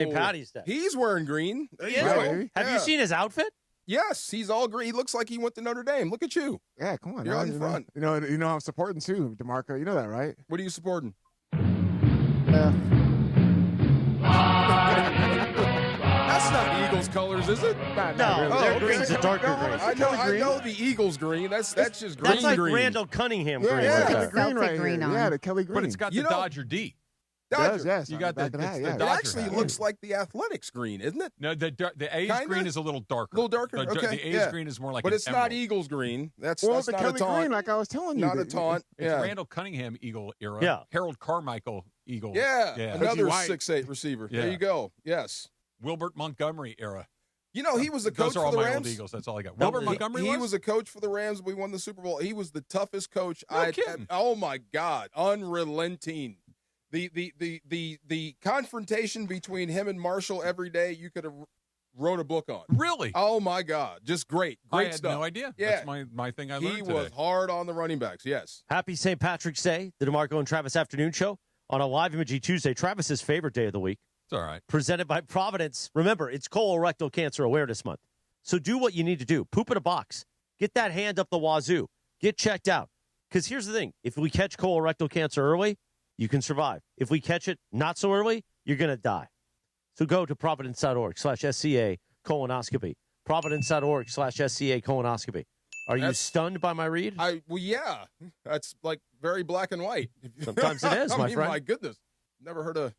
St. Patty's Day. He's wearing green. There you Yeah. go. Have you seen his outfit? Yes, he's all green. He looks like he went to Notre Dame. Look at you. Yeah, come on. You're out in front. You know I'm supporting too, DeMarco. You know that, right? What are you supporting? That's not Eagles colors, is it? No, really. their green's a darker green. I know the Eagles green. That's just green. That's like green. Randall Cunningham green. Yeah, right the there. green Celtic right green here. on. Yeah, the Kelly green. But it's got the Dodger D. Dodger. Yes. You got back the- of that, it's the yeah. It Dodger actually hat. looks like the Athletics green, isn't it? No, the A's Kinda? green is a little darker. A little darker? The, Okay, the A's yeah. green is more like But an it's not emerald. Eagles green. That's Well, that's the not Kelly a taunt. green, like I was telling you. Not a taunt. It's Yeah. Randall Cunningham Eagle era. Yeah. Harold Carmichael Eagle. Yeah. Yeah. Another White. 6'8" receiver. Yeah. There you go. Yes. Wilbert Montgomery era. You know, he was a coach Those are all for the my Rams. old Eagles. That's all I got. No, Wilbert Montgomery He was a coach for the Rams. We won the Super Bowl. He was the toughest coach No kidding. Oh my God, unrelenting. The confrontation between him and Marshall every day, you could have wrote a book on. Really? Oh my God, just great I had stuff. no idea. Yeah. That's my thing I learned He today. was hard on the running backs. Yes. Happy St. Patrick's Day, the DeMarco and Travis Afternoon Show on a live Imaging Tuesday. Travis's favorite day of the week. It's all right. Presented by Providence. Remember, it's Colorectal Cancer Awareness Month. So do what you need to do. Poop in a box. Get that hand up the wazoo. Get checked out. Because here's the thing. If we catch colorectal cancer early, you can survive. If we catch it not so early, you're going to die. So go to providence.org/SCA colonoscopy. Providence.org/SCA colonoscopy. Are you stunned by my read? Well, yeah. That's like very black and white. Sometimes it is, I my mean, friend. My goodness. Never heard of.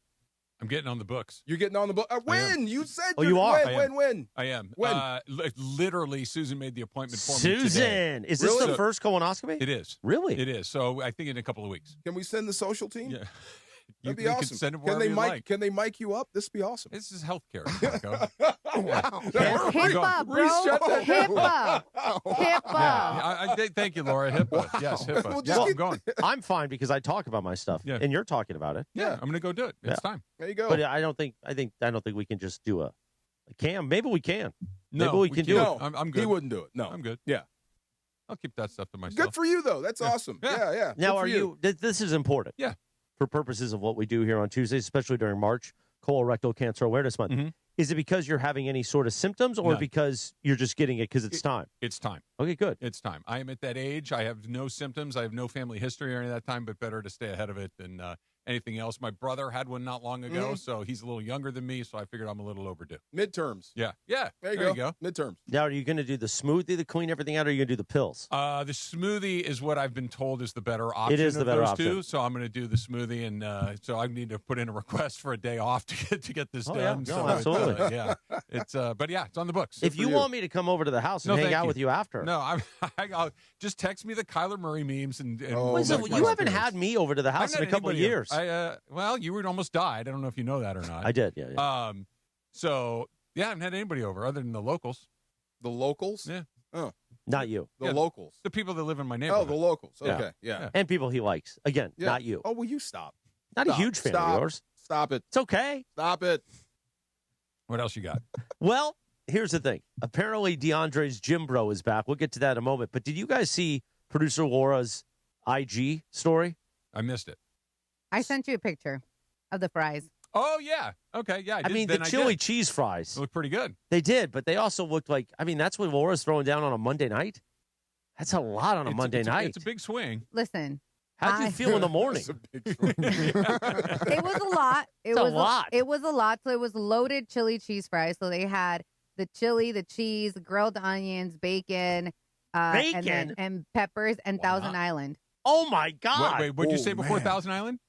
I'm getting on the books. You're getting on the book. When? You said Oh, you are? When? I am. When? Literally, Susan made the appointment for me Susan, today. is this Really? the first colonoscopy? It is. Really? It is. So I think in a couple of weeks. Can we send the social team? Yeah. That'd be we awesome. Can send it Can wherever they you mic? like. Can they mic you up? This would be awesome. This is healthcare, Marco. Wow. HIPAA, bro. Shut that down. HIPAA. HIPAA. Yeah, thank you, Laura. HIPAA. Yes, HIPAA. Well, Yeah, just I'm get- going. I'm fine because I talk about my stuff, Yeah. and you're talking about it. Yeah, I'm going to go do it. It's Yeah. time. There you go. But I don't think we can just do a cam. Maybe we can. No, Maybe we can do no, it. I'm good. He wouldn't do it. No. I'm good. Yeah. I'll keep that stuff to myself. Good for you, though. That's awesome. Yeah. Yeah. Now, Good for are you? This is important. Yeah. For purposes of what we do here on Tuesdays, especially during March, Colorectal Cancer Awareness Month. Mhm. Is it because you're having any sort of symptoms, or None. because you're just getting it because it's time? It's time. Okay, good. It's time. I am at that age. I have no symptoms. I have no family history or any of that time, but better to stay ahead of it than anything else. My brother had one not long ago, so he's a little younger than me, so I figured I'm a little overdue. Midterms. Yeah. Yeah. There you go. Midterms. Now, are you going to do the smoothie to clean everything out, or are you going to do the pills? The smoothie is what I've been told is the better option. It is the of better those option. two, so I'm going to do the smoothie, and so I need to put in a request for a day off to get this Oh, done. yeah. So No, absolutely. it's but yeah, it's on the books. If you want me to come over to the house and No, hang thank out you. with you after. No, I'll just text me the Kyler Murray memes and Oh, Wait, so my you God. haven't had me over to the house in a couple of years. Well, you would almost died. I don't know if you know that or not. I did, yeah. So yeah, I haven't had anybody over other than the locals. The locals? Yeah. Oh, Not you. the locals. The people that live in my Oh, neighborhood. the locals. Yeah. Okay. Yeah. And people he likes. Again, Yeah. not you. Oh, will you stop? Not a huge fan Stop. of yours. Stop it. It's okay. Stop it. What else you got? Well, here's the thing. Apparently, DeAndre's gym bro is back. We'll get to that in a moment. But did you guys see producer Laura's IG story? I missed it. I sent you a picture of the fries. Oh yeah. Okay. Yeah. I mean, the chili cheese fries. look pretty good. They did, but they also looked like, that's what Laura's throwing down on a Monday night? That's a lot on a Monday night. It's a big swing. Listen, How'd you feel in the morning? It's a big swing. it was a lot. It It's a was lot. It was a lot. So it was loaded chili cheese fries. So they had the chili, the cheese, grilled onions, bacon, Bacon? and peppers, and Wow. Thousand Island. Oh, my God. Wait, what did you Oh, say before man. Thousand Island?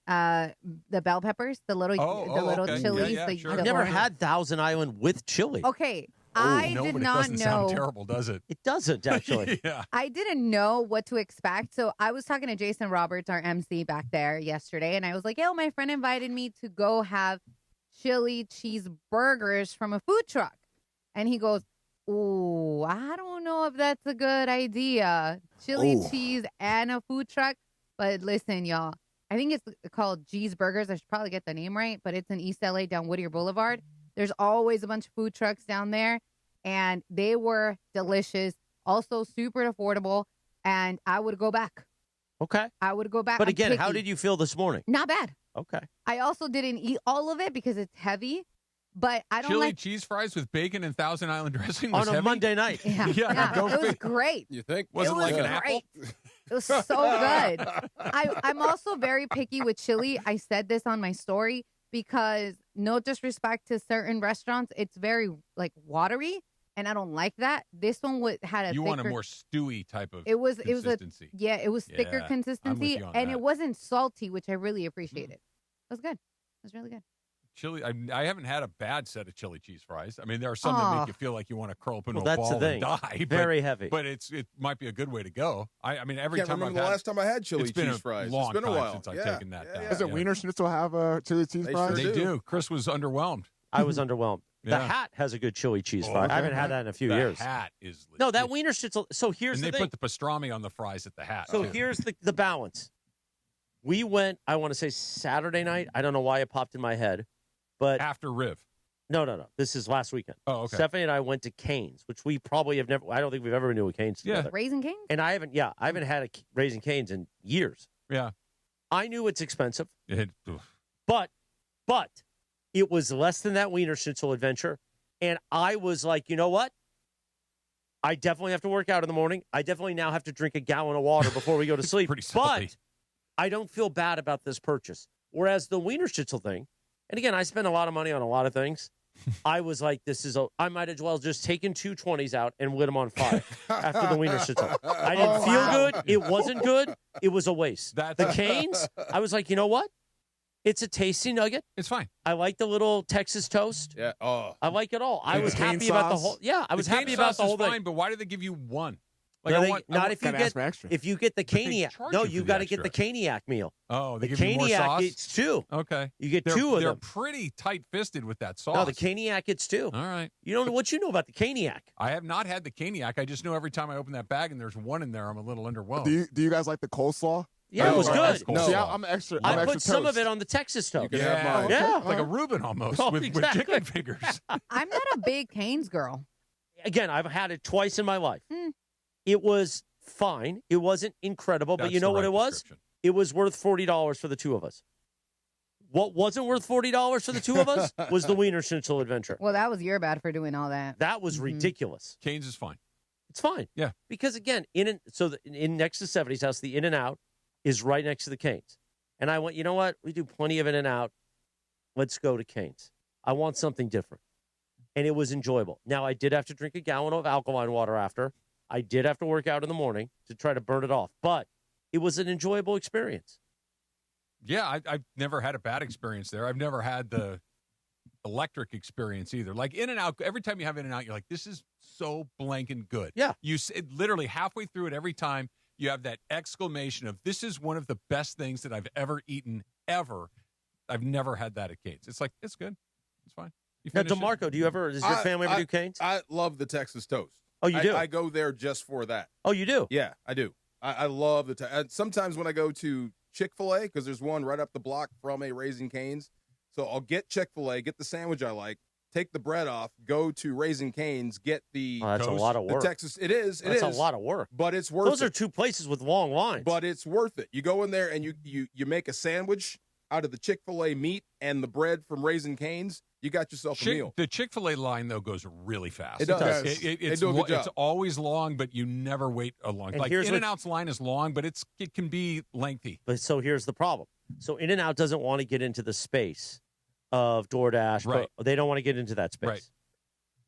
The bell peppers, the little okay. chilies. Yeah, the, sure. the I've never orange- had Thousand Island with chili. Okay, Oh, I no, did but it not doesn't sound know. terrible, does it? It doesn't, actually. Yeah. I didn't know what to expect. So I was talking to Jason Roberts, our MC back there yesterday, and I was like, "Yo, my friend invited me to go have chili cheeseburgers from a food truck," and he goes, "Ooh, I don't know if that's a good idea. Chili Ooh. cheese and a food truck." But listen, y'all, I think it's called G's Burgers. I should probably get the name right, but it's in East LA down Whittier Boulevard. There's always a bunch of food trucks down there, and they were delicious, also super affordable, and I would go back. Okay. I would go back. But I'm again, how picky. did you feel this morning? Not bad. Okay. I also didn't eat all of it because it's heavy, But I don't Chili like. cheese fries with bacon and Thousand Island dressing was On a heavy? Monday night. Yeah, Yeah, go it was fig- great. You think? Was it like an great. apple? It was so good. I'm also very picky with chili. I said this on my story because no disrespect to certain restaurants, it's very like watery, and I don't like that. This one had a You thicker, want a more stewy type of it was a consistency. it was thicker Yeah, I'm consistency, with you on and that. it wasn't salty, which I really appreciated. It was good. It was really good. Chili, I haven't had a bad set of chili cheese fries. I mean, there are some that Oh. make you feel like you want to curl up into Well, a that's the ball thing. and die. Very heavy. But it might be a good way to go. I mean, every Can't time I've remember the had, last time I had chili it's been cheese a fries. long It's been a time while since I've Yeah, taken that yeah, down. yeah. Does it Yeah. Wiener Schnitzel have chili cheese They fries? sure they do. do. Chris was underwhelmed. I was underwhelmed. The Yeah. Hat has a good chili cheese Oh, fry. okay. I haven't had that in a few The years. Hat is legit. No, that Wiener Schnitzel. So here's and the they thing. put the pastrami on the fries at the Hat. So too. here's the balance. We went, I want to say Saturday night. I don't know why it popped in my head, but after Riv. no. This is last weekend. Oh, okay. Stephanie and I went to Cane's, which we probably have never. I don't think we've ever been to a Cane's Yeah. together. Raisin King? And I haven't had a Raising Cane's in years. Yeah. I knew it's expensive, Oof. but it was less than that Wiener Schnitzel adventure, and I was like, you know what? I definitely have to work out in the morning. I definitely now have to drink a gallon of water before we go to sleep. pretty salty. But I don't feel bad about this purchase. Whereas the Wiener Schnitzel thing, and again, I spend a lot of money on a lot of things. I was like, I might as well just taken 2 20s out and lit them on fire after the Wiener Schnitzel. I didn't feel good. It wasn't good. It was a waste. That's The Cane's, I was like, you know what? It's a tasty nugget. It's fine. I like the little Texas toast. Yeah. Oh. I like it all. I And was the cane happy about the sauce? whole. Yeah, I was The happy cane about sauce the whole is fine, thing. but why do they give you one? Like No, I they- want, not if you Gotta ask get for extra. if you get the they caniac. charge No, you you for got the to get the caniac meal. Oh, they The give you more caniac, sauce. it's 2. Okay. You get They're, 2 of they're them. pretty tight-fisted with that sauce. No, the caniac, it's 2. All right. You don't know what you know about the caniac. I have not had the caniac. I just know every time I open that bag and there's one in there, I'm a little underwhelmed. Do you guys like the coleslaw? Yeah, it was No, good. coleslaw. See, I'm extra. I I'm put extra some of toast. it on the Texas toast. You can have mine. Yeah. Like a Reuben almost Oh, with exactly. chicken fingers. I'm not a big Cane's girl. Again, I've had it twice in my life. Mm. It was fine. It wasn't incredible, but That's you know the what right it was? description. It was worth $40 for the 2 of us. What wasn't worth $40 for the 2 of us was the Wiener Schnitzel adventure. Well, that was your bad for doing all that. That was Mhm. ridiculous. Cane's is fine. It's fine. Yeah. Because again, in next to 70's house, the In-N-Out is right next to the Cane's. And I went, you know what? We do plenty of In-N-Out. Let's go to Cane's. I want something different. And it was enjoyable. Now, I did have to drink a gallon of alkaline water after. I did have to work out in the morning to try to burn it off. But it was an enjoyable experience. Yeah, I've never had a bad experience there. I've never had the electric experience either. Like In-N-Out, every time you have In-N-Out, you're like, this is so blanking good. Yeah. Literally halfway through it every time, you have that exclamation of, this is one of the best things that I've ever eaten, ever. I've never had that at Cane's. It's like, it's good. It's fine. You Now, finish it. DeMarco, does your family ever do Cane's? I love the Texas toast. Oh, you do? I go there just for that. Oh, you do? Yeah, I do. I love the sometimes when I go to Chick-fil-A, because there's one right up the block from a Raising Cane's. So I'll get Chick-fil-A, get the sandwich I like, take the bread off, go to Raising Cane's, get the, Oh, that's a Toast. lot of the work. Texas. It is. That's a lot of work. But it's worth Those it. are 2 places with long lines. But it's worth it. You go in there and you make a sandwich out of the Chick-fil-A meat and the bread from Raising Cane's. You got yourself a meal. The Chick-fil-A line, though, goes really fast. It does. It's, do a good it's job. always long, but you never wait a long. And Like here's what- In-N-Out's line is long, but it can be lengthy. But so here's the problem. So In-N-Out doesn't want to get into the space of DoorDash. Right. They don't want to get into that space. Right.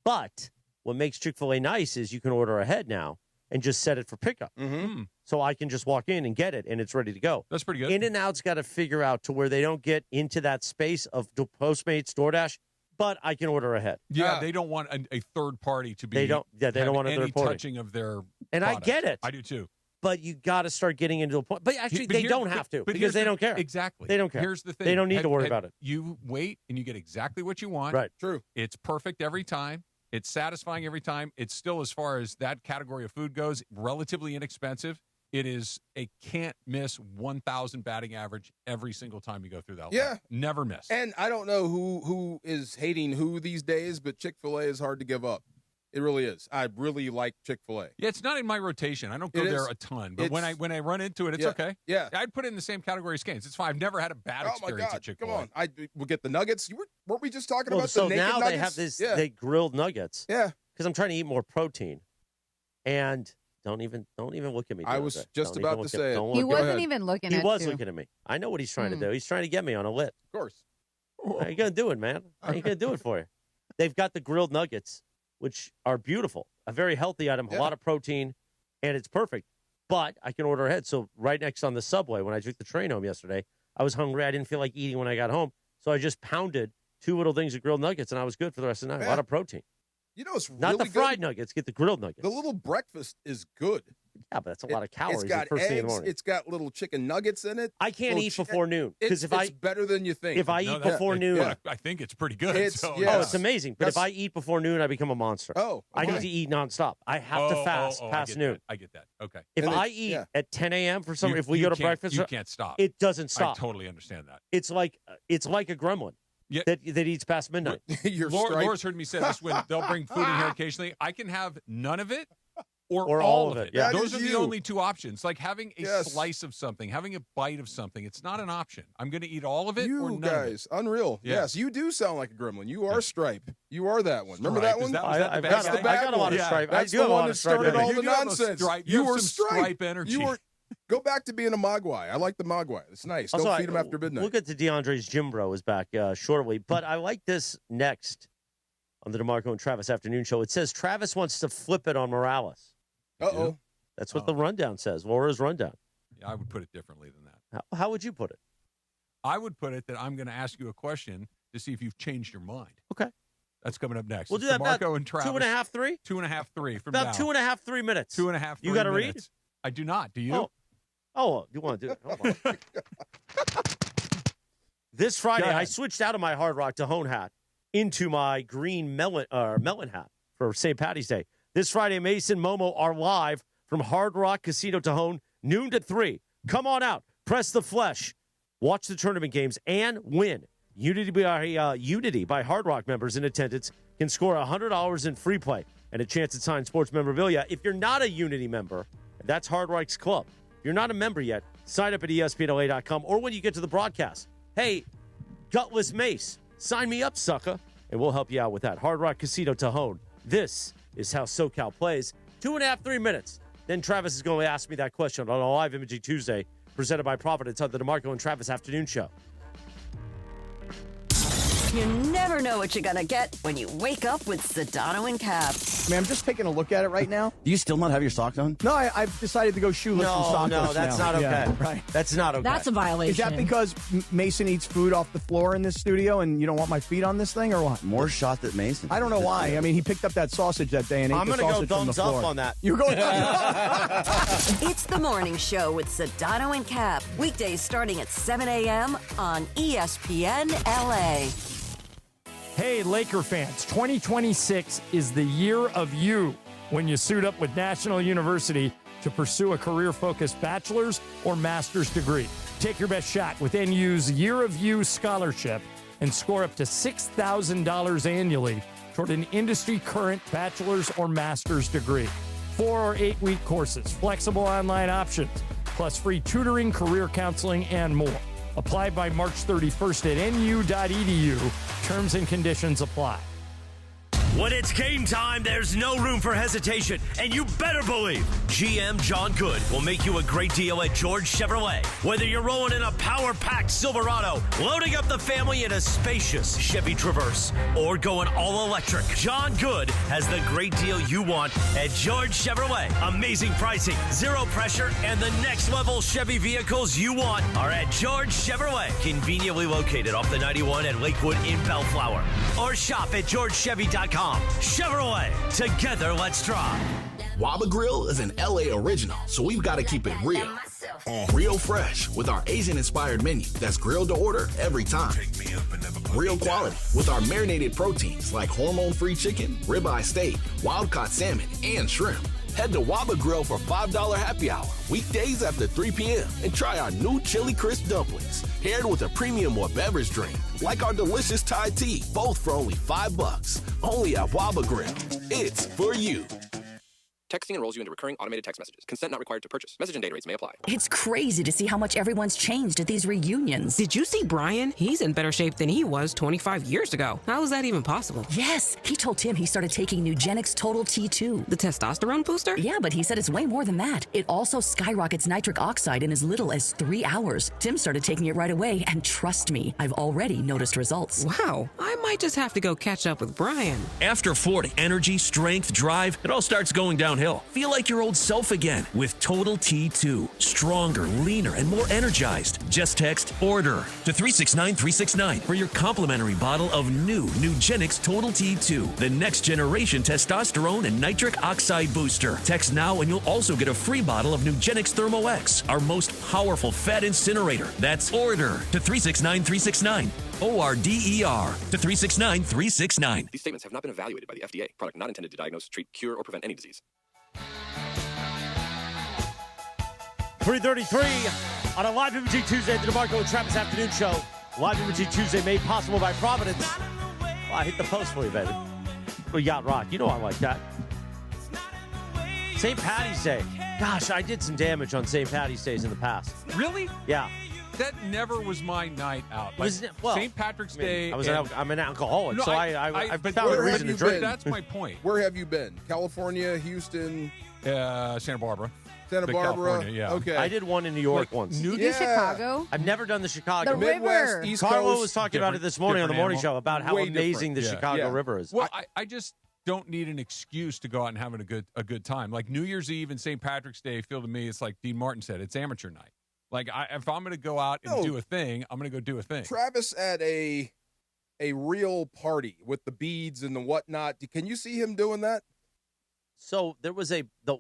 But what makes Chick-fil-A nice is you can order ahead now and just set it for pickup. Mm-hmm. So I can just walk in and get it, and it's ready to go. That's pretty good. In-N-Out's got to figure out to where they don't get into that space of Postmates, DoorDash, but I can order ahead. Yeah, Yeah. they don't want a third party to be. They don't. Yeah, they don't have want a any third party. touching of their. And products. I get it. I do too. But you got to start getting into a point. But actually, they don't have to but because here's they the- don't care. Exactly. They don't care. Here's the thing. They don't need to worry about it. You wait and you get exactly what you want. Right. True. It's perfect every time. It's satisfying every time. It's still, as far as that category of food goes, relatively inexpensive. It is a can't miss 1,000 batting average every single time you go through that. Yeah. line. Never miss. And I don't know who is hating who these days, but Chick-fil-A is hard to give up. It really is. I really like Chick-fil-A. Yeah, it's not in my rotation. I don't go It there is. a ton, but when It's- I run into it, it's Yeah. okay. Yeah. I'd put it in the same category as Cane's. It's fine. I've never had a bad Oh my experience God! at Chick-fil-A. Come on, we'll get the nuggets. weren't we just talking Well, about so the naked now nuggets? they have this. Yeah. They grilled nuggets. Yeah. Because I'm trying to eat more protein, and don't even look at me. I was just about to say it. Don't He look at me. wasn't even looking He at was you. looking at me. I know what he's trying to do. He's trying to get me on a lit. Of course. How you gonna do it, man? How you gonna do it for you? They've got the grilled nuggets, which are beautiful, a very healthy item, a lot of protein, and it's perfect. But I can order ahead. So right next on the subway, when I took the train home yesterday, I was hungry. I didn't feel like eating when I got home, so I just pounded 2 little things of grilled nuggets, and I was good for the rest of the night. A lot of protein. You know, it's really Not the fried good? nuggets. Get the grilled nuggets. The little breakfast is good. Yeah, but that's a lot of calories It's got at first thing in the eggs. morning. It's got little chicken nuggets in it. I can't eat before noon because it's better than you think. if I eat before noon, I think it's pretty good. It's- so, yeah. oh, it's amazing. But if I eat before noon, I become a monster. Oh, I okay. need to eat nonstop. I have to fast I past get noon. that. I get that. Okay. If And I it's- eat yeah. at 10 a.m. for some, You- if we you go to can't- breakfast, you can't stop. it doesn't stop. I totally understand that. It's like a gremlin Yeah. that eats past midnight. You're Laura's heard me say this when they'll bring food in here occasionally. I can have none of it Or all of it. yeah. That Those is are the you. only two options. Like having a Yes. slice of something, having a bite of something. It's not an option. I'm going to eat all of it or You none guys, unreal. Yeah. Yes, you do sound like a gremlin. You are Stripe. You are that one. Remember Stripe, that is one? that- was that the I've bad got, guy? That's the I got a bad lot of one. stripe. That's I do the have a one lot that of stripe. started in all me. the You do have a nonsense. stripe. You You have were some stripe energy. You were. Go back to being a Mogwai. I like the Mogwai. It's nice. Also, Don't feed him after midnight. We'll get to DeAndre's Gym Bro is back shortly. But I like this next on the DeMarco and Travis Afternoon Show. It says Travis wants to flip it on Morales. Uh-oh. That's what the rundown says. Laura's rundown. Yeah, I would put it differently than that. How would you put it? I would put it that I'm going to ask you a question to see if you've changed your mind. Okay. That's coming up next. We'll It's do that about DeMarco and Travis. 2.5, 3? 2.5, 3 from About now. 2.5, 3 minutes. 2.5, 3 You got to read? minutes. I do not. Do you? Oh, you want to do it? Hold on. This Friday, Go ahead. I switched out of my Hard Rock Cajon hat into my green melon hat for St. Patty's Day. This Friday, Mason Momo are live from Hard Rock Casino Cajon, noon to 3. Come on out, press the flesh, watch the tournament games, and win. Unity by Hard Rock members in attendance can score $100 in free play and a chance at signed sports memorabilia. If you're not a Unity member, that's Hard Rock's club. If you're not a member yet, sign up at ESPNLA.com or when you get to the broadcast. Hey, Gutless Mace, sign me up, sucker, and we'll help you out with that. Hard Rock Casino Cajon. This is how SoCal plays. 2.5, 3 minutes. Then Travis is going to ask me that question on a live Imaging Tuesday, presented by Providence on the DeMarco and Travis Afternoon Show. You never know what you're going to get when you wake up with Sedano and Cap. Man, I'm just taking a look at it right now. Do you still not have your socks on? No, I've decided to go shoeless and sockless that's now. not okay. Yeah, right. That's not okay. That's a violation. Is that because Mason eats food off the floor in this studio and you don't want my feet on this thing or what? More shot at Mason. I don't know why. I mean, he picked up that sausage that day and ate I'm the going to sausage go from the thumbs floor. up on that. You're going It's the morning show with Sedano and Cap. Weekdays starting at 7 a.m. on ESPN LA. Hey, Laker fans, 2026 is the year of you when you suit up with National University to pursue a career-focused bachelor's or master's degree. Take your best shot with NU's Year of You scholarship and score up to $6,000 annually toward an industry-current bachelor's or master's degree. 4 or 8 week courses, flexible online options, plus free tutoring, career counseling, and more. Apply by March 31st at nu.edu. Terms and conditions apply. When it's game time, there's no room for hesitation, and you better believe GM John Good will make you a great deal at George Chevrolet. Whether you're rolling in a power-packed Silverado, loading up the family in a spacious Chevy Traverse, or going all electric, John Good has the great deal you want at George Chevrolet. Amazing pricing, zero pressure, and the next level Chevy vehicles you want are at George Chevrolet, conveniently located off the 91 at Lakewood in Bellflower. Or shop at georgechevy.com. Chevrolet, together let's drive. Waba Grill is an LA original, so we've got to keep it real. Real fresh with our Asian-inspired menu that's grilled to order every time. Real quality with our marinated proteins like hormone-free chicken, ribeye steak, wild-caught salmon, and shrimp. Head to Waba Grill for $5 happy hour, weekdays after 3 p.m. and try our new Chili Crisp dumplings, paired with a premium or beverage drink, like our delicious Thai tea, both for only $5. Only at Waba Grill. It's for you. Texting enrolls you into recurring automated text messages. Consent not required to purchase. Message and data rates may apply. It's crazy to see how much everyone's changed at these reunions. Did you see Brian? He's in better shape than he was 25 years ago. How is that even possible? Yes, he told Tim he started taking Nugenix Total T2. The testosterone booster? Yeah, but he said it's way more than that. It also skyrockets nitric oxide in as little as 3 hours. Tim started taking it right away, and trust me, I've already noticed results. Wow, I might just have to go catch up with Brian. After 40, energy, strength, drive, it all starts going downhill. Feel like your old self again with Total T2. Stronger, leaner, and more energized. Just text ORDER to 369-369 for your complimentary bottle of new Nugenix Total T2, the next generation testosterone and nitric oxide booster. Text now and you'll also get a free bottle of Nugenix Thermo X, our most powerful fat incinerator. That's ORDER to 369-369. ORDER to 369-369. These statements have not been evaluated by the FDA. Product not intended to diagnose, treat, cure, or prevent any disease. 3:33 on a live imaging Tuesday, the DeMarco and Travis Afternoon Show. Live imaging Tuesday made possible by Providence. Well, I hit the post for you, baby. Well, Yacht Rock. You know I like that. St. Patty's Day. Gosh, I did some damage on St. Patty's Days in the past. Really? Yeah. That never was my night out. Like, well, St. Patrick's Day. I'm an alcoholic, No, so I but found a where reason have to you drink. That's my point. Where have you been? California, Houston, Santa Barbara. Santa Barbara. California, yeah. Okay. I did one in New York once. You do Chicago? I've never done the Chicago. The Midwest, river. East Carlo Coast. was talking about it this morning on the morning show about how Way amazing the different. Chicago Yeah. River is. Well, I just don't need an excuse to go out and have a good time. Like New Year's Eve and St. Patrick's Day feel to me, it's like Dean Martin said, it's amateur night. Like if I'm going to go out and do a thing, I'm going to go do a thing. Travis at a real party with the beads and the whatnot. Can you see him doing that? So there was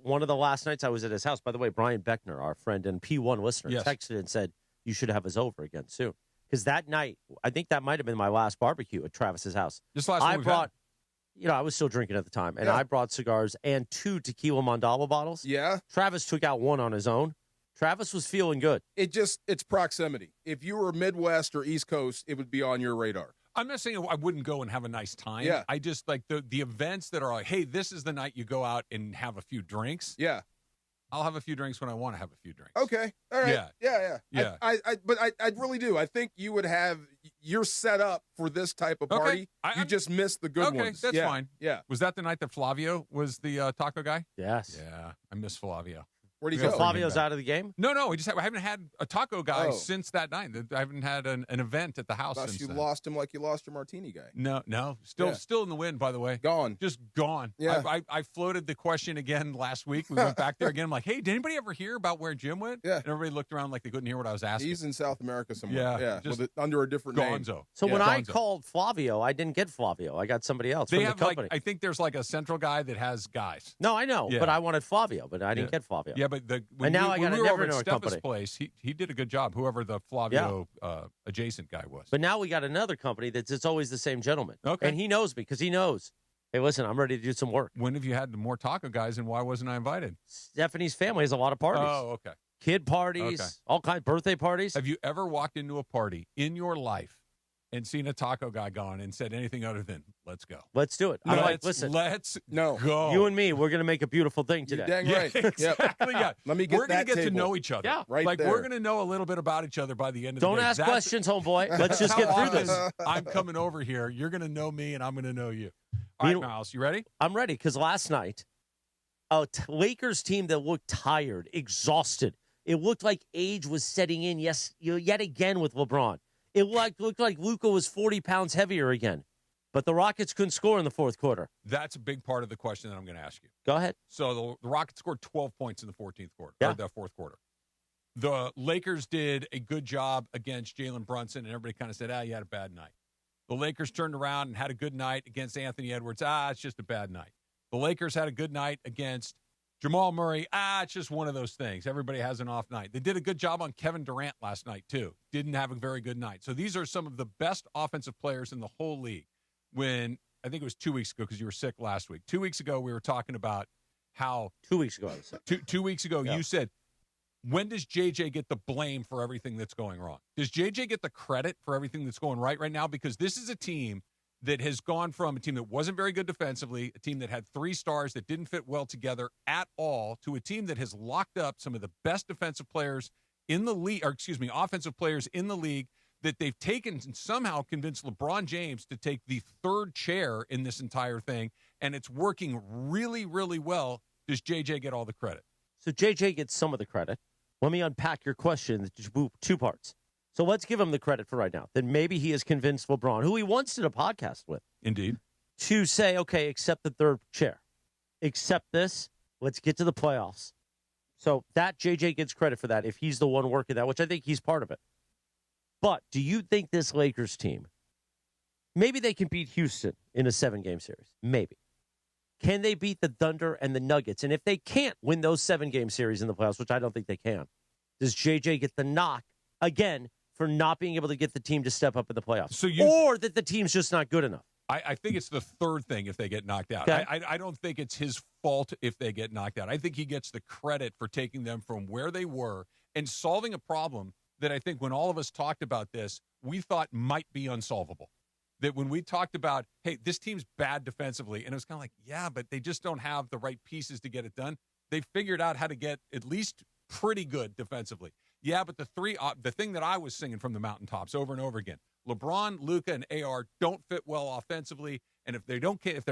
one of the last nights I was at his house. By the way, Brian Beckner, our friend and P1 listener, Yes. texted and said, you should have us over again soon. Because that night, I think that might have been my last barbecue at Travis's house. Just last I one we've brought, had. I was still drinking at the time, and Yeah. I brought cigars and 2 tequila Mondalo bottles. Yeah. Travis took out 1 on his own. Travis was feeling good. It's proximity. If you were Midwest or East Coast, it would be on your radar. I'm not saying I wouldn't go and have a nice time. Yeah. I just like the events that are like, hey, this is the night you go out and have a few drinks. Yeah. I'll have a few drinks when I want to have a few drinks. Okay. All right. Yeah. Yeah. I really do. I think you would have. You're set up for this type of party. Okay. You just missed the good Okay, ones. that's Yeah. fine. Yeah. Was that the night that Flavio was the taco guy? Yes. Yeah, I miss Flavio. Where'd he So go? Flavio's out of the game? No, I haven't had a taco guy Oh. since that night. I haven't had an event at the house Thus since you then. lost him like you lost your martini guy. No, Yeah. still in the wind. By the way, Gone. just gone. Yeah. I floated the question again last week. We went back there again. I'm like, hey, did anybody ever hear about where Jim went? Yeah. And everybody looked around like they couldn't hear what I was asking. He's in South America somewhere. Yeah, just under a different name. Gonzo. So Yeah, when I Gonzo. called Flavio, I didn't get Flavio. I got somebody else They from have the company. I think there's like a central guy that has guys. No, I know, Yeah. but I wanted Flavio, but I didn't Yeah. get Flavio. Yeah, but And now I when got we a were never over at know Stepha's company. place, he did a good job. Whoever the Flavio adjacent guy was. But now we got another company it's always the same gentleman. Okay. And he knows me because he knows, hey, listen, I'm ready to do some work. When have you had more taco guys, and why wasn't I invited? Stephanie's family has a lot of parties. Oh, okay. Kid parties, Okay. all kinds birthday parties. Have you ever walked into a party in your life and seen a taco guy gone and said anything other than "Let's go"? Let's do it. I'm like, listen, let's No. go. you and me, we're going to make a beautiful thing You today. dang Yeah, right. exactly. Yeah. Let me get We're gonna that get to table. know each other. Yeah. Right like there. we're gonna know a little bit about each other by the end of Don't the day. ask That's questions, homeboy. Let's just how get through often this. I'm coming over here. You're gonna know me, and I'm gonna know you. All right, You- Miles, you ready? I'm ready because last night, a Lakers team that looked tired, exhausted. It looked like age was setting in. Yes, yet again with LeBron. It looked like Luka was 40 pounds heavier again. But the Rockets couldn't score in the fourth quarter. That's a big part of the question that I'm going to ask you. Go ahead. So the Rockets scored 12 points in the 14th quarter, Yeah. or the fourth quarter. The Lakers did a good job against Jalen Brunson, and everybody kind of said, you had a bad night. The Lakers turned around and had a good night against Anthony Edwards. It's just a bad night. The Lakers had a good night against Jamal Murray. It's just one of those things. Everybody has an off night. They did a good job on Kevin Durant last night, too. Didn't have a very good night. So these are some of the best offensive players in the whole league. When I think it was 2 weeks ago because you were sick last week. 2 weeks ago, we were talking about how 2 weeks ago, I was sick. 2 weeks ago, Yeah. you said, when does JJ get the blame for everything that's going wrong? Does JJ get the credit for everything that's going right now? Because this is a team that has gone from a team that wasn't very good defensively, a team that had 3 stars that didn't fit well together at all, to a team that has locked up some of the best defensive players in the league, offensive players in the league, that they've taken and somehow convinced LeBron James to take the 3rd chair in this entire thing, and it's working really, really well. Does JJ get all the credit? So JJ gets some of the credit. Let me unpack your question into 2 parts. So let's give him the credit for right now. Then maybe he has convinced LeBron, who he once did a podcast with. Indeed. To say, okay, accept the 3rd chair. Accept this. Let's get to the playoffs. So that JJ gets credit for that if he's the one working that, which I think he's part of it. But do you think this Lakers team, maybe they can beat Houston in a 7-game series? Maybe. Can they beat the Thunder and the Nuggets? And if they can't win those 7-game series in the playoffs, which I don't think they can, does JJ get the knock again for not being able to get the team to step up in the playoffs? Or that the team's just not good enough? I think it's the 3rd thing if they get knocked out. Okay. I don't think it's his fault if they get knocked out. I think he gets the credit for taking them from where they were and solving a problem that I think when all of us talked about this, we thought might be unsolvable. That when we talked about, hey, this team's bad defensively, and it was kind of like, yeah, but they just don't have the right pieces to get it done. They figured out how to get at least pretty good defensively. Yeah, but the thing that I was singing from the mountaintops over and over again, LeBron, Luka, and AR don't fit well offensively, and if they're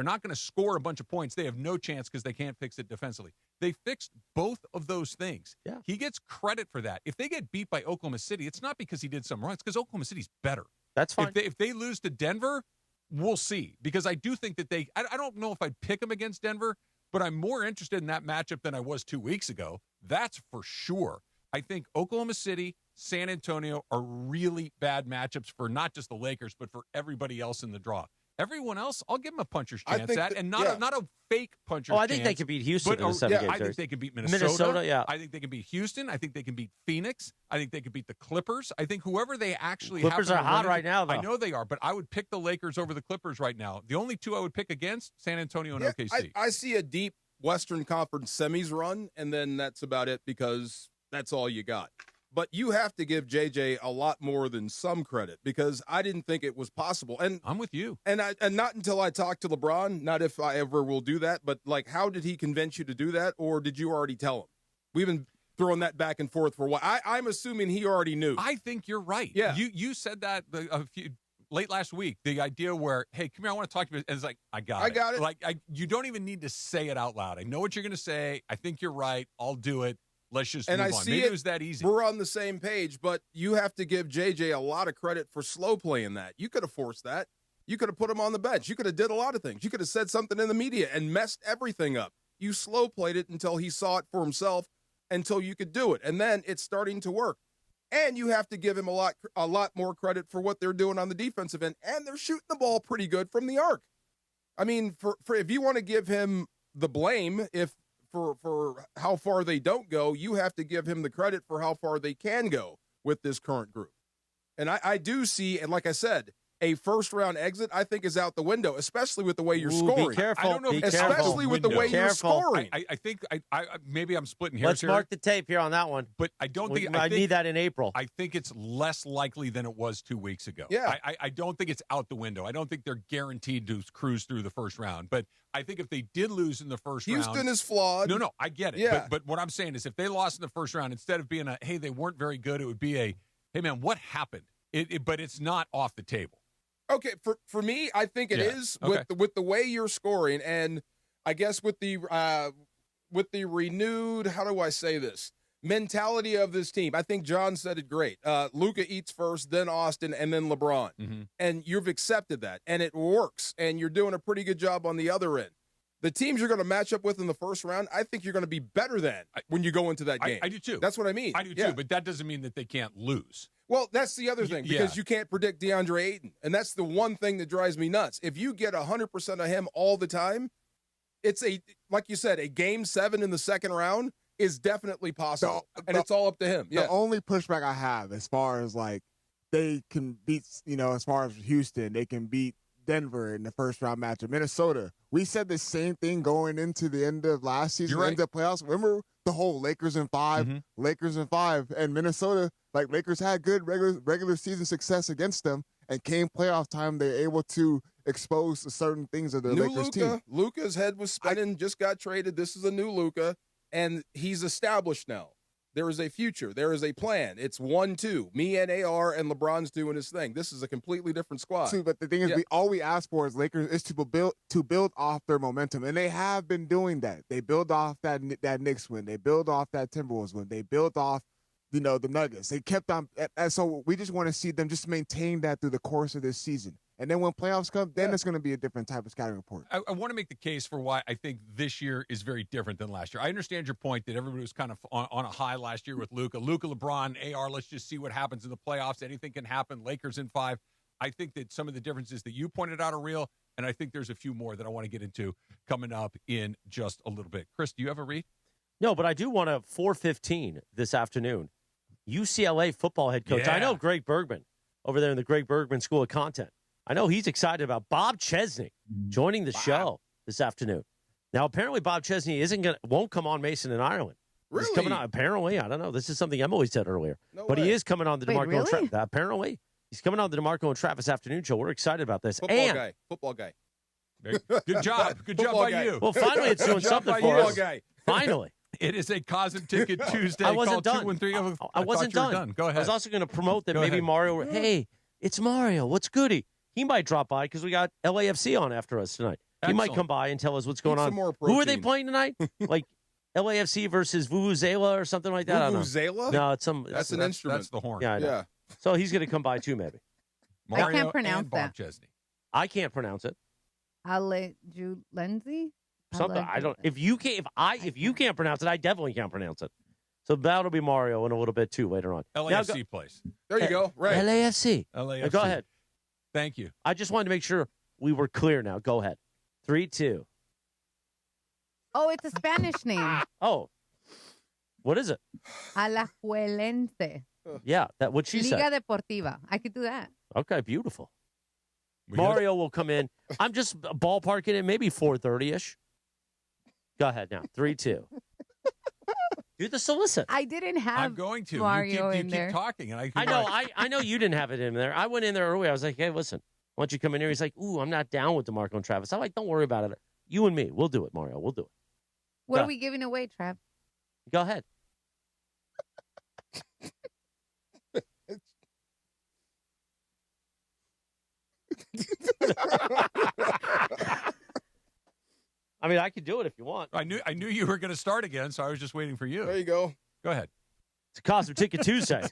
not going to score a bunch of points, they have no chance because they can't fix it defensively. They fixed both of those things. Yeah. He gets credit for that. If they get beat by Oklahoma City, it's not because he did something wrong. It's because Oklahoma City's better. That's fine. If they lose to Denver, we'll see. Because I do think that I don't know if I'd pick them against Denver, but I'm more interested in that matchup than I was 2 weeks ago. That's for sure. I think Oklahoma City, San Antonio are really bad matchups for not just the Lakers, but for everybody else in the draw. Everyone else, I'll give them a puncher's chance at, and not a fake puncher's chance. I think they could beat Houston in the 7-game series. I think they can beat Minnesota. Yeah. I think they can beat Houston. I think they can beat Phoenix. I think they can beat the Clippers. I think whoever they actually Clippers are hot right now, though. I know they are, but I would pick the Lakers over the Clippers right now. The only 2 I would pick against, San Antonio and OKC. I see a deep Western Conference semis run, and then that's about it because that's all you got. But you have to give JJ a lot more than some credit because I didn't think it was possible. And I'm with you. And not until I talked to LeBron, not if I ever will do that, but like, how did he convince you to do that? Or did you already tell him? We've been throwing that back and forth for a while. I'm assuming he already knew. I think you're right. Yeah. You said that late last week, the idea where, hey, come here, I want to talk to you. And it's like, I got it. Like, you don't even need to say it out loud. I know what you're going to say. I think you're right. I'll do it. Let's just move on. Maybe it was that easy. We're on the same page, but you have to give JJ a lot of credit for slow playing that. You could have forced that. You could have put him on the bench. You could have did a lot of things. You could have said something in the media and messed everything up. You slow played it until he saw it for himself, until you could do it. And then it's starting to work. And you have to give him a lot more credit for what they're doing on the defensive end. And they're shooting the ball pretty good from the arc. I mean, for if you want to give him the blame, for how far they don't go, you have to give him the credit for how far they can go with this current group. And I do see, and like I said, a first-round exit, I think, is out the window, especially with the way you're scoring. Be careful. I don't know, especially with the way you're scoring. I think maybe I'm splitting hairs here. Let's mark the tape here on that one. But I don't think I need that in April. I think it's less likely than it was 2 weeks ago. Yeah. I don't think it's out the window. I don't think they're guaranteed to cruise through the first round. But I think if they did lose in the first round, Houston is flawed. No, I get it. Yeah. But what I'm saying is, if they lost in the first round, instead of being hey, they weren't very good, it would be hey, man, what happened? But it's not off the table. Okay, for me, I think it is with the way you're scoring, and I guess with the renewed, how do I say this, mentality of this team. I think John said it great. Luka eats first, then Austin, and then LeBron, and you've accepted that, and it works, and you're doing a pretty good job on the other end. The teams you're going to match up with in the first round, I think you're going to be better than when you go into that game. I do too. That's what I mean. I do too, but that doesn't mean that they can't lose. Well, that's the other thing, because you can't predict DeAndre Ayton, and that's the one thing that drives me nuts. If you get 100% of him all the time, it's like you said, a game 7 in the second round is definitely possible, and it's all up to him. The only pushback I have as far as like they can beat, as far as Houston, they can beat Denver in the first round matchup. Minnesota, we said the same thing going into the end of last season, end of playoffs. Remember the whole Lakers in 5, Lakers in 5, and Minnesota, like Lakers had good regular season success against them, And came playoff time, they're able to expose certain things of the Lakers team. Luka's head was spinning, just got traded. This is a new Luka, and he's established now. There is a future. There is a plan. It's 1-2. Me and AR and LeBron's doing his thing. This is a completely different squad. See, but the thing is, all we ask for as Lakers is to build off their momentum, and they have been doing that. They build off that Knicks win. They build off that Timberwolves win. They build off, the Nuggets. They kept on, and so we just want to see them just maintain that through the course of this season. And then when playoffs come, then it's going to be a different type of scouting report. I want to make the case for why I think this year is very different than last year. I understand your point that everybody was kind of on a high last year with Luka, LeBron, AR. Let's just see what happens in the playoffs. Anything can happen. Lakers in 5. I think that some of the differences that you pointed out are real, and I think there's a few more that I want to get into coming up in just a little bit. Chris, do you have a read? No, but I do want a 4:15 this afternoon. UCLA football head coach. Yeah. I know Greg Bergman over there in the Greg Bergman School of Content. I know he's excited about Bob Chzn joining the show this afternoon. Now, apparently, Bob Chesney won't come on Mason in Ireland. Really? He's coming on. Apparently, I don't know. This is something Emily said earlier. But he is coming on the DeMarco and Travis. Apparently, he's coming on the DeMarco and Travis afternoon show. We're excited about this. Football guy. Good job. Good job by you. Well, finally, it's doing something for us. Finally. It is a Cosm Ticket Tuesday. I wasn't Call done. 213. I wasn't done. Go ahead. I was also going to promote that Go maybe ahead. Mario. Hey, it's Mario. What's goody? He might drop by because we got LAFC on after us tonight. He might come by and tell us what's going on. Some more Who are they protein. playing tonight? Like LAFC versus Vuvuzela or something like that? I don't know. Vuvuzela? No, it's some. That's an instrument. That's the horn. Yeah, I know. Yeah. So he's going to come by too, maybe. Mario I can't pronounce and Bob that. Chzn. I can't pronounce it. Lenzi? Something I don't. If you can't pronounce it, I definitely can't pronounce it. So that'll be Mario in a little bit too later on. LAFC place. There you go. Right. LAFC. LAFC. Go ahead. Thank you. I just wanted to make sure we were clear now. Go ahead. 3-2. Oh, it's a Spanish name. Oh. What is it? Alajuelense. Yeah, that what she Liga said. Deportiva. I could do that. Okay, beautiful. We good? Mario will come in. I'm just ballparking it, maybe 4:30-ish. Go ahead now. 3-2. Do the solicit. I didn't have I'm going to. Mario you in keep there. talking. And I know. I know you didn't have it in there. I went in there early. I was like, hey, listen, why don't you come in here? He's like, ooh, I'm not down with DeMarco and Travis. I'm like, don't worry about it. You and me, we'll do it, Mario. We'll do it. What Go. are we giving away, Trav? Go ahead. I mean, I could do it if you want. I knew you were going to start again, so I was just waiting for you. There you go. Go ahead. It's a Cosmic Ticket Tuesday.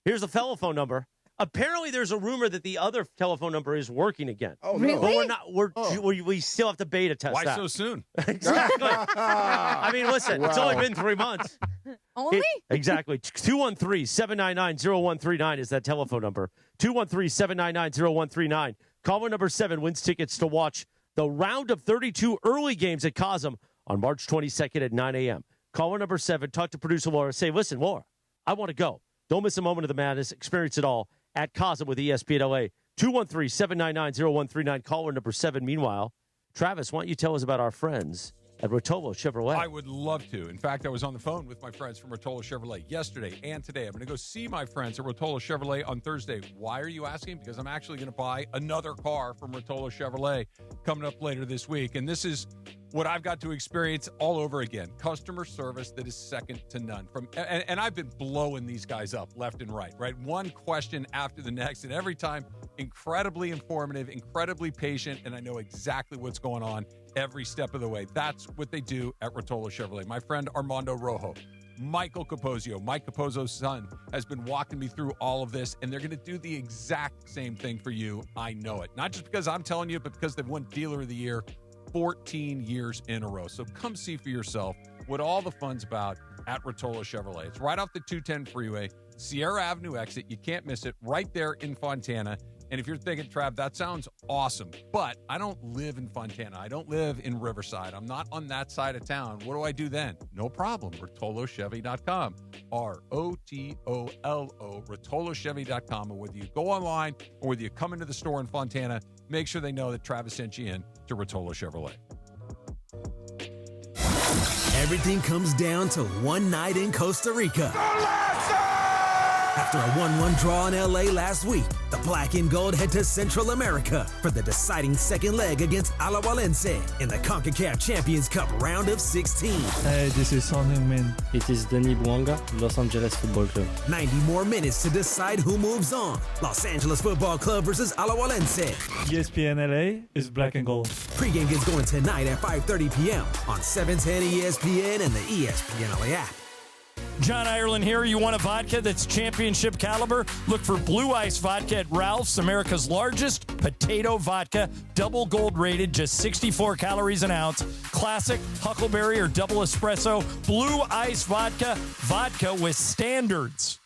Here's the telephone number. Apparently, there's a rumor that the other telephone number is working again. Oh, Really? no. But we're not. We still have to beta test Why that. so soon? Exactly. I mean, listen, it's only been 3 months. Only? Exactly. 213-799-0139 is that telephone number. 213-799-0139. Caller number 7 wins tickets to watch the round of 32 early games at Cosm on March 22nd at 9 a.m. Caller number 7, talk to producer Laura. Say, listen, Laura, I want to go. Don't miss a moment of the madness. Experience it all at Cosm with ESPN LA. 213-799-0139. Caller number 7. Meanwhile, Travis, why don't you tell us about our friends at Rotolo Chevrolet? I would love to. In fact, I was on the phone with my friends from Rotolo Chevrolet yesterday and today. I'm going to go see my friends at Rotolo Chevrolet on Thursday. Why are you asking? Because I'm actually going to buy another car from Rotolo Chevrolet coming up later this week. And this is what I've got to experience all over again. Customer service that is second to none. And I've been blowing these guys up left and right? One question after the next. And every time, incredibly informative, incredibly patient, and I know exactly what's going on every step of the way. That's what they do at Rotolo Chevrolet. My friend Armando Rojo, Michael Capozio, Mike Capozio's son, has been walking me through all of this, and they're going to do the exact same thing for you. I know it. Not just because I'm telling you, but because they've won Dealer of the Year 14 years in a row. So come see for yourself what all the fun's about at Rotolo Chevrolet. It's right off the 210 freeway, Sierra Avenue exit. You can't miss it. Right there in Fontana. And if you're thinking, Trav, that sounds awesome, but I don't live in Fontana. I don't live in Riverside. I'm not on that side of town. What do I do then? No problem. RotoloChevy.com. ROTOLO. RotoloChevy.com. And whether you go online or whether you come into the store in Fontana, make sure they know that Travis sent you in to Rotolo Chevrolet. Everything comes down to one night in Costa Rica. After a 1-1 draw in LA last week, the Black and Gold head to Central America for the deciding second leg against Alajuelense in the CONCACAF Champions Cup round of 16. Hey, this is Son Heung-min. It is Denis Bouanga, Los Angeles Football Club. 90 more minutes to decide who moves on. Los Angeles Football Club versus Alajuelense. ESPN LA is Black and Gold. Pre-game gets going tonight at 5:30 p.m. on 710 ESPN and the ESPN LA app. John Ireland here. You want a vodka that's championship caliber? Look for Blue Ice Vodka at Ralph's, America's largest potato vodka. Double gold rated, just 64 calories an ounce. Classic, Huckleberry, or double espresso. Blue Ice Vodka. Vodka with standards.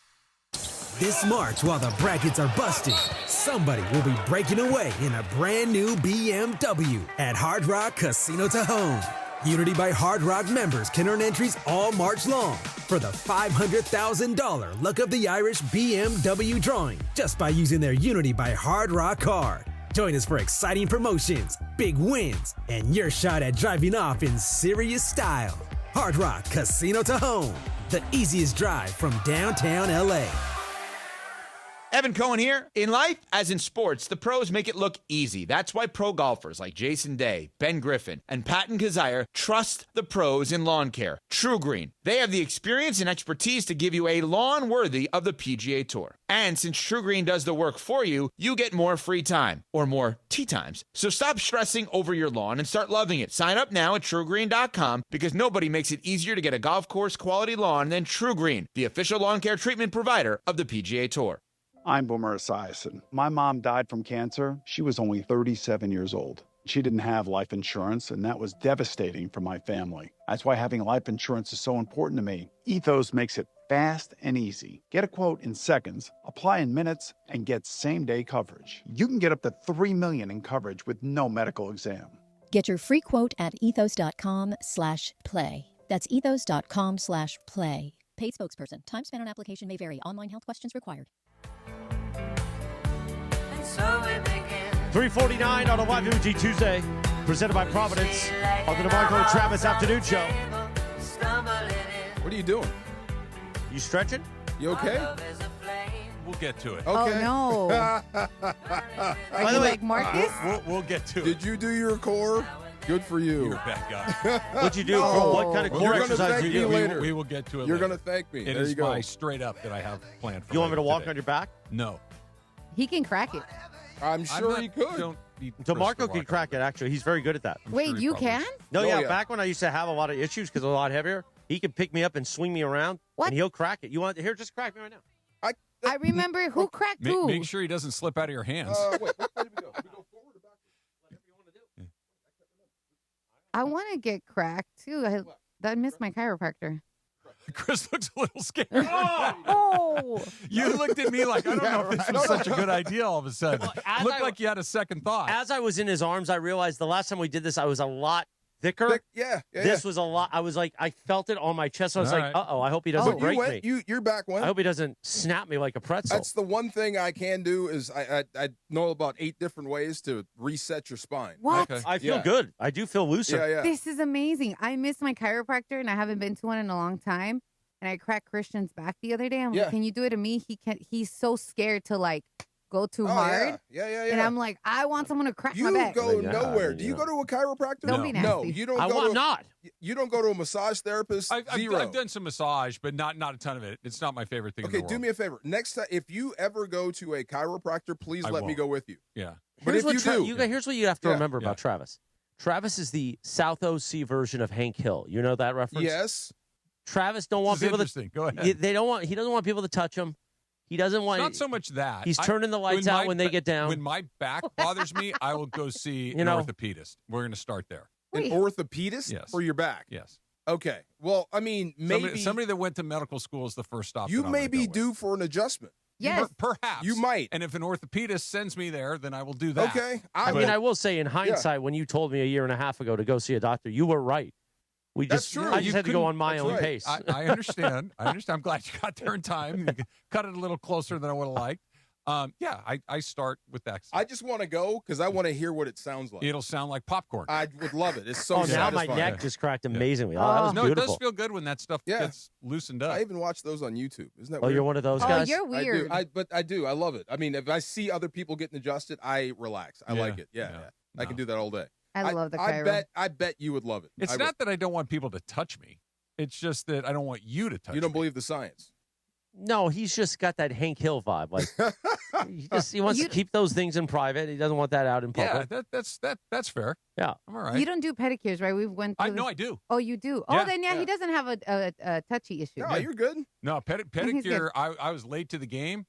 This March, while the brackets are busted, somebody will be breaking away in a brand new BMW at Hard Rock Casino Tajon. Unity by Hard Rock members can earn entries all March long for the $500,000 Luck of the Irish BMW drawing just by using their Unity by Hard Rock card. Join us for exciting promotions, big wins, and your shot at driving off in serious style. Hard Rock Casino Tajon, the easiest drive from downtown LA. Evan Cohen here. In life, as in sports, the pros make it look easy. That's why pro golfers like Jason Day, Ben Griffin, and Patton Kazire trust the pros in lawn care. True Green. They have the experience and expertise to give you a lawn worthy of the PGA Tour. And since True Green does the work for you, you get more free time, or more tee times. So stop stressing over your lawn and start loving it. Sign up now at TrueGreen.com because nobody makes it easier to get a golf course quality lawn than True Green, the official lawn care treatment provider of the PGA Tour. I'm Boomer Esiason. My mom died from cancer. She was only 37 years old. She didn't have life insurance, and that was devastating for my family. That's why having life insurance is so important to me. Ethos makes it fast and easy. Get a quote in seconds, apply in minutes, and get same-day coverage. You can get up to $3 million in coverage with no medical exam. Get your free quote at ethos.com/play. That's ethos.com/play. Paid spokesperson. Time spent on application may vary. Online health questions required. 3:49 on a live Uji Tuesday, presented by Providence on the DeMarco and Travis Afternoon Show. What are you doing? You stretching? You okay? We'll get to it. Okay. Oh, no. Are you like Marcus? We'll get to it. Did you do your core? Good for you. You're a bad guy. What'd you do? What kind of core exercise did you do? Later. We will get to it You're later. going to thank me. It there is you go. my straight up that I have planned for You want me to walk today. on your back? No. He can crack it. I'm sure he could. Don't need DeMarco Chris to can walk crack it, actually. He's very good at that. Wait, sure he you probably can? No, Oh, yeah, yeah. back when I used to have a lot of issues because I was a lot heavier, he can pick me up and swing me around, What? and he'll crack it. You want here? Just crack me right now. I remember who cracked who. Make sure he doesn't slip out of your hands. Wait, which way did we go? Did we go forward or backwards? Whatever you want to do. I want to get cracked, too. I missed my chiropractor. Chris looks a little scared. Oh! You looked at me like, I don't know if this was such a good idea all of a sudden. as Looked I- like you had a second thought. As I was in his arms, I realized the last time we did this, I was a lot thicker. Yeah. This was a lot. I was like, I felt it on my chest. I was All like, right. uh-oh, I hope he doesn't But break you went, me. your back went. I hope he doesn't snap me like a pretzel. That's the one thing I can do is I know about 8 different ways to reset your spine. What? Okay. I feel Yeah. good. I do feel looser. Yeah. This is amazing. I missed my chiropractor, and I haven't been to one in a long time. And I cracked Christian's back the other day. I'm Yeah. like, can you do it to me? He's so scared to, like, go too Oh, hard. Yeah. And I'm like, I want someone to crack my You back. go Yeah, nowhere. you Do you know. go to a chiropractor? Don't be No, nasty. you don't. I go want to, not. You don't go to a massage therapist. Zero. I've done some massage, but not a ton of it. It's not my favorite thing in Okay, the world. do me a favor. Next time, if you ever go to a chiropractor, please I let me won't. go with you. Yeah. But Here's if what you do, here's what you have to Yeah. remember about Travis. Travis is the South OC version of Hank Hill. You know that reference? yes. Travis don't want This is people to. interesting. Go ahead. He doesn't want people to touch him. He doesn't want. It's not so much that. He's turning the lights out when they get down. When my back bothers me, I will go see You an know. orthopedist. We're going to start there. An orthopedist Yes. for your back. Yes. Okay. Well, I mean, maybe Somebody that went to medical school is the first stop. you that I'm may gonna be go with. due for an adjustment. Yes. Perhaps. You might. And if an orthopedist sends me there, then I will do that. Okay. I mean, I will say, in hindsight, when you told me a year and a half ago to go see a doctor, you were right. That's true. I just had to go on my That's own right. pace. I understand. I'm glad you got there in time. You cut it a little closer than I would have liked. Yeah, I start with that. I just want to go because I want to hear what it sounds like. It'll sound like popcorn. I would love it. It's so now satisfying. my neck just cracked amazingly. Oh, that was no, beautiful. it does feel good when that stuff gets loosened up. I even watch those on YouTube. Isn't that Oh, weird? you're one of those Oh, guys? you're weird. But I do. I love it. I mean, if I see other people getting adjusted, I relax. I like it. Yeah. I can do that all day. I love the chiro. I bet you would love it. It's not that I don't want people to touch me. It's just that I don't want you to touch me. You don't believe the science. No, he's just got that Hank Hill vibe. Like he wants to keep those things in private. He doesn't want that out in public. Yeah, that's fair. Yeah, I'm all right. You don't do pedicures, right? We've went through No, I do. Oh, you do? Yeah. Oh, then he doesn't have a touchy issue. No, you're good. No, He's pedicure, good. I was late to the game.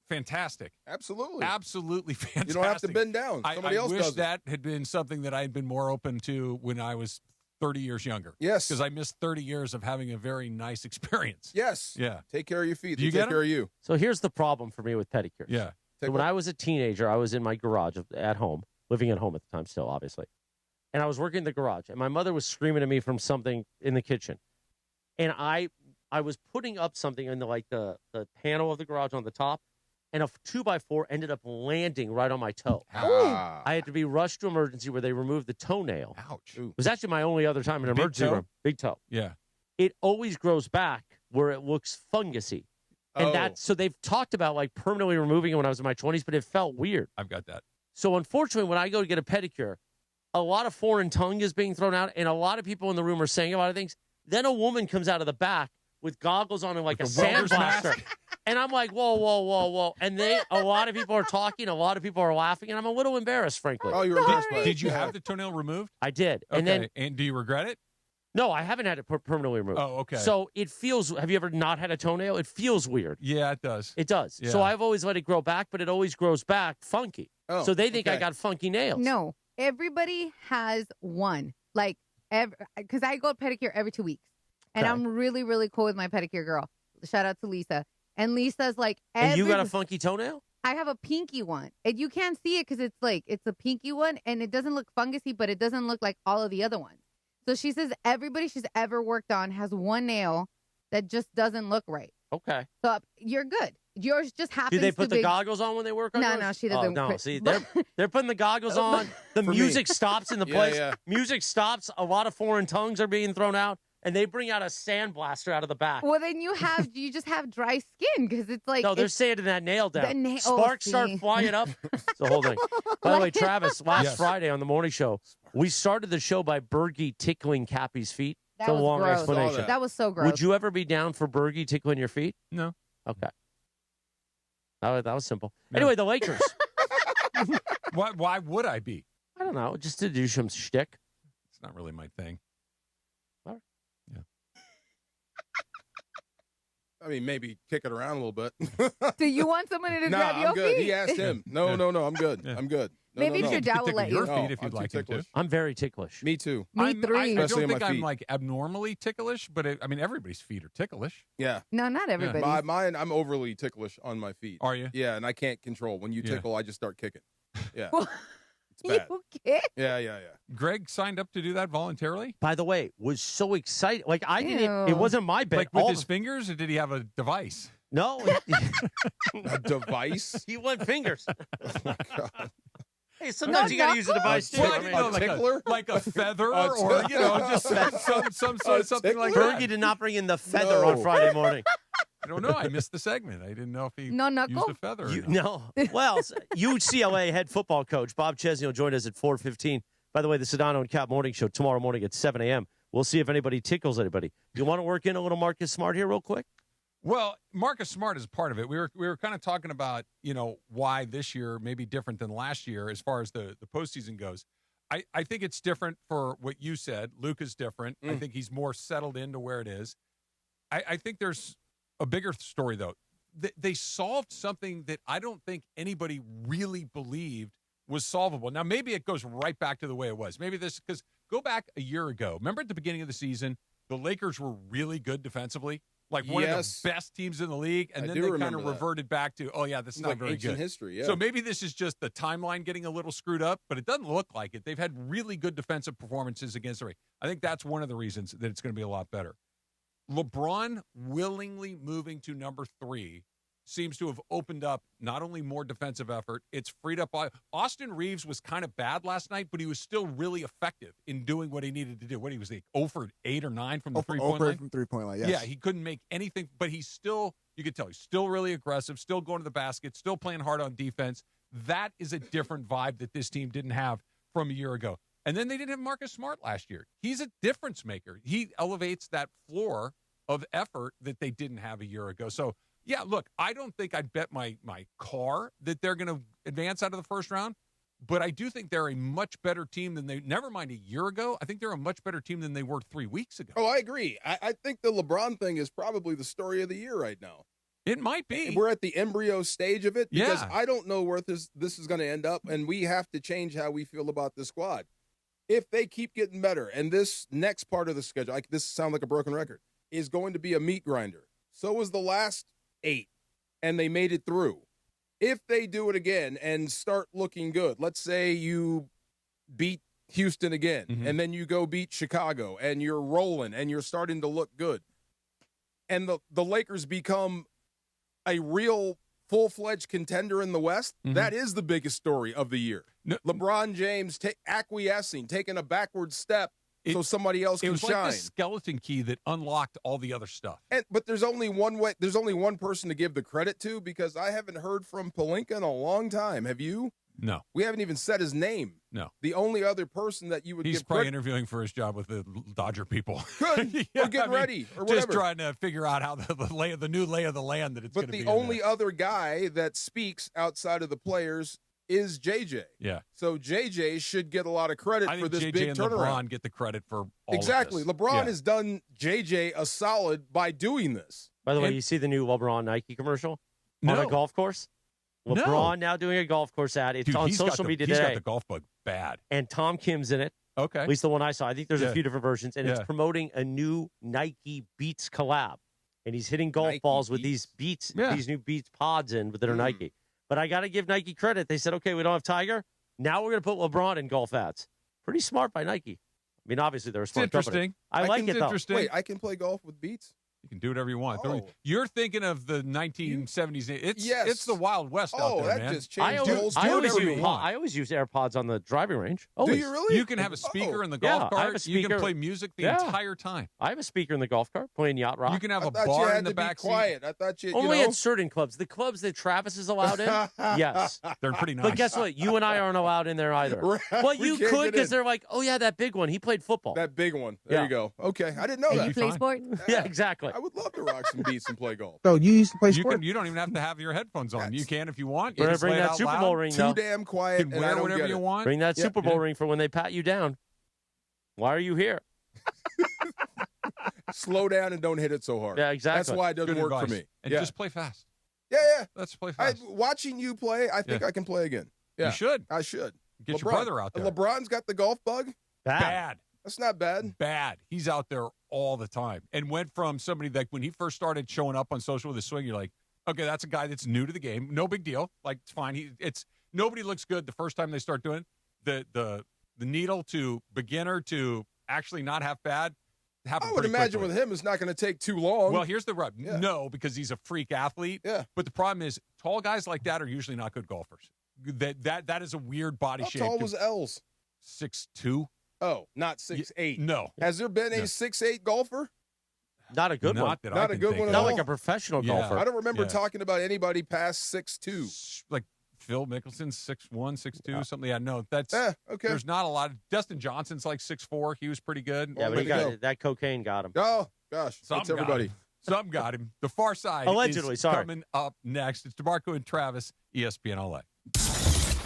Fantastic. Absolutely. Absolutely fantastic. You don't have to bend down. Somebody I else wish does it. that had been something that I had been more open to when I was 30 years younger. Yes. Because I missed 30 years of having a very nice experience. Yes. Yeah. Take care of your feet. Do you They get take care of you. So here's the problem for me with pedicures. Yeah. So when I was a teenager, I was in my garage at home, living at home at the time still, obviously. And I was working in the garage, and my mother was screaming at me from something in the kitchen. And I was putting up something in the panel of the garage on the top, and a 2x4 ended up landing right on my toe. Ah. I had to be rushed to emergency where they removed the toenail. Ouch. It was actually my only other time in an emergency toe? room. Big toe. Yeah. It always grows back where it looks fungusy. And so they've talked about like permanently removing it when I was in my 20s, but it felt weird. I've got that. So unfortunately, when I go to get a pedicure, a lot of foreign tongue is being thrown out, and a lot of people in the room are saying a lot of things. Then a woman comes out of the back with goggles on and like a sandblaster. And I'm like, whoa, whoa, whoa, whoa. And a lot of people are talking, a lot of people are laughing, and I'm a little embarrassed, frankly. Oh, you're embarrassed by it. Did you have the toenail removed? I did. Okay. And do you regret it? No, I haven't had it permanently removed. Oh, okay. So it feels, have you ever not had a toenail? It feels weird. Yeah, it does. It does. Yeah. So I've always let it grow back, but it always grows back funky. Oh, so they think I okay. got funky nails. No, everybody has one. Like, because I go to pedicure every 2 weeks. And Okay. I'm really, really cool with my pedicure girl. Shout out to Lisa. And Lisa's like, And you got a funky toenail? I have a pinky one. And you can't see it because it's a pinky one. And it doesn't look fungusy, but it doesn't look like all of the other ones. So she says everybody she's ever worked on has one nail that just doesn't look right. Okay. So you're good. Yours just happens Do they to put the be... goggles on when they work on No, yours? no, she doesn't. Oh, no. See, they're putting the goggles on. The For me. music stops in the place. Yeah. Music stops. A lot of foreign tongues are being thrown out. And they bring out a sandblaster out of the back. Well, then you just have dry skin because it's like... No, they're sanding that nail down. The Sparks start see. flying up. So hold on. By the way, Travis, last Yes. Friday on the morning show, we started the show by Bergie tickling Cappy's feet. That It's a was long gross. explanation. That was so gross. Would you ever be down for Bergie tickling your feet? No. Okay. That was simple. No. Anyway, the Lakers. Why would I be? I don't know, just to do some shtick. It's not really my thing. I mean, maybe kick it around a little bit. Do you want somebody to Nah, grab your I'm good. feet? He asked him. No, I'm good. Yeah. I'm good. No, Maybe no, if your no. dad will let your you. feet if I'm you'd too like him to. ticklish. I'm very ticklish. Me too. Me I three. don't Especially on think my I'm feet. like abnormally ticklish, but everybody's feet are ticklish. Yeah. No, not everybody. Mine, I'm overly ticklish on my feet. Are you? Yeah, and I can't control. When you Yeah. tickle, I just start kicking. Yeah. It's You bad. kick? Yeah. Greg signed up to do that voluntarily? By the way, was so excited. Like I didn't. Ew. It wasn't my bet. Like with All his fingers, or did he have a device? No. A device? He went fingers. Oh, my God. Hey, sometimes you got to use a device too. Well, I I mean, didn't know, like tickler? like a feather, A or just tickler? something like tickler? that. Bergie did not bring in the feather No. on Friday morning. I don't know. I missed the segment. I didn't know if he No knuckle? used a feather. Or not. No. Well, UCLA head football coach Bob Chzn will join us at 4:15. By the way, the Sedano and Cap morning show tomorrow morning at 7 a.m. We'll see if anybody tickles anybody. You want to work in a little Marcus Smart here real quick? Well, Marcus Smart is part of it. We were kind of talking about, why this year may be different than last year as far as the postseason goes. I think it's different for what you said. Luke is different. I think he's more settled into where it is. I think there's a bigger story, though. They solved something that I don't think anybody really believed was solvable. Now, maybe it goes right back to the way it was. Maybe because go back a year ago. Remember at the beginning of the season, the Lakers were really good defensively? Like one of the best teams in the league, and I then do they kind remember of that. reverted back to, this is not Like very ancient good. history, yeah. So maybe this is just the timeline getting a little screwed up, but it doesn't look like it. They've had really good defensive performances against the Rays. I think that's one of the reasons that it's going to be a lot better. LeBron willingly moving to number 3 seems to have opened up not only more defensive effort, it's freed up. Austin Reeves was kind of bad last night, but he was still really effective in doing what he needed to do. What he was like 0 for 8 or 9 from the 3-point line? From 3-point line, yes. Yeah, he couldn't make anything, but he's still, you could tell, he's still really aggressive, still going to the basket, still playing hard on defense. That is a different vibe that this team didn't have from a year ago. And then they didn't have Marcus Smart last year. He's a difference maker. He elevates that floor of effort that they didn't have a year ago. So, yeah, look, I don't think I'd bet my car that they're going to advance out of the first round, but I do think they're a much better team than they, never mind a year ago, I think they're a much better team than they were 3 weeks ago. Oh, I agree. I think the LeBron thing is probably the story of the year right now. It might be. We're at the embryo stage of it because Yeah. I don't know where this is going to end up, and we have to change how we feel about this squad. If they keep getting better, and this next part of the schedule, this sounds like a broken record, is going to be a meat grinder. So was the last 8, and they made it through. If they do it again and start looking good, let's say you beat Houston again, and then you go beat Chicago, and you're rolling, and you're starting to look good, and the Lakers become a real full-fledged contender in the West, that is the biggest story of the year. No, LeBron James acquiescing, taking a backward step so somebody else can It was shine. like the skeleton key that unlocked all the other stuff. But there's only one way. There's only one person to give the credit to because I haven't heard from Pelinka in a long time. Have you? No. We haven't even said his name. No. The only other person that you would He's give probably credit. interviewing for his job with the Dodger people. Good. Yeah, or getting ready or just whatever. trying to figure out how the new lay of the land that it's going But to be. the only other guy that speaks outside of the players is JJ. Yeah. So JJ should get a lot of credit I for think this JJ big and turnaround. LeBron get the credit for all Exactly. of this. LeBron Yeah. has done JJ a solid by doing this. By the way, you see the new LeBron Nike commercial on a golf course? LeBron now doing a golf course ad. It's Dude, on he's got social the- media he's today. got the golf bug bad. And Tom Kim's in it. Okay. At least the one I saw. I think there's Yeah. a few different versions. And it's Yeah. promoting a new Nike Beats collab. And he's hitting golf Nike balls with these Beats, Yeah. these new Beats pods in that are Nike. But I got to give Nike credit. They said, okay, we don't have Tiger. Now we're going to put LeBron in golf ads. Pretty smart by Nike. I mean, obviously, they're a It's smart company. interesting. I like think it, it's though. interesting. Wait, I can play golf with Beats? You can do whatever you want. Oh. You're thinking of the 1970s. It's Yes. it's the Wild West out Oh, there, that man. just changed the whole I story always, for do me. you want. I always use AirPods on the driving range. Do Always. you really? You can have a speaker in the Yeah, golf I have cart. a You can speaker. play music the Yeah. entire time. I have a speaker in the golf cart playing Yacht Rock. You can have I a thought you bar had in the to back be seat. quiet. I thought you Only know. at certain clubs. The clubs that Travis is allowed in, yes. They're pretty nice. But guess what? You and I aren't allowed in there either. Right. Well, We you can't could get because in. they're like, oh, yeah, that big one. He played football. That big one. There Yeah. you go. Okay, I didn't know And that. you play sport? yeah, exactly. I would love to rock some Beats and play golf. So you used to play You sport? can. You don't even have to have your headphones on. You can if you want. You We're going just to bring lay it that out Super loud. Bowl ring, Too though. damn You quiet, can and I wear don't whatever get you it. want. Bring that Yeah. Super Bowl Yeah. ring for when they pat you down. Why are you here? Slow down and don't hit it so hard. Yeah, exactly. That's why it doesn't Good work advice. for me. And yeah. just play fast. yeah. Let's play I, fast. watching you play, I think Yeah. I can play again. Yeah, You should. I should. Get your brother out there. LeBron's got the golf bug. Bad. That's not bad. Bad. He's out there all the time and went from somebody that when he first started showing up on social with a swing, you're like, okay, that's a guy that's new to the game. No big deal. Like, it's fine. Nobody looks good the first time they start doing it. The needle to beginner to actually not half bad happened I would pretty imagine quickly. with him, it's not going to take too long. Well, here's the rub. Yeah. No, because he's a freak athlete. Yeah. But the problem is tall guys like that are usually not good golfers. That is a weird body How shape. tall was Els? 6'2". Oh, not 6'8". No. Has there been a No. 6'8" golfer? Not a good Not one. that Not I a can good think one of. at Not all. like a professional Yeah. golfer. I don't remember Yeah. talking about anybody past 6'2". Like Phil Mickelson, 6'1", 6'2", something. Yeah, no, that's Okay. There's not a lot. Dustin Johnson's like 6'4". He was pretty good. Yeah, but Way he to got go. that cocaine got him. Oh, gosh. That's Something got everybody. him. Something got him. The Far Side Allegedly, is sorry. coming up next. It's DeMarco and Travis, ESPN LA.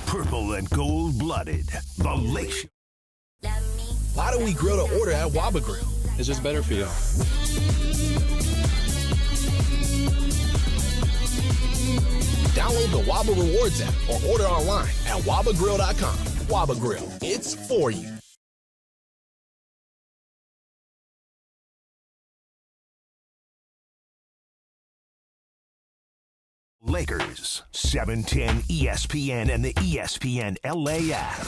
Purple and gold-blooded. The Lake Show. Why do we grill to order at Waba Grill? It's just better for you. Download the Waba Rewards app or order online at wabagrill.com. Waba Grill, it's for you. Lakers, 710 ESPN and the ESPN LA app.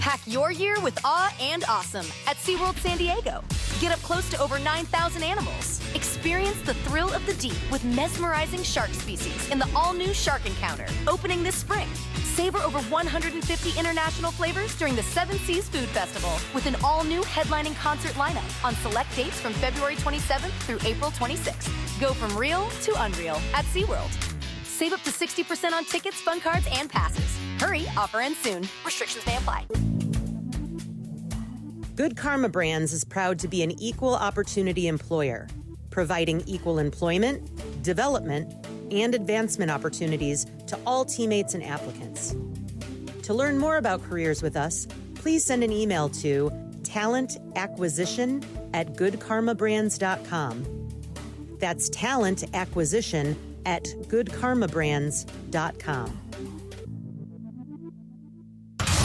Pack your year with awe and awesome at SeaWorld San Diego. Get up close to over 9,000 animals. Experience the thrill of the deep with mesmerizing shark species in the all-new Shark Encounter, opening this spring. Savor over 150 international flavors during the Seven Seas Food Festival with an all-new headlining concert lineup on select dates from February 27th through April 26th. Go from real to unreal at SeaWorld. Save up to 60% on tickets, fun cards, and passes. Hurry, offer ends soon. Restrictions may apply. Good Karma Brands is proud to be an equal opportunity employer, providing equal employment, development, and advancement opportunities to all teammates and applicants. To learn more about careers with us, please send an email to talentacquisition@goodkarmabrands.com. That's talentacquisition@goodkarmabrands.com.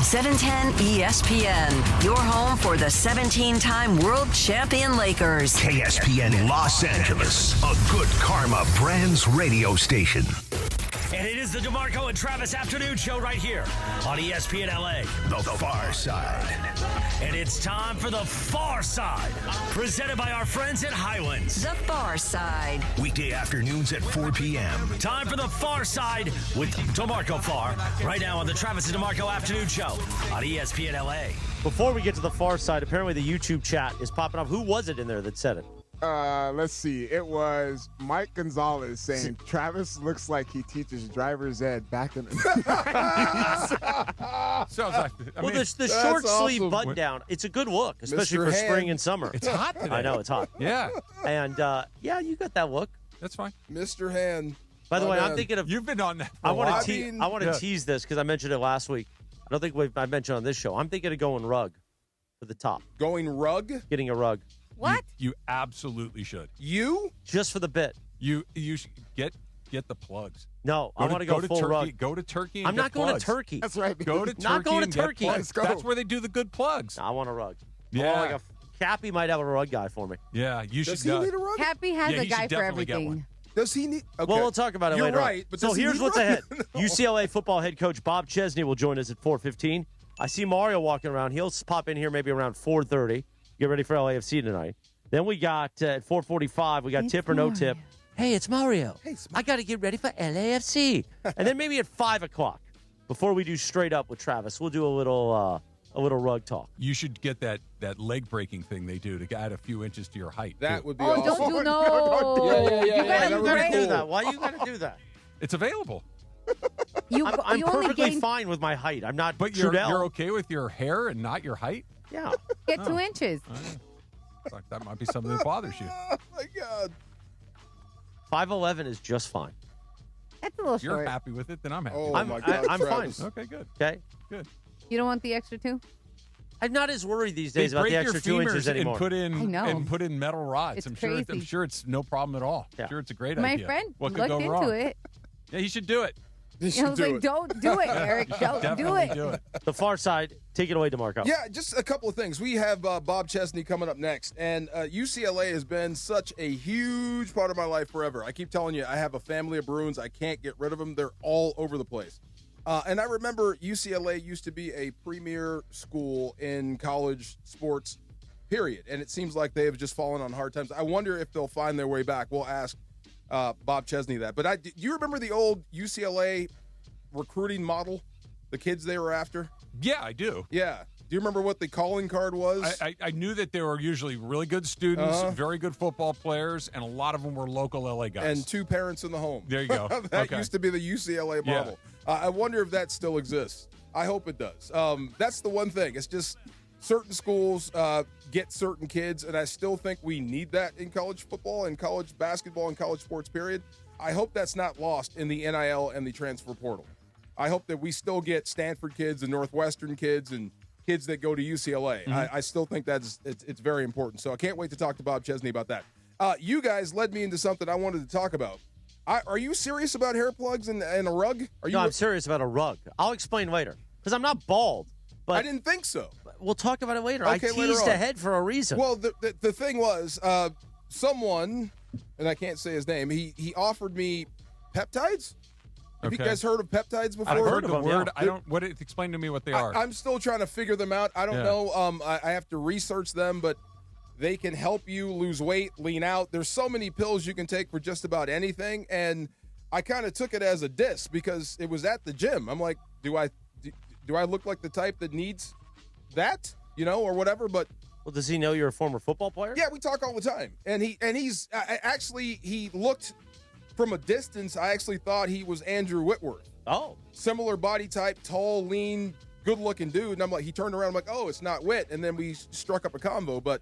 710 ESPN, your home for the 17-time world champion Lakers. KSPN Los Angeles, a Good Karma Brands radio station. And it is the DeMarco and Travis afternoon show right here on ESPN LA. The Far Side. And it's time for the Far Side, presented by our friends at Highlands. The Far Side. Weekday afternoons at 4 p.m. Time for the Far Side with DeMarco Far, right now on the Travis and DeMarco afternoon show on ESPN LA. Before we get to the Far Side, apparently the YouTube chat is popping up. Who was it in there that said it? Let's see. It was Mike Gonzalez saying Travis looks like he teaches driver's ed back in the 90s. Sounds like, the short sleeve button down. It's a good look, especially Mr. for Hand. spring and summer. It's hot today. I know it's hot. Yeah. And yeah, you got that look. That's fine. Mr. Hand. By the way, My I'm bad. thinking of. You've been on that. I want to to tease this because I mentioned it last week. I don't think I mentioned it on this show. I'm thinking of going rug for the top. Going rug? Getting a rug. What? You absolutely should. You? Just for the bit. You should get the plugs. No, I want to go full Turkey. rug. Go to Turkey. And I'm not get going plugs. to Turkey. That's right. Go to Turkey. Not going to and get Turkey. plugs. Let's go. That's where they do the good plugs. I want a rug. Yeah. I want like a Cappy might have a rug guy for me. Yeah, you should. Does he need a rug? Happy has Yeah, a he guy should for definitely get everything. one. Does he need? Okay. Well, we'll talk about it You're later on. right, but so does he here's need what's a ahead. rug? UCLA football head coach Bob Chesney will join us at 4:15. I see Mario walking around. He'll pop in here maybe around 4:30. Get ready for LAFC tonight. Then we got at 4:45. We got tip or no tip. Hey, it's Mario. Hey, I got to get ready for LAFC. And then maybe at 5 o'clock, before we do straight up with Travis, we'll do a little rug talk. You should get that leg breaking thing they do to add a few inches to your height. That too. would be Oh, awesome. don't you know? Yeah. You That gotta would be break. Do that. Why you got to do that? It's available. You, I'm you only perfectly gain, fine with my height. I'm not But Trudell. you're okay with your hair and not your height? Yeah. get 2 inches. Like that might be something that bothers you. Oh my God. 5'11" is just fine. That's a little If you're short. happy with it, then I'm happy. Oh I'm my God. I'm fine. Travis. Okay, good. Okay. Good. You don't want the extra 2? I'm not as worried these They days about break the your extra 2 inches femurs anymore. and put in metal rods. It's I'm crazy. sure it's no problem at all. Yeah. I'm sure it's a great My idea. friend What could looked go into wrong? it. Yeah, he should do it. I was like, don't do it, Eric. Don't do Definitely it. do it. The Far Side, take it away, DeMarco. Yeah, just a couple of things. We have Bob Chzn coming up next, and UCLA has been such a huge part of my life forever. I keep telling you, I have a family of Bruins. I can't get rid of them. They're all over the place. And I remember UCLA used to be a premier school in college sports, period. And it seems like they have just fallen on hard times. I wonder if they'll find their way back. We'll ask Bob Chzn that. But do you remember the old UCLA recruiting model, the kids they were after? Yeah, I do. Yeah. Do you remember what the calling card was? I knew that they were usually really good students, Uh-huh. very good football players, and a lot of them were local LA guys. And 2 parents in the home. There you go. That Okay. used to be the UCLA Yeah. model. I wonder if that still exists. I hope it does. That's the one thing. It's just certain schools get certain kids, and I still think we need that in college football and college basketball and college sports, period. I hope that's not lost in the NIL and the transfer portal. I hope that we still get Stanford kids and Northwestern kids and kids that go to UCLA. I still think it's very important. So I can't wait to talk to Bob Chzn about that. You guys led me into something I wanted to talk about. Are you serious about hair plugs and a rug? No, I'm serious about a rug. I'll explain later because I'm not bald. But I didn't think so. We'll talk about it later. Okay, I later teased on. ahead for a reason. Well, the thing was, someone, and I can't say his name, he offered me peptides. Have you guys heard of peptides before? I've heard the them, word. yeah. I don't. Explain to me what they are. I'm still trying to figure them out. I don't know. I have to research them, but they can help you lose weight, lean out. There's so many pills you can take for just about anything, and I kind of took it as a diss because it was at the gym. I'm like, do I look like the type that needs that, or whatever? But well, does he know you're a former football player? yeah, we talk all the time, and he's actually he looked from a distance. I actually thought he was Andrew Whitworth. Oh, similar body type, tall, lean, good-looking dude. And I'm like, he turned around. I'm like, oh, it's not Whit. And then we struck up a convo. But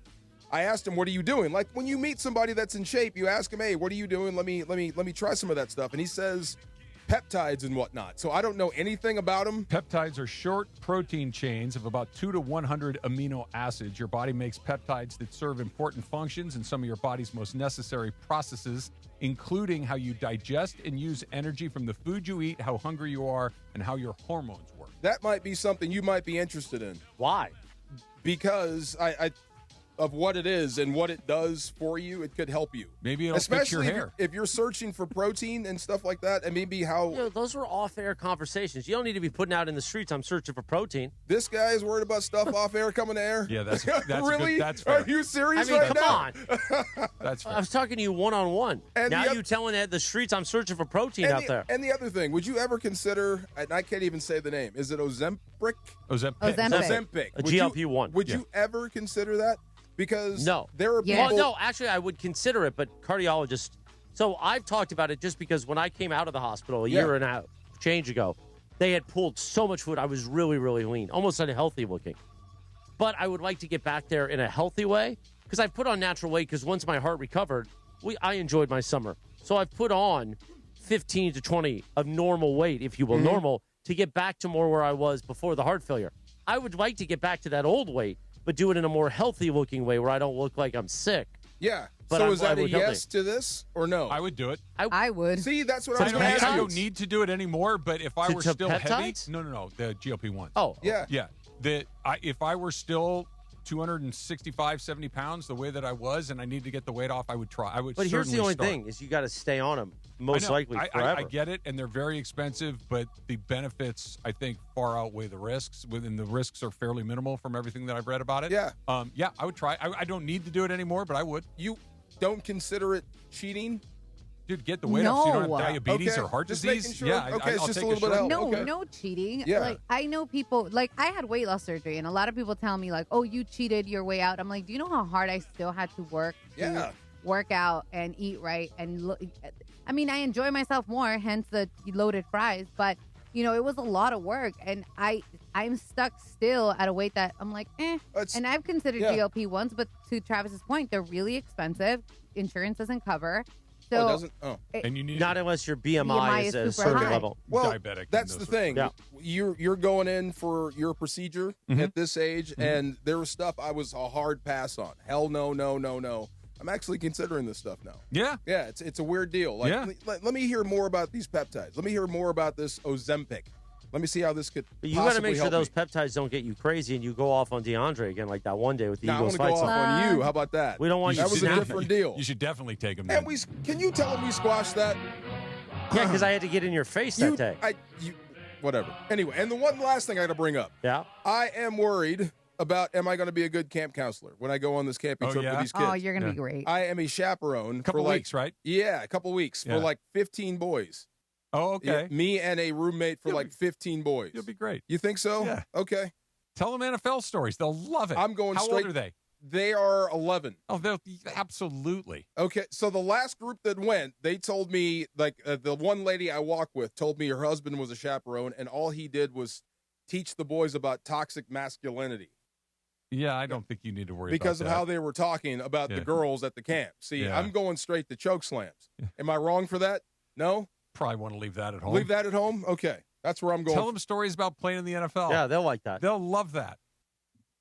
I asked him, what are you doing? Like when you meet somebody that's in shape, you ask him, hey, what are you doing? Let me try some of that stuff. And he says peptides and whatnot. So I don't know anything about them. Peptides are short protein chains of about 2 to 100 amino acids. Your body makes peptides that serve important functions in some of your body's most necessary processes, including how you digest and use energy from the food you eat, how hungry you are, and how your hormones work. That might be something you might be interested in. Why? Because I of what it is and what it does for you, it could help you. Maybe it'll fix your hair. If you're searching for protein and stuff like that, and maybe how... those were off-air conversations. You don't need to be putting out in the streets, I'm searching for protein. This guy is worried about stuff off-air coming to air? Yeah, that's really? Good. That's fair. Are you serious come now? on. That's fair. I was talking to you one-on-one. And now you telling the streets I'm searching for protein out there. And the other thing, would you ever consider, and I can't even say the name, is it Ozempic? Ozempic. A GLP-1. Would you ever consider that? Because no. There are people... Well, no, actually, I would consider it, but cardiologists... So I've talked about it just because when I came out of the hospital a year and a change ago, they had pulled so much food. I was really, really lean, almost unhealthy looking. But I would like to get back there in a healthy way because I've put on natural weight because once my heart recovered, I enjoyed my summer. So I've put on 15 to 20 of normal weight, if you will, normal, to get back to more where I was before the heart failure. I would like to get back to that old weight, but do it in a more healthy-looking way where I don't look like I'm sick. Yeah. But so is that a yes to this or no? I would do it. I would. See, that's what I was going to ask you. I don't need to do it anymore, but if I were still heavy... peptides? No, the GLP-1s. Oh. Yeah. Yeah. If I were still 265, 70 pounds, the way that I was, and I need to get the weight off, I would try. But here's the only thing, is you got to stay on them, most likely forever. I get it, and they're very expensive, but the benefits, I think, far outweigh the risks, and the risks are fairly minimal from everything that I've read about it. Yeah. I would try. I don't need to do it anymore, but I would. You don't consider it cheating? Dude, get the weight off so you don't have diabetes Okay. or heart Just disease. making sure. Yeah, Okay, it's I'll just take a little bit of help. No, Okay. no cheating. Yeah. Like I know people. Like I had weight loss surgery, and a lot of people tell me like, "Oh, you cheated your way out." I'm like, do you know how hard I still had to work? To work out and eat right and look. I mean, I enjoy myself more, hence the loaded fries. But it was a lot of work, and I'm stuck still at a weight that I'm like, And I've considered GLP-1s, but to Travis's point, they're really expensive. Insurance doesn't cover. So it doesn't. Oh, and you need not unless your BMI is at a certain level. Well, diabetic. That's the thing. Yeah. You're going in for your procedure at this age, and there was stuff I was a hard pass on. Hell no. I'm actually considering this stuff now. Yeah. Yeah, it's a weird deal. Like, let me hear more about these peptides. Let me hear more about this Ozempic. Let me see how this could But you got to make sure help those me. peptides don't get you crazy and you go off on DeAndre again like that one day with the Now, I Eagles want to fight go off song. on you. How about that? We don't want you That was a snapping. different deal. You should definitely take them. And can you tell him we squashed that? Yeah, because I had to get in your face that day. Whatever. Anyway, and the one last thing I got to bring up. Yeah. I am worried about, am I going to be a good camp counselor when I go on this camping trip with these kids? Oh, you're going to be great. I am a chaperone Couple for like weeks, right? Yeah, a couple weeks for like 15 boys. Oh, okay. Yeah, me and a roommate for like 15 boys. You'll be great. You think so? Yeah. Okay. Tell them NFL stories. They'll love it. I'm going How straight. old are they? They are 11. Oh, they'll absolutely. Okay, so the last group that went, they told me, like, the one lady I walk with told me her husband was a chaperone, and all he did was teach the boys about toxic masculinity. Yeah, I don't think you need to worry because about of how they were talking about the girls at the camp. See, I'm going straight to choke slams. Am I wrong for that? No? Probably want to leave that at home. Leave that at home? Okay. That's where I'm going. Tell them stories about playing in the NFL. Yeah, they'll like that. They'll love that.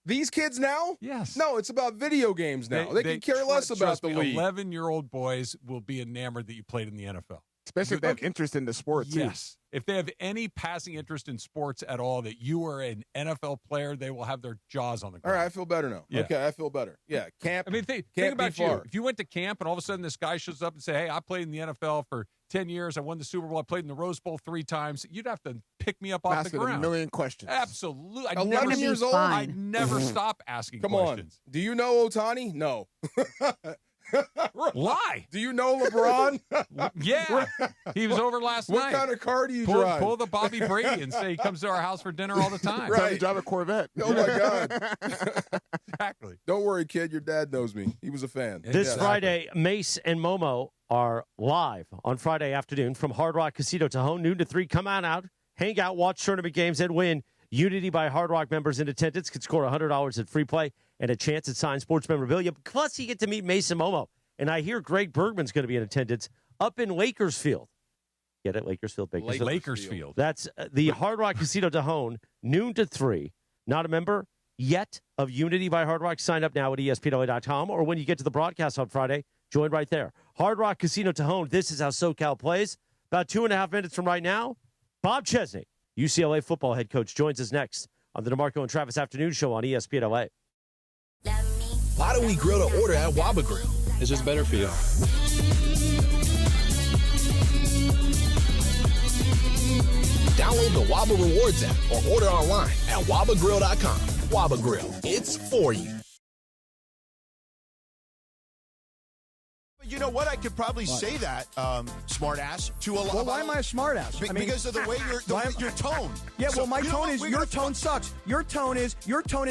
These kids now? Yes. No, it's about video games now. They can care less about the league. 11-year-old boys will be enamored that you played in the NFL. Especially if they have interest in the sport, too. Yes. If they have any passing interest in sports at all, that you are an NFL player, they will have their jaws on the ground. All right, I feel better now. Yeah. Okay, I feel better. Yeah, camp. I mean, think about you. If you went to camp and all of a sudden this guy shows up and say, hey, I played in the NFL for 10 years. I won the Super Bowl. I played in the Rose Bowl 3 times. You'd have to pick me up off the ground. A million questions. Absolutely. 11 years old? I'd never stop asking Come questions. on. Do you know Ohtani? No. Lie. Do you know LeBron? Yeah. He was over last night. What kind of car do you drive? Pull the Bobby Brady and say he comes to our house for dinner all the time. Right. You drive a Corvette. Oh, my God. Exactly. Don't worry, kid. Your dad knows me. He was a fan. This Friday, Mace and Momo are live on Friday afternoon from Hard Rock Casino Tahoe, noon to 3. Come on out, hang out, watch tournament games, and win. Unity by Hard Rock members in attendance can score $100 at free play and a chance at signed sports memorabilia. Plus, you get to meet Mace and Momo. And I hear Greg Bergman's going to be in attendance up in Lakersfield. Get it? Lakersfield, Bakersfield. Lakersfield. That's the Hard Rock Casino Tahoe, noon to 3. Not a member yet of Unity by Hard Rock? Sign up now at ESPNLA.com, or when you get to the broadcast on Friday, join right there. Hard Rock Casino Tahoe, this is how SoCal plays. About 2.5 minutes from right now, Bob Chzn, UCLA football head coach, joins us next on the DeMarco and Travis Afternoon Show on ESPNLA. Why do we grill to order at Waba Grill? It's just better for you. Download the Waba Rewards app or order online at wabagrill.com. Waba Grill, it's for you. You know what? I could probably say that, smart ass, to a lot. Well, why am I a smart ass? Because of the way your tone. Yeah, So, well, my you know tone what? is We're your gonna- tone sucks. Your tone is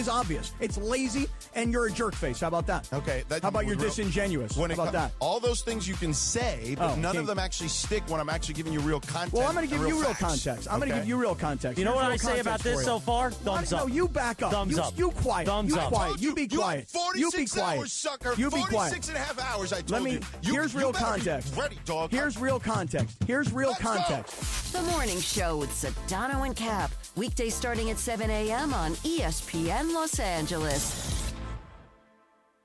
obvious. It's lazy, and you're a jerk face. How about that? Okay. How about you're real- disingenuous? How about that? All those things you can say, but none okay. of them actually stick when I'm actually giving you real content. Well, I'm going to give and you real facts. context. I'm going to Okay? give you real context. You know Here's what real I say about context this for you. so far? Thumbs up. No, you back up. Thumbs up. You quiet. Thumbs you up. quiet. You be You quiet. had 46 You be quiet. hours, sucker. You be 46 quiet. and a half hours, I told Let me. you. Here's real better be context. Ready, dog. Here's real context. Here's real Let's go. context. The Morning Show with Sedano and Cap. Weekdays starting at 7 a.m. on ESPN Los Angeles.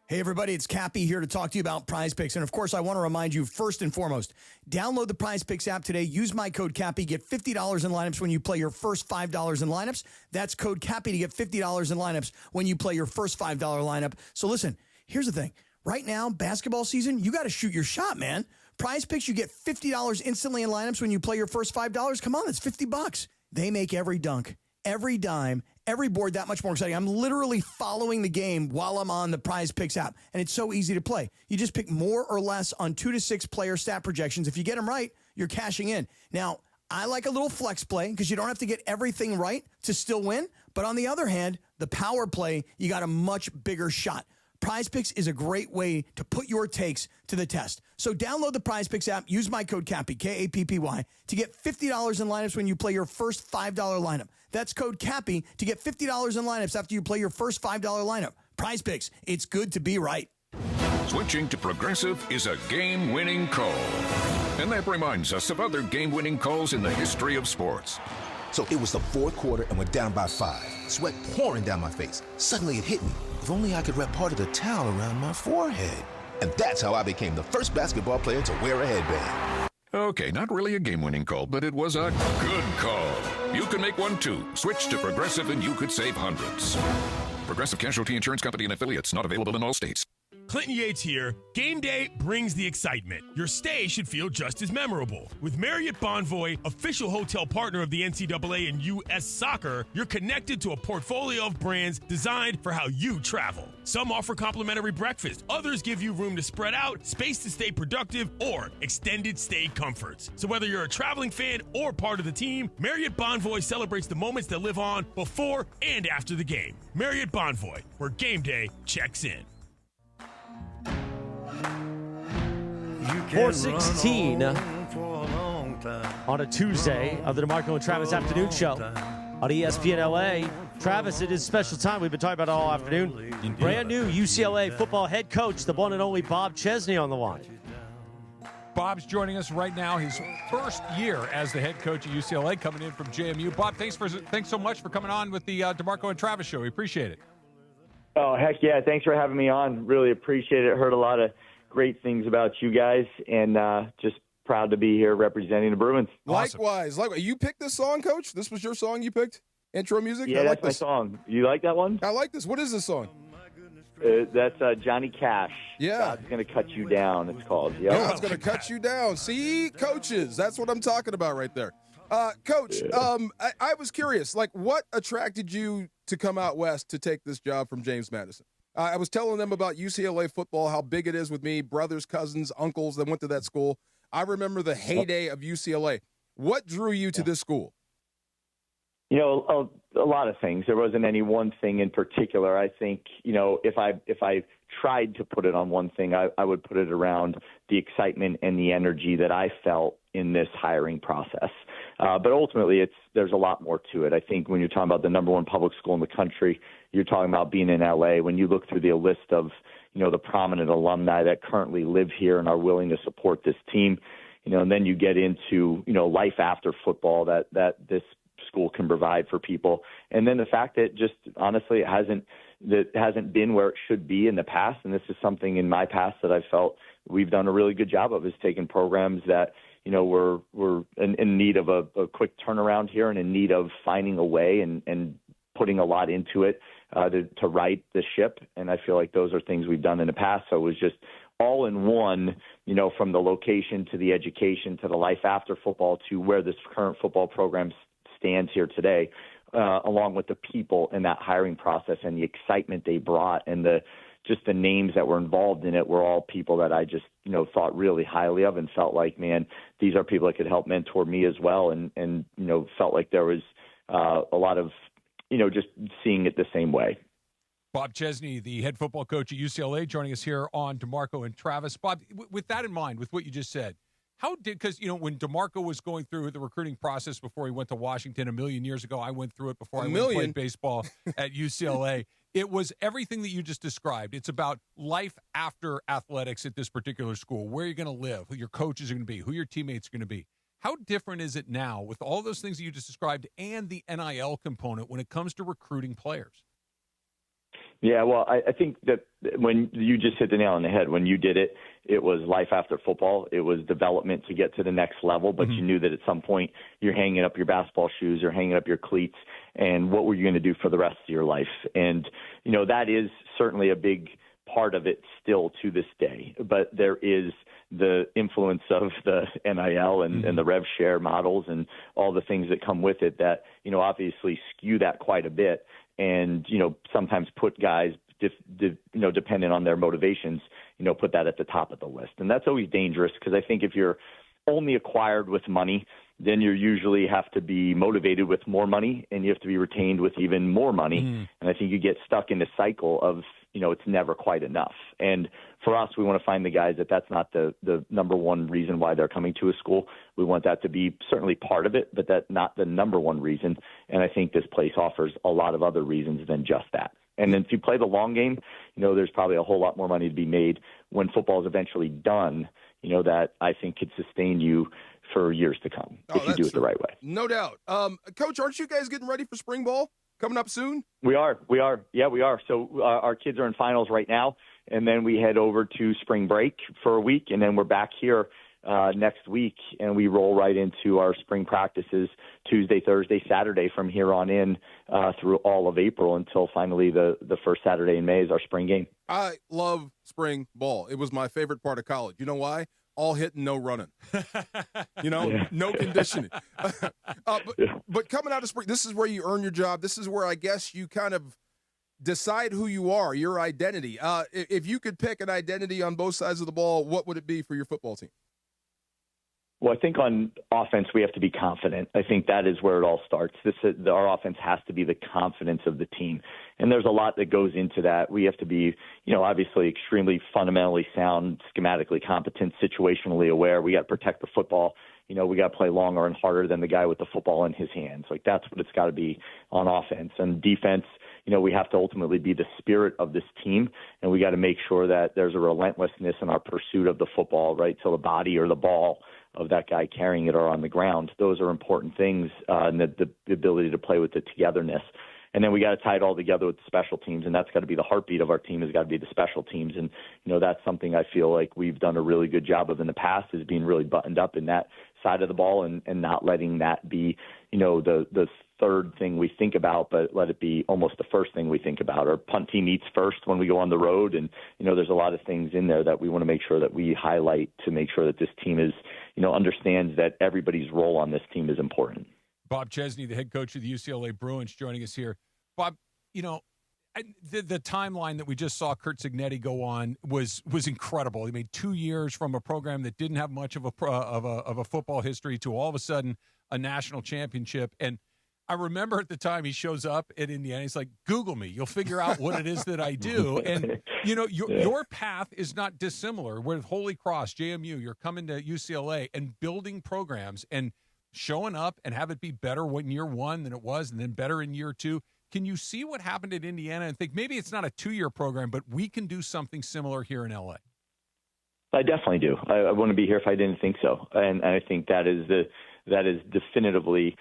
Hey, everybody, it's Cappy here to talk to you about Prize Picks. And, of course, I want to remind you, first and foremost, download the Prize Picks app today. Use my code Cappy. Get $50 in lineups when you play your first $5 in lineups. That's code Cappy to get $50 in lineups when you play your first $5 lineup. So, listen, here's the thing. Right now, basketball season, you got to shoot your shot, man. Prize Picks, you get $50 instantly in lineups when you play your first $5. Come on, that's $50. They make every dunk, every dime, every board that much more exciting. I'm literally following the game while I'm on the Prize Picks app, and it's so easy to play. You just pick more or less on 2 to 6 player stat projections. If you get them right, you're cashing in. Now, I like a little flex play because you don't have to get everything right to still win. But on the other hand, the power play, you got a much bigger shot. Prize Picks is a great way to put your takes to the test. So download the Prize Picks app, use my code CAPPY, K-A-P-P-Y, to get $50 in lineups when you play your first $5 lineup. That's code CAPPY to get $50 in lineups after you play your first $5 lineup. Prize Picks, it's good to be right. Switching to Progressive is a game-winning call. And that reminds us of other game-winning calls in the history of sports. So it was the fourth quarter and we're down by 5. Sweat pouring down my face. Suddenly it hit me. If only I could wrap part of the towel around my forehead. And that's how I became the first basketball player to wear a headband. Okay, not really a game-winning call, but it was a good call. You can make one too. Switch to Progressive and you could save hundreds. Progressive Casualty Insurance Company and affiliates, not available in all states. Clinton Yates here. Game day brings the excitement. Your stay should feel just as memorable. With Marriott Bonvoy, official hotel partner of the NCAA and U.S. Soccer, you're connected to a portfolio of brands designed for how you travel. Some offer complimentary breakfast. Others give you room to spread out, space to stay productive, or extended stay comforts. So whether you're a traveling fan or part of the team, Marriott Bonvoy celebrates the moments that live on before and after the game. Marriott Bonvoy, where game day checks in. 4:16 on a Tuesday of the DeMarco and Travis Afternoon Show on ESPN LA. Travis, it is special time. We've been talking about it all afternoon. Brand new UCLA football head coach, the one and only Bob Chzn on the line. Bob's joining us right now, his first year as the head coach at UCLA, coming in from JMU. Bob, thanks so much for coming on with the DeMarco and Travis Show. We appreciate it. Oh, heck yeah. Thanks for having me on. Really appreciate it. Heard a lot of great things about you guys, and just proud to be here representing the Bruins. Likewise. You picked this song, Coach? This was your song you picked? Intro music? Yeah, that's my song. You like that one? I like this. What is this song? That's Johnny Cash. Yeah. God's going to cut you down, it's called. Yep. God's going to cut you down. See, coaches, that's what I'm talking about right there. Coach, I was curious, what attracted you to come out west to take this job from James Madison? I was telling them about UCLA football, how big it is with me, brothers, cousins, uncles that went to that school. I remember the heyday of UCLA. What drew you to this school? You know, a lot of things. There wasn't any one thing in particular. I think, if I tried to put it on one thing, I would put it around the excitement and the energy that I felt in this hiring process. But ultimately, there's a lot more to it. I think when you're talking about the number one public school in the country, you're talking about being in LA. When you look through the list of, the prominent alumni that currently live here and are willing to support this team, and then you get into, life after football that this school can provide for people. And then the fact that just honestly it hasn't been where it should be in the past. And this is something in my past that I felt we've done a really good job of, is taking programs that, we're in need of a quick turnaround here and in need of finding a way and putting a lot into it to right the ship. And I feel like those are things we've done in the past. So it was just all in one, from the location to the education to the life after football to where this current football program stands here today, along with the people in that hiring process and the excitement they brought and the names that were involved in it were all people that I just, thought really highly of and felt like, man, these are people that could help mentor me as well. And felt like there was a lot of, just seeing it the same way. Bob Chzn, the head football coach at UCLA, joining us here on DeMarco and Travis. Bob, with that in mind, with what you just said, because, when DeMarco was going through the recruiting process before he went to Washington a million years ago, I went through it before I went and played baseball at UCLA. It was everything that you just described. It's about life after athletics at this particular school, where you're going to live, who your coaches are going to be, who your teammates are going to be. How different is it now with all those things that you just described and the NIL component when it comes to recruiting players? Yeah, well, I think that when you just hit the nail on the head, when you did it, it was life after football. It was development to get to the next level, but you knew that at some point you're hanging up your basketball shoes or hanging up your cleats, and what were you going to do for the rest of your life? And, that is certainly a big part of it still to this day, but there is the influence of the NIL and the rev share models and all the things that come with it that, obviously skew that quite a bit. And, sometimes put guys, dependent on their motivations, put that at the top of the list. And that's always dangerous because I think if you're only acquired with money, then you usually have to be motivated with more money and you have to be retained with even more money. And I think you get stuck in the cycle of, it's never quite enough. And for us, we want to find the guys that's not the number one reason why they're coming to a school. We want that to be certainly part of it, but that's not the number one reason. And I think this place offers a lot of other reasons than just that. And then if you play the long game, there's probably a whole lot more money to be made when football is eventually done, that I think could sustain you for years to come if you do it the right way. No doubt. Coach, aren't you guys getting ready for spring ball coming up soon? We are. Yeah, we are. So our kids are in finals right now, and then we head over to spring break for a week, and then we're back here next week, and we roll right into our spring practices Tuesday, Thursday, Saturday from here on in through all of April until finally the first Saturday in May is our spring game. I love spring ball. It was my favorite part of college. You know why? All hitting, no running. No conditioning. But coming out of spring, this is where you earn your job. This is where I guess you kind of decide who you are, your identity. If you could pick an identity on both sides of the ball, what would it be for your football team? Well, I think on offense, we have to be confident. I think that is where it all starts. Our offense has to be the confidence of the team. And there's a lot that goes into that. We have to be, obviously extremely fundamentally sound, schematically competent, situationally aware. We got to protect the football. We got to play longer and harder than the guy with the football in his hands. Like that's what it's got to be on offense. And defense, we have to ultimately be the spirit of this team, and we got to make sure that there's a relentlessness in our pursuit of the football, right, till the body or the ball of that guy carrying it are on the ground. Those are important things, and the ability to play with the togetherness. And then we got to tie it all together with the special teams, and that's got to be the heartbeat of our team. Has got to be the special teams, and that's something I feel like we've done a really good job of in the past, is being really buttoned up in that side of the ball and not letting that be the third thing we think about, but let it be almost the first thing we think about. Our punt team eats first when we go on the road, and there's a lot of things in there that we want to make sure that we highlight to make sure that this team is understands that everybody's role on this team is important. Bob Chzn, the head coach of the UCLA Bruins, joining us here. Bob, the timeline that we just saw Curt Cignetti go on was incredible. He made 2 years from a program that didn't have much of a football history to all of a sudden a national championship. And I remember at the time he shows up at Indiana, he's like, Google me. You'll figure out what it is that I do. And, your path is not dissimilar. With Holy Cross, JMU, you're coming to UCLA and building programs and showing up and have it be better in year one than it was and then better in year two. Can you see what happened at Indiana and think maybe it's not a 2-year program, but we can do something similar here in LA? I definitely do. I wouldn't be here if I didn't think so. And I think that is definitively,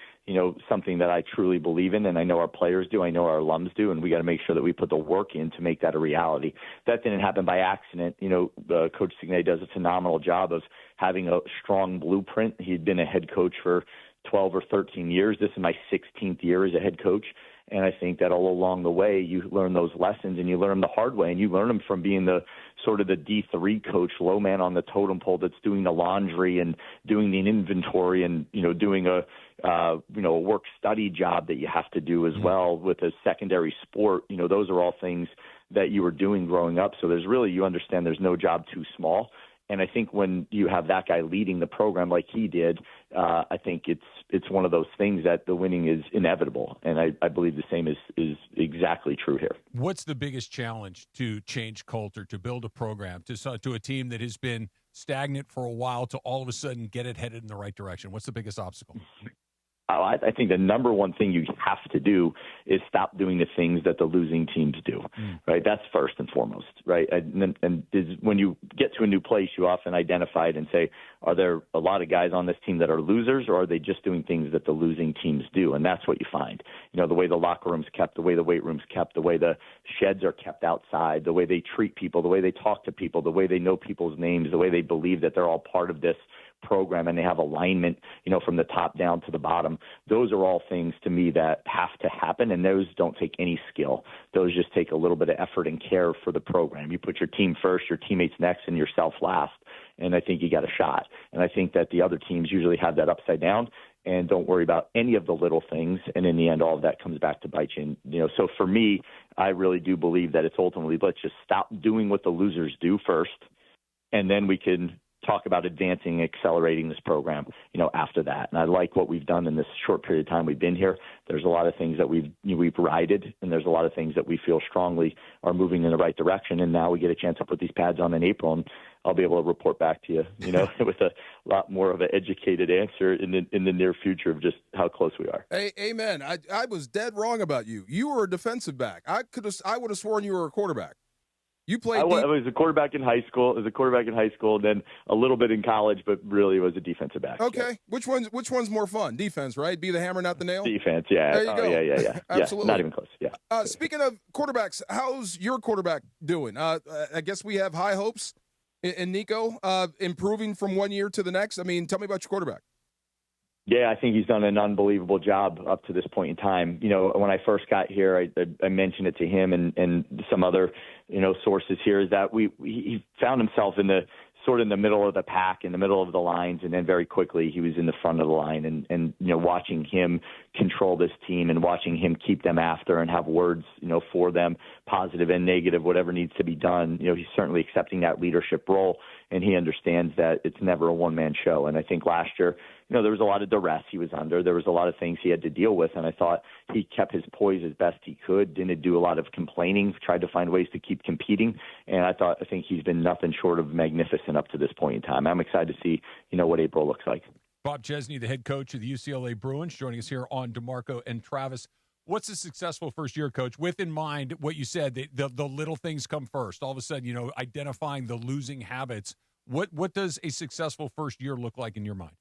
something that I truly believe in, and I know our players do, I know our alums do, and we got to make sure that we put the work in to make that a reality. That didn't happen by accident. Coach Cignetti does a phenomenal job of having a strong blueprint. He'd been a head coach for 12 or 13 years. This is my 16th year as a head coach. And I think that all along the way, you learn those lessons, and you learn them the hard way, and you learn them from being the sort of the D3 coach, low man on the totem pole that's doing the laundry and doing the inventory and, doing a work study job that you have to do as well with a secondary sport. Those are all things that you were doing growing up. So you understand there's no job too small. And I think when you have that guy leading the program like he did, I think it's one of those things that the winning is inevitable. And I believe the same is exactly true here. What's the biggest challenge to change culture, to build a program, to a team that has been stagnant for a while, to all of a sudden get it headed in the right direction? What's the biggest obstacle? I think the number one thing you have to do is stop doing the things that the losing teams do, right? That's first and foremost, right? And when you get to a new place, you often identify it and say, are there a lot of guys on this team that are losers, or are they just doing things that the losing teams do? And that's what you find. The way the locker room's kept, the way the weight room's kept, the way the sheds are kept outside, the way they treat people, the way they talk to people, the way they know people's names, the way they believe that they're all part of this program and they have alignment, from the top down to the bottom. Those are all things to me that have to happen, and those don't take any skill. Those just take a little bit of effort and care for the program. You put your team first, your teammates next, and yourself last, and I think you got a shot. And I think that the other teams usually have that upside down and don't worry about any of the little things, and in the end, all of that comes back to bite you. So for me, I really do believe that it's ultimately, let's just stop doing what the losers do first, and then we can talk about advancing, accelerating this program, after that. And I like what we've done in this short period of time we've been here. There's a lot of things that we've righted, and there's a lot of things that we feel strongly are moving in the right direction. And now we get a chance to put these pads on in April, and I'll be able to report back to you, with a lot more of an educated answer in the near future of just how close we are. Hey, amen. I was dead wrong about you. You were a defensive back. I would have sworn you were a quarterback. You played. I was a quarterback in high school. Then a little bit in college, but really was a defensive back. Okay, yeah. Which one's more fun? Defense, right? Be the hammer, not the nail. Defense, yeah. There you go. Yeah. Absolutely, not even close. Yeah. Speaking of quarterbacks, how's your quarterback doing? I guess we have high hopes in Nico improving from one year to the next. I mean, tell me about your quarterback. Yeah, I think he's done an unbelievable job up to this point in time. When I first got here, I mentioned it to him and some other, sources here, is that he found himself in the sort of in the middle of the pack, in the middle of the lines, and then very quickly he was in the front of the line. And watching him control this team and watching him keep them after and have words, for them, positive and negative, whatever needs to be done. He's certainly accepting that leadership role, and he understands that it's never a one-man show. And I think last year, there was a lot of duress he was under. There was a lot of things he had to deal with, and I thought he kept his poise as best he could, didn't do a lot of complaining, tried to find ways to keep competing, and I think he's been nothing short of magnificent up to this point in time. I'm excited to see, what April looks like. Bob Chzn, the head coach of the UCLA Bruins, joining us here on DeMarco and Travis. What's a successful first year, Coach, with in mind what you said, the little things come first, all of a sudden, identifying the losing habits. What does a successful first year look like in your mind?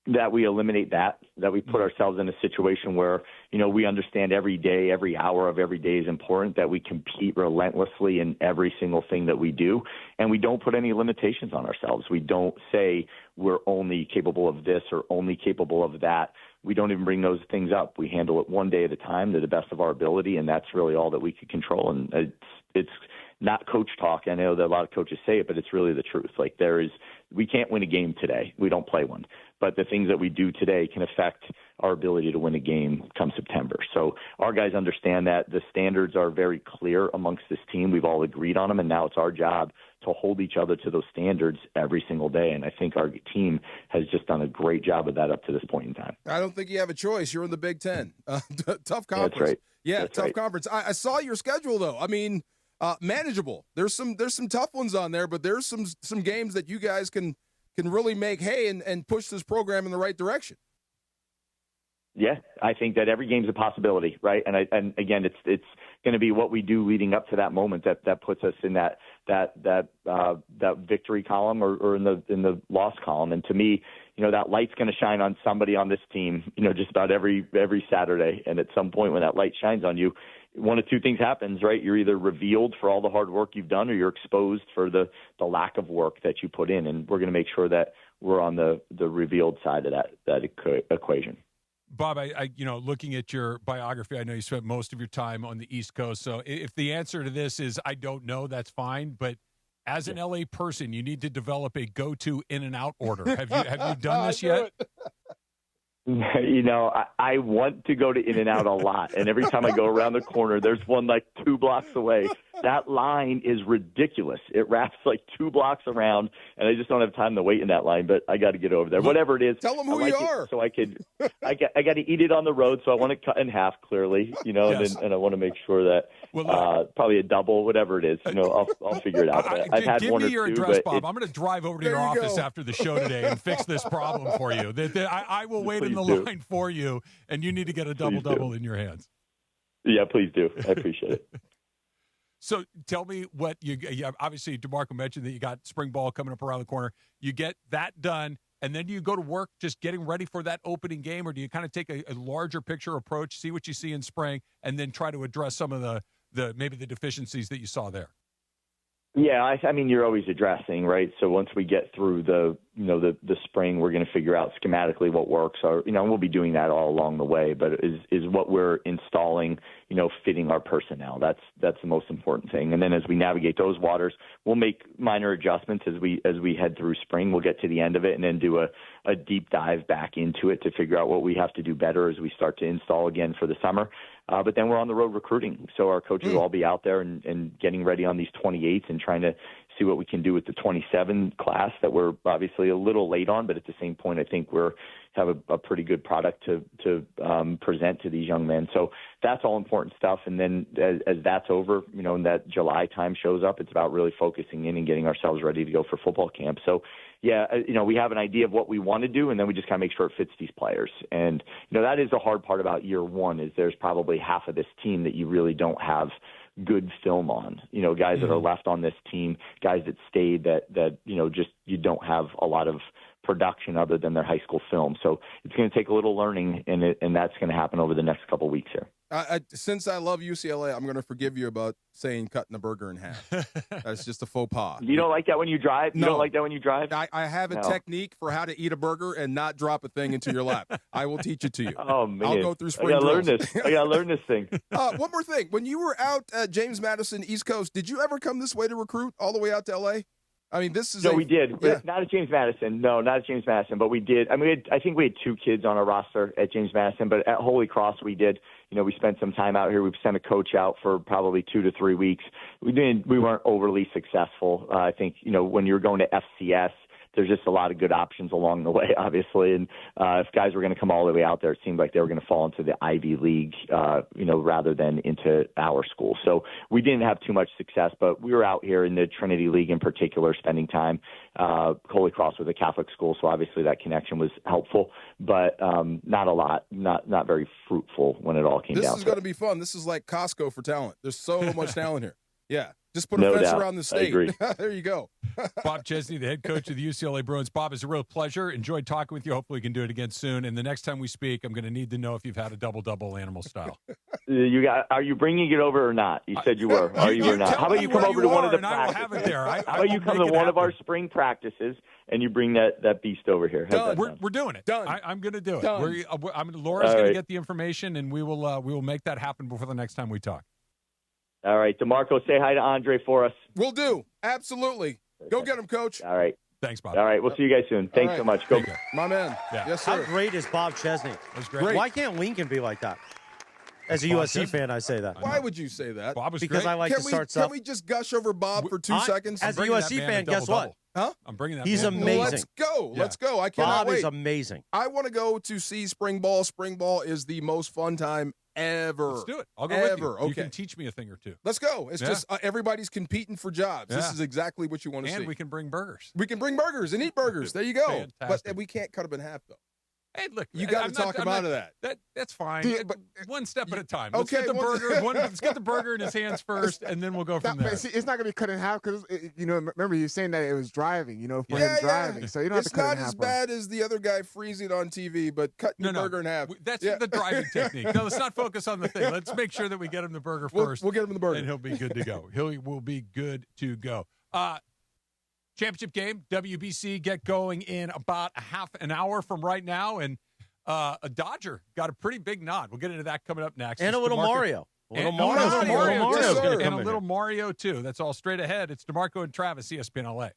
that we eliminate that we put ourselves in a situation where, we understand every day, every hour of every day is important, that we compete relentlessly in every single thing that we do, and we don't put any limitations on ourselves. We don't say we're only capable of this or only capable of that. We don't even bring those things up. We handle it one day at a time to the best of our ability, and that's really all that we can control. And it's not coach talk. I know that a lot of coaches say it, but it's really the truth. Like, we can't win a game today. We don't play one. But the things that we do today can affect our ability to win a game come September. So our guys understand that. The standards are very clear amongst this team. We've all agreed on them, and now it's our job to hold each other to those standards every single day. And I think our team has just done a great job of that up to this point in time. I don't think you have a choice. You're in the Big Ten. Tough conference. That's right. Yeah, That's tough right. conference. I saw your schedule, though. I mean, manageable. There's some tough ones on there, but there's some games that you guys can really make hay and push this program in the right direction. Yeah, I think that every game's a possibility, right? And again, it's going to be what we do leading up to that moment that puts us in that victory column or in the loss column. And to me, that light's going to shine on somebody on this team, just about every Saturday. And at some point when that light shines on you, one of two things happens, right? You're either revealed for all the hard work you've done, or you're exposed for the lack of work that you put in. And we're going to make sure that we're on the revealed side of that equation. Bob, I looking at your biography, I know you spent most of your time on the East Coast. So if the answer to this is I don't know, that's fine. But as an LA person, you need to develop a go-to in-and-out order. Have you done this yet? I want to go to In-N-Out a lot, and every time I go around the corner, there's one like 2 blocks away. That line is ridiculous. It wraps like 2 blocks around, and I just don't have time to wait in that line. But I got to get over there. Whatever it is, tell them who you are. So I got to eat it on the road. So I want to cut in half, clearly, Yes. and I want to make sure that probably a double, whatever it is. I'll figure it out. I've had give one me or your two, address, but Bob. I'm going to drive over to your office after the show today and fix this problem for you. I will wait in the line for you, and you need to get a double-double in your hands. Yeah, please do. I appreciate it. So tell me what obviously DeMarco mentioned that you got spring ball coming up around the corner. You get that done, and then do you go to work just getting ready for that opening game, or do you kind of take a larger picture approach, see what you see in spring, and then try to address some of the maybe the deficiencies that you saw there? Yeah, I mean, you're always addressing, right? So once we get through the spring, we're going to figure out schematically what works, or we'll be doing that all along the way. But is what we're installing, fitting our personnel? That's the most important thing. And then as we navigate those waters, we'll make minor adjustments as we head through spring. We'll get to the end of it and then do a deep dive back into it to figure out what we have to do better as we start to install again for the summer. But then we're on the road recruiting. So our coaches will all be out there and getting ready on these 28s and trying to see what we can do with the 27 class that we're obviously a little late on. But at the same point, I think have a pretty good product to present to these young men. So that's all important stuff. And then as that's over, and that July time shows up, it's about really focusing in and getting ourselves ready to go for football camp. So, yeah, we have an idea of what we want to do, and then we just kind of make sure it fits these players. And, that is the hard part about year one is there's probably half of this team that you really don't have good film on, guys that are left on this team, guys that stayed that just you don't have a lot of production other than their high school film. So it's going to take a little learning, and that's going to happen over the next couple of weeks here. Since I love UCLA, I'm going to forgive you about saying cutting a burger in half. That's just a faux pas. You don't like that when you drive? You don't like that when you drive? I have a technique for how to eat a burger and not drop a thing into your lap. I will teach it to you. Oh, man. I'll go through spring I got to drills. learn this thing. One more thing. When you were out at James Madison, East Coast, did you ever come this way to recruit all the way out to L.A.? I mean, this is we did. Yeah. Not at James Madison. No, not at James Madison, but we did. I mean, I think we had 2 kids on our roster at James Madison, but at Holy Cross we did. We spent some time out here. We've sent a coach out for probably 2 to 3 weeks. We weren't overly successful. I think, when you're going to FCS, there's just a lot of good options along the way, obviously. And if guys were going to come all the way out there, it seemed like they were going to fall into the Ivy League, rather than into our school. So we didn't have too much success, but we were out here in the Trinity League in particular, spending time. Holy Cross was a Catholic school, so obviously that connection was helpful, but not a lot, not very fruitful when it all came down to it. This is going to be fun. This is like Costco for talent. There's so much talent here. Yeah. Just put a fence around the state. I agree. There you go. Bob Chzn, the head coach of the UCLA Bruins. Bob, it's a real pleasure. Enjoyed talking with you. Hopefully we can do it again soon. And the next time we speak, I'm going to need to know if you've had a double-double animal style. Are you bringing it over or not? You said you were. Are you or not? How about you come over to one of the practices? I will have it there. How about you come to one of our spring practices and you bring that beast over here? Done. We're doing it. Done. I'm going to do it. Done. Laura's going to get the information, and we will make that happen before the next time we talk. All right, DeMarco, say hi to Andre for us. Will do. Absolutely. Go get him, Coach. All right. Thanks, Bob. All right, we'll see you guys soon. Thanks so much. Go. My man. Yeah. Yes, sir. How great is Bob Chzn? That's great. Why can't Lincoln be like that? As a Bob USC Chzn? fan, I say that. Why would you say that? Bob was Because great. I like to start stuff. Can we just gush over Bob for 2 seconds? As a bringing that USC man fan, a guess what? Huh? I'm bringing that. He's man. amazing. Let's go. Yeah. Let's go. I cannot Bob wait. is amazing. I want to go to see spring ball. Spring ball is the most fun time ever. Let's do it. I'll go with you. Okay. You can teach me a thing or two. Let's go. It's just everybody's competing for jobs. Yeah. This is exactly what you want to see. And we can bring burgers. We can bring burgers and eat burgers. There you go. Fantastic. But we can't cut them in half, though. Hey, look, You got to talk him out of that. That's fine. But- one step at a time. Okay, Let's get the burger. Let's get the burger in his hands first, and then we'll go from there. See, it's not going to be cut in half because, remember he was saying that it was driving, for him driving. So you don't have to It's cut not it in half. as bad as the other guy freezing on TV, but cutting the burger in half. That's Yeah. the driving technique. No, let's not focus on the thing. Let's make sure that we get him the burger first. We'll get him the burger. And he'll be good to go. He will be good to go. Championship game, WBC, get going in about a half an hour from right now. And a Dodger got a pretty big nod. We'll get into that coming up next. And It's a little DeMarco. Mario. And Mario's gonna come and a in little here. Mario, too. That's all straight ahead. It's DeMarco and Travis, ESPN LA.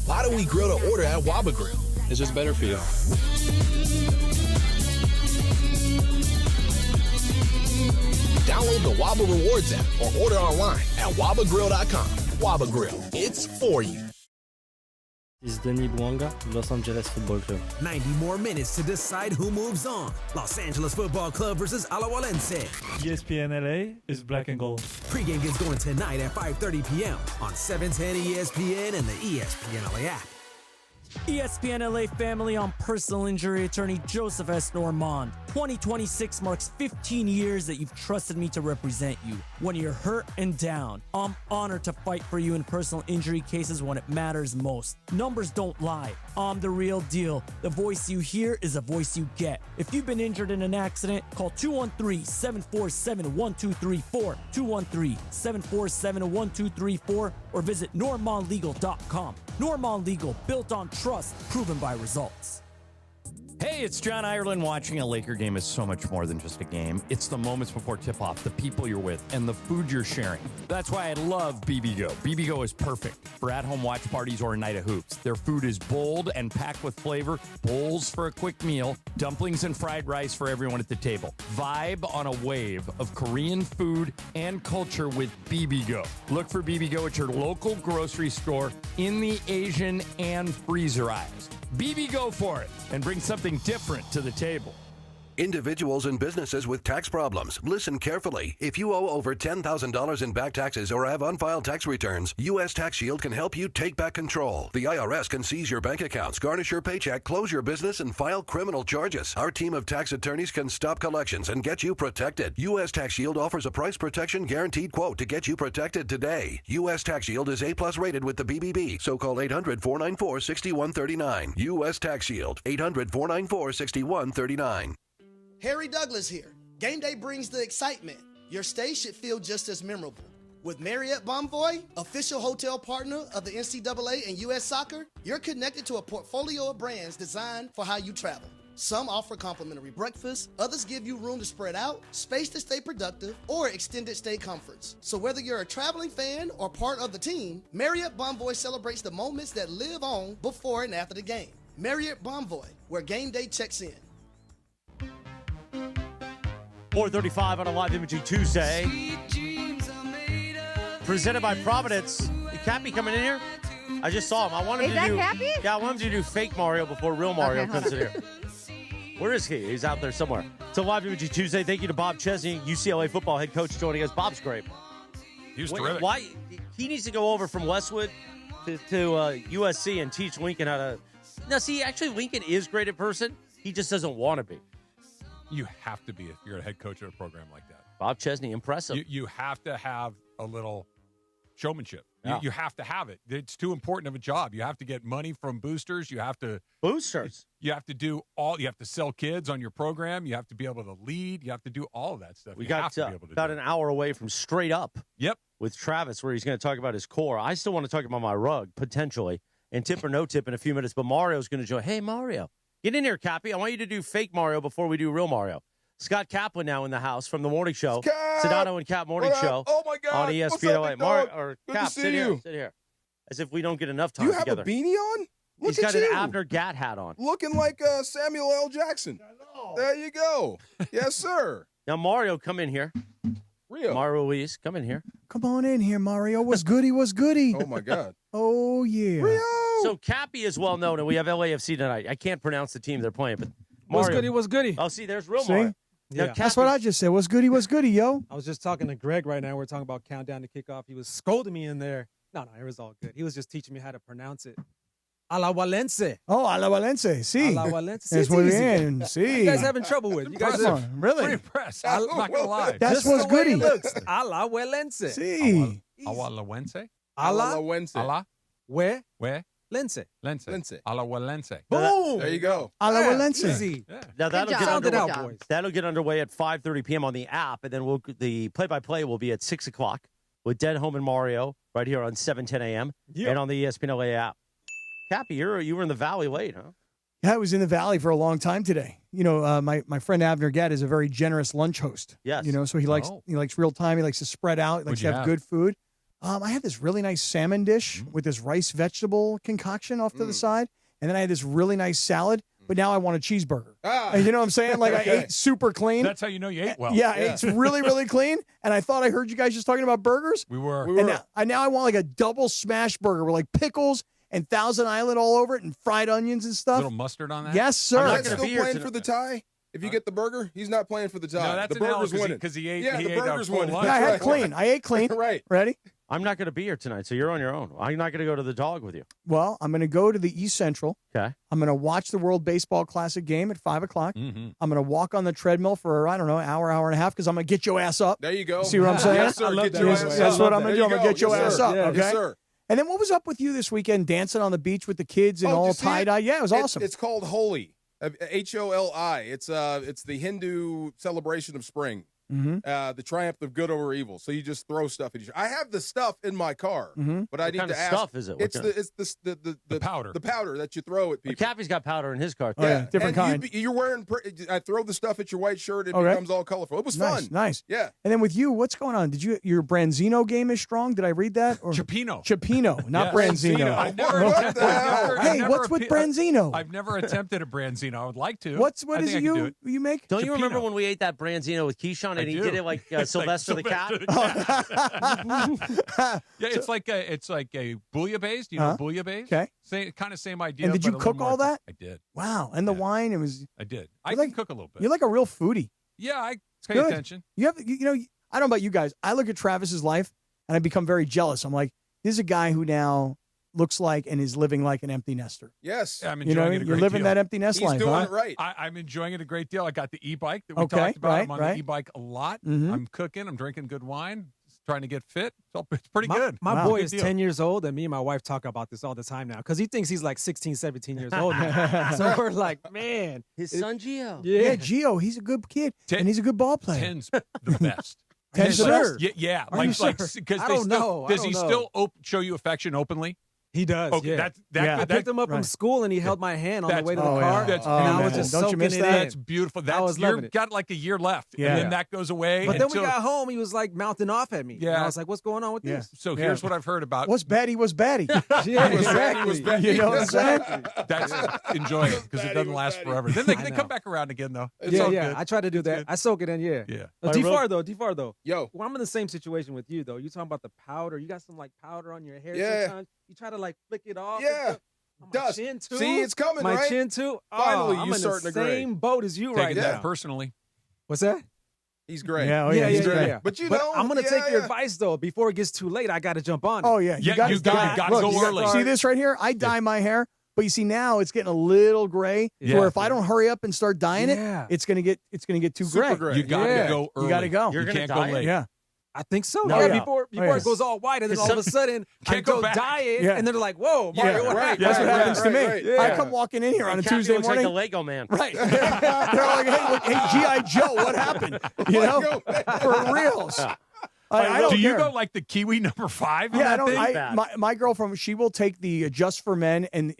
Why do we grill to order at Waba Grill? It's just better for you. Download the Waba Rewards app or order online at wabagrill.com. Waba Grill, it's for you. This is Denis Bouanga, Los Angeles Football Club. 90 more minutes to decide who moves on. Los Angeles Football Club versus Alajuelense. ESPN LA is black and gold. Pregame gets going tonight at 5:30 p.m. on 710 ESPN and the ESPN LA app. ESPN LA family, I'm personal injury attorney Joseph S. Normand. 2026 marks 15 years that you've trusted me to represent you. When you're hurt and down, I'm honored to fight for you in personal injury cases when it matters most. Numbers don't lie. I'm the real deal. The voice you hear is a voice you get. If you've been injured in an accident, call 213-747-1234, 213-747-1234, or visit normandlegal.com. Normand Legal, built on trust, proven by results. Hey, it's John Ireland. Watching a Laker game is so much more than just a game. It's the moments before tip-off, the people you're with, and the food you're sharing. That's why I love BBGO. BBGO is perfect for at-home watch parties or a night of hoops. Their food is bold and packed with flavor, bowls for a quick meal, dumplings and fried rice for everyone at the table. Vibe on a wave of Korean food and culture with BBGO. Look for BBGO at your local grocery store in the Asian and freezer aisles. BBGO for it and bring something different to the table. Individuals and businesses with tax problems, listen carefully. If you owe over $10,000 in back taxes or have unfiled tax returns, U.S. Tax Shield can help you take back control. The IRS can seize your bank accounts, garnish your paycheck, close your business, and file criminal charges. Our team of tax attorneys can stop collections and get you protected. U.S. Tax Shield offers a price protection guaranteed quote to get you protected today. U.S. Tax Shield is A+ rated with the BBB, so call 800-494-6139. U.S. Tax Shield, 800-494-6139. Harry Douglas here. Game day brings the excitement. Your stay should feel just as memorable. With Marriott Bonvoy, official hotel partner of the NCAA and U.S. Soccer, you're connected to a portfolio of brands designed for how you travel. Some offer complimentary breakfast, others give you room to spread out, space to stay productive, or extended stay comforts. So whether you're a traveling fan or part of the team, Marriott Bonvoy celebrates the moments that live on before and after the game. Marriott Bonvoy, where game day checks in. 4:35 on a live imaging Tuesday. Presented by Providence. Is Cappy coming in here? I just saw him. I want him Is to that do. Cappy? Yeah, I want him to do fake Mario before real Mario Okay, comes in here. Where is he? He's out there somewhere. It's a live imaging Tuesday. Thank you to Bob Chzn, UCLA football head coach, joining us. Bob's great. He was terrific. Why he needs to go over from Westwood to USC and teach Lincoln how to. Now, see, actually, Lincoln is great in person. He just doesn't want to be. You have to be if you're a head coach of a program like that. Bob Chzn, impressive. You have to have a little showmanship. Yeah. You have to have it. It's too important of a job. You have to get money from boosters. You have to boosters. You have to do all. You have to sell kids on your program. You have to be able to lead. You have to do all of that stuff. We you got have to be able to about do an hour away from Straight Up. Yep. With Travis, where he's going to talk about his core. I still want to talk about my rug potentially, and tip or no tip in a few minutes. But Mario's going to join. Hey, Mario, get in here, Cappy. I want you to do fake Mario before we do real Mario. Scott Kaplan now in the house from the morning show. Sedano and Cap morning show. Oh my God! On ESPN LA. Cap, sit here. Sit here. As if we don't get enough time Do you have together. a beanie on? He's got an Abner Gat hat on. Looking like Samuel L. Jackson. There you go. Yes, sir. Now, Mario, come in here. Rio. Mario Ruiz, come in here. Come on in here, Mario. What's goody? What's goody? Oh, my God. Oh, yeah. Rio. So, Cappy is well known, and we have LAFC tonight. I can't pronounce the team they're playing, but Mario. What's goody? What's goody? Oh, see, there's real See? Mario. Now, Yeah. That's what I just said. What's goody? What's goody, yo? I was just talking to Greg right now. We're talking about countdown to kickoff. He was scolding me in there. No, it was all good. He was just teaching me how to pronounce it. A la Walense. Oh, a la Valencia. See. A la Walense. That's what we're in. You See. guys having trouble with. You guys Come on, really? Pretty impressed. I'm not going to lie. That's Just what's the way goody. it looks. A la Walense. See. Alawense? A la Ala? Where? Where? Lense. Lense. Alawalense. Boom. There you go. A la Valencia. Easy. Yeah. Now, that'll job. get Sound it underway. out, boys. That'll get underway at 5:30 p.m. on the app, and then the play-by-play will be at 6 o'clock with Denholm and Mario right here on 7:10 a.m. and on the ESPN LA app. Cappy, you were in the Valley late, huh? Yeah, I was in the Valley for a long time today. You know, my friend Abner Gadd is a very generous lunch host. Yes. You know, so he likes real time. He likes to spread out. He likes What'd to you have have? good food. I had this really nice salmon dish with this rice vegetable concoction off to the side, and then I had this really nice salad. But now I want a cheeseburger. And you know what I'm saying? Like I ate super clean. That's how you know you ate well. Yeah, I ate really, really clean. And I thought I heard you guys just talking about burgers. We were. And now I want like a double smash burger with like pickles and Thousand Island all over it and fried onions and A stuff. little mustard on that? Yes, sir. Is that still playing for the tie? If you get the burger, he's not playing for the tie. No, that's the burger's winning. because he ate. Yeah, he the ate burger's full winning. lunch. Yeah, I had right. clean. I ate clean. Right. Ready? I'm not going to be here tonight, so you're on your own. I'm not going to go to the dog with you. Well, I'm going to go to the East Central. Okay. I'm going to watch the World Baseball Classic game at 5 o'clock. Mm-hmm. I'm going to walk on the treadmill for, I don't know, hour and a half because I'm going to get your ass up. There you go. See what I'm saying? Yes, sir. I love Get that. your Yes, ass up. That's what I'm going to do. I'm There going you to get your go. Yes, ass sir. up. Yeah. Okay. Yes, sir. And then what was up with you this weekend dancing on the beach with the kids and Oh, did all you see it? tie-dye? Yeah, it was awesome. It's called Holi. Holi. It's the Hindu celebration of spring. The triumph of good over evil. So you just throw stuff at each other. I have the stuff in my car, but I need kind to of ask. stuff is it? What It's kind the powder. The powder that you throw at people. Cappy's got powder in his car. Oh, yeah, different and kind. You're wearing. I throw the stuff at your white shirt. It Okay. becomes all colorful. It was Nice, fun. nice. Yeah. And then with you, what's going on? Did your Branzino game is strong? Did I read that? Or Chipino, not Yes. Branzino. I never What attempted. the hell? I've never- Hey, I've never what's with appe- Branzino? I've never attempted a Branzino. I would like to. What I is think it I can do you make? Don't you Chipino. remember when we ate that Branzino with Keyshawn and I he do. did it like Sylvester the cat? Yeah, it's like a bouillabaisse. You know Uh-huh. bouillabaisse? Okay. Same idea. And did but you a little cook more all that? I did. Wow. And the wine, it was. I did. I You're can like- cook a little bit. You're like a real foodie. Yeah, I pay Good. attention. You have, you know, I don't know about you guys. I look at Travis's life and I become very jealous. I'm like, this is a guy who now looks like and is living like an empty nester. Yes. Yeah, I'm You know what I enjoying it mean? a You're great living deal. that empty nest He's life, doing huh? it right. I'm enjoying it a great deal. I got the e-bike that we Okay, talked about. right, I'm on right. the e-bike a lot. Mhm. I'm cooking. I'm drinking good wine. Trying to get fit. So it's pretty My, good. my Wow. boy Good is deal. 10 years old, and me and my wife talk about this all the time now because he thinks he's like 16, 17 years old now. So we're like, man. His son Gio. Yeah, Gio, he's a good kid and he's a good ball player. 10's the best. Ten's the Sure. best? Yeah, Are you sure? because I don't know. I Does don't he know. still show you affection openly? He does. Okay, yeah. that Yeah. I picked him up from right. school, and he held my hand on the way to the oh, car, yeah. That's and I was beautiful. just Don't you soaking miss it that? in. That's beautiful. I was loving You've it. got like a year left, Yeah. and then that goes away. But then we until- got home, he was like mouthing off at me. Yeah. And I was like, what's going on with Yeah. this? So Yeah. here's what I've heard about. What's Batty was Batty. Yeah, He was exactly. back. You know what I'm saying? That's enjoy it because it doesn't last forever. Then they know. come back around again though. It's Yeah, all yeah. good. I try to do that. good. I soak it in, yeah. Yeah. D-Far though. Yo. Well, I'm in the same situation with you, though. You talking about the powder. You got some, like, powder on your hair Yeah. sometimes. You try to, like, flick it off. Yeah. On my Dust. chin, too. See, it's coming, my right? chin, too. Finally, I'm you in starting the to grade. same boat as you Taking right that now. personally. What's that? He's great. Yeah, oh, yeah, he's great. yeah. But you But know, I'm going to take your yeah. advice, though. Before it gets too late, I got to jump on it. Oh, yeah. Yeah, got you gotta Look, go you early. See this right here? I dye my hair, but you see now it's getting a little gray. Yeah. Where if I don't hurry up and start dyeing Yeah. it, it's gonna get too Super gray. gray. You got to Yeah. go early. You gotta go. You're You gonna can't go dye it? late. Yeah. I think so. No, yeah, yeah. before it goes all white, and then all of a sudden I Can't go go back. diet, Yeah. and they're like, "Whoa, Mario, what happened?" That's what happens to me. Yeah. I come walking in here on a Cappy Tuesday looks morning. like the Lego man. Right. They're like, hey, G.I. Joe, what happened? You know? For reals. I don't Do you care. go like the Kiwi number 5? In Yeah, I that don't. thing? My girlfriend, she will take the Just for Men, and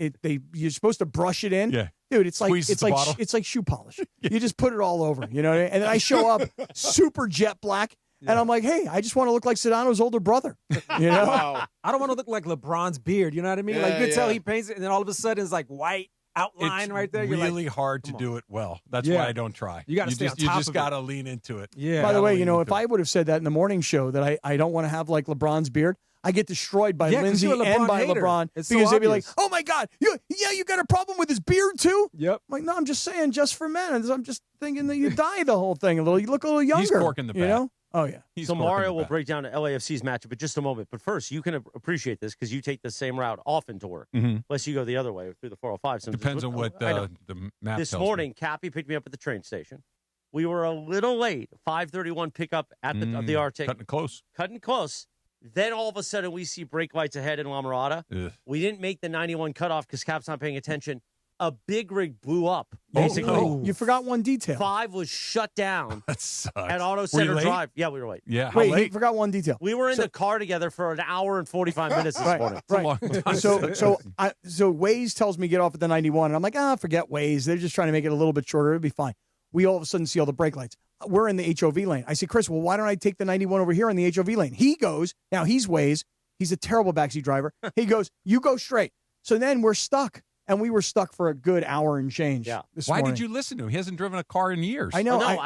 you're supposed to brush it in. Yeah. Dude, it's like Squeeze the bottle. it's like shoe polish. You just put it all over, you know. And then I show up super jet black, and I'm like, hey, I just want to look like Sedano's older brother. You know, I don't want to look like LeBron's beard. You know what I mean? Yeah, Like you can tell yeah. he paints it, and then all of a sudden it's like white outline It's right there. You're really like, hard to do it well. That's Yeah. why I don't try. You gotta stay on top just of it. got to lean into it. Yeah. by the way, Gotta you know, lean if into I would have said that in the morning show that I don't want to have like LeBron's beard, I get destroyed by Yeah, 'cause Lindsay you're a and LeBron by hater. LeBron It's so because they'd be like, obvious. "Oh my God, you got a problem with his beard too?" Yep. I'm like, no, I'm just saying, Just for Men. I'm just thinking that you dye the whole thing a little. You look a little younger. corking the you bat. know? Oh yeah. He's So corking Mario the will bat. break down LAFC's matchup in just a moment. But first, you can appreciate this because you take the same route often to work, Mhm. unless you go the other way through the 405. Sometimes. Depends on what I know. the map This tells morning, Cappy picked me up at the train station. We were a little late. 5:31 pickup at the of the Arctic. Cutting it close. Cutting close. Then all of a sudden, we see brake lights ahead in La Mirada. Ugh. We didn't make the 91 cutoff because Cap's not paying attention. A big rig blew up. Oh, Basically, no. You forgot one detail. 5 was shut down That sucks. at Auto Were you Center late? Drive. Yeah, we were late. Yeah. How Wait, late? you forgot one detail. We were in the car together for an hour and 45 minutes this morning. It's a long time. So Waze tells me get off at the 91, and I'm like, forget Waze. They're just trying to make it a little bit shorter. It'll be fine. We all of a sudden see all the brake lights. We're in the HOV lane. I say, Chris, well, why don't I take the 91 over here in the HOV lane? He goes, now he's Waze. He's a terrible backseat driver. He goes, you go straight. So then we're stuck. And we were stuck for a good hour and change. Yeah. This Why morning. did you listen to him? He hasn't driven a car in years. I know. Oh, no,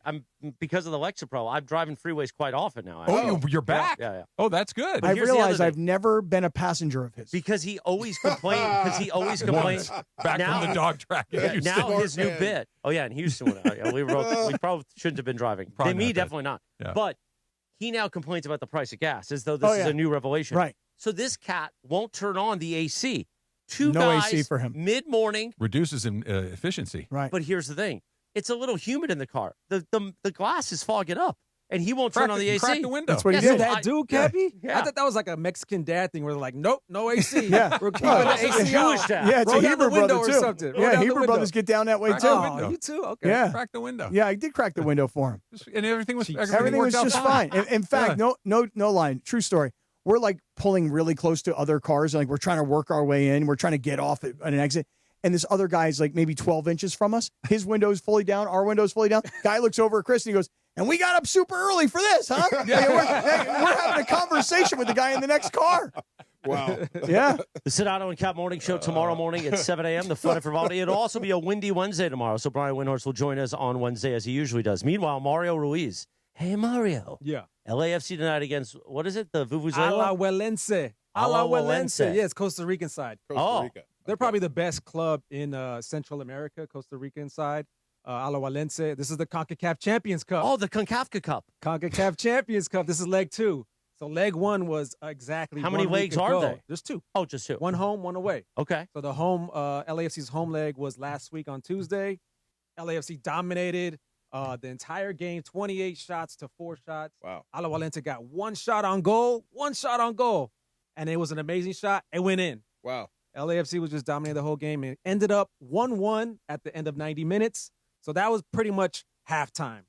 I'm because of the Lexapro. I'm driving freeways quite often now. Oh, you're back? Yeah. Oh, that's good. I here's the realized other I've never been a passenger of his. Because he always complained. Once. Back from the dog track. in Yeah, Houston. now his new bit. Oh yeah, in Houston. We probably shouldn't have been driving. Probably Me, not, definitely not. Yeah. But he now complains about the price of gas as though this is a new revelation. Right. So this cat won't turn on the AC. Two No guys AC for him. mid-morning. Reduces in efficiency. Right. But here's the thing. It's a little humid in the car. The glass is fogging up. And he won't turn on the AC. Crack the window. That's what he Yeah, did. so that dude, Cappy? Yeah. I thought that was like a Mexican dad thing where they're like, nope, no AC. Yeah. We're keeping Oh, the it's AC a Jewish out. dad. Yeah, it's Roll a down Hebrew the window brother or too. something. Roll Yeah, down the Hebrew window. brothers get down that way Crack too. the Oh, window. you too? Okay. Yeah. Crack the window. Yeah, I did crack the window for him. And everything was Everything was worked out just fine. In fact, no line. True story. We're like pulling really close to other cars. Like we're trying to work our way in. We're trying to get off at an exit. And this other guy's like maybe 12 inches from us. His window's fully down. Our window's fully down. Guy looks over at Chris and he goes, and we got up super early for this, huh? We're having a conversation with the guy in the next car. Wow. Yeah. The Sedano and Cap Morning Show tomorrow morning at 7 a.m. The Fun and Frivolity. It'll also be a windy Wednesday tomorrow, so Brian Windhorst will join us on Wednesday as he usually does. Meanwhile, Mario Ruiz. Hey, Mario. Yeah. LAFC tonight against, what is it, the Alajuelense. Vuvuzela? Alajuelense. Yeah, it's Costa Rican side. Costa Rica. They're probably the best club in Central America, Costa Rican side. Alajuelense. This is the CONCACAF Champions Cup. Oh, the CONCACAF Cup. CONCACAF Champions Cup. This is leg 2. So leg 1 was exactly How many 1 week legs are ago. they? There's 2. Oh, just 2. 1 home, 1 away. Okay. So the home, LAFC's home leg was last week on Tuesday. LAFC dominated the entire game, 28 shots to 4 shots. Wow. Alajuelense got 1 shot on goal, and it was an amazing shot. It went in. Wow. LAFC was just dominating the whole game and ended up 1-1 at the end of 90 minutes. So that was pretty much halftime.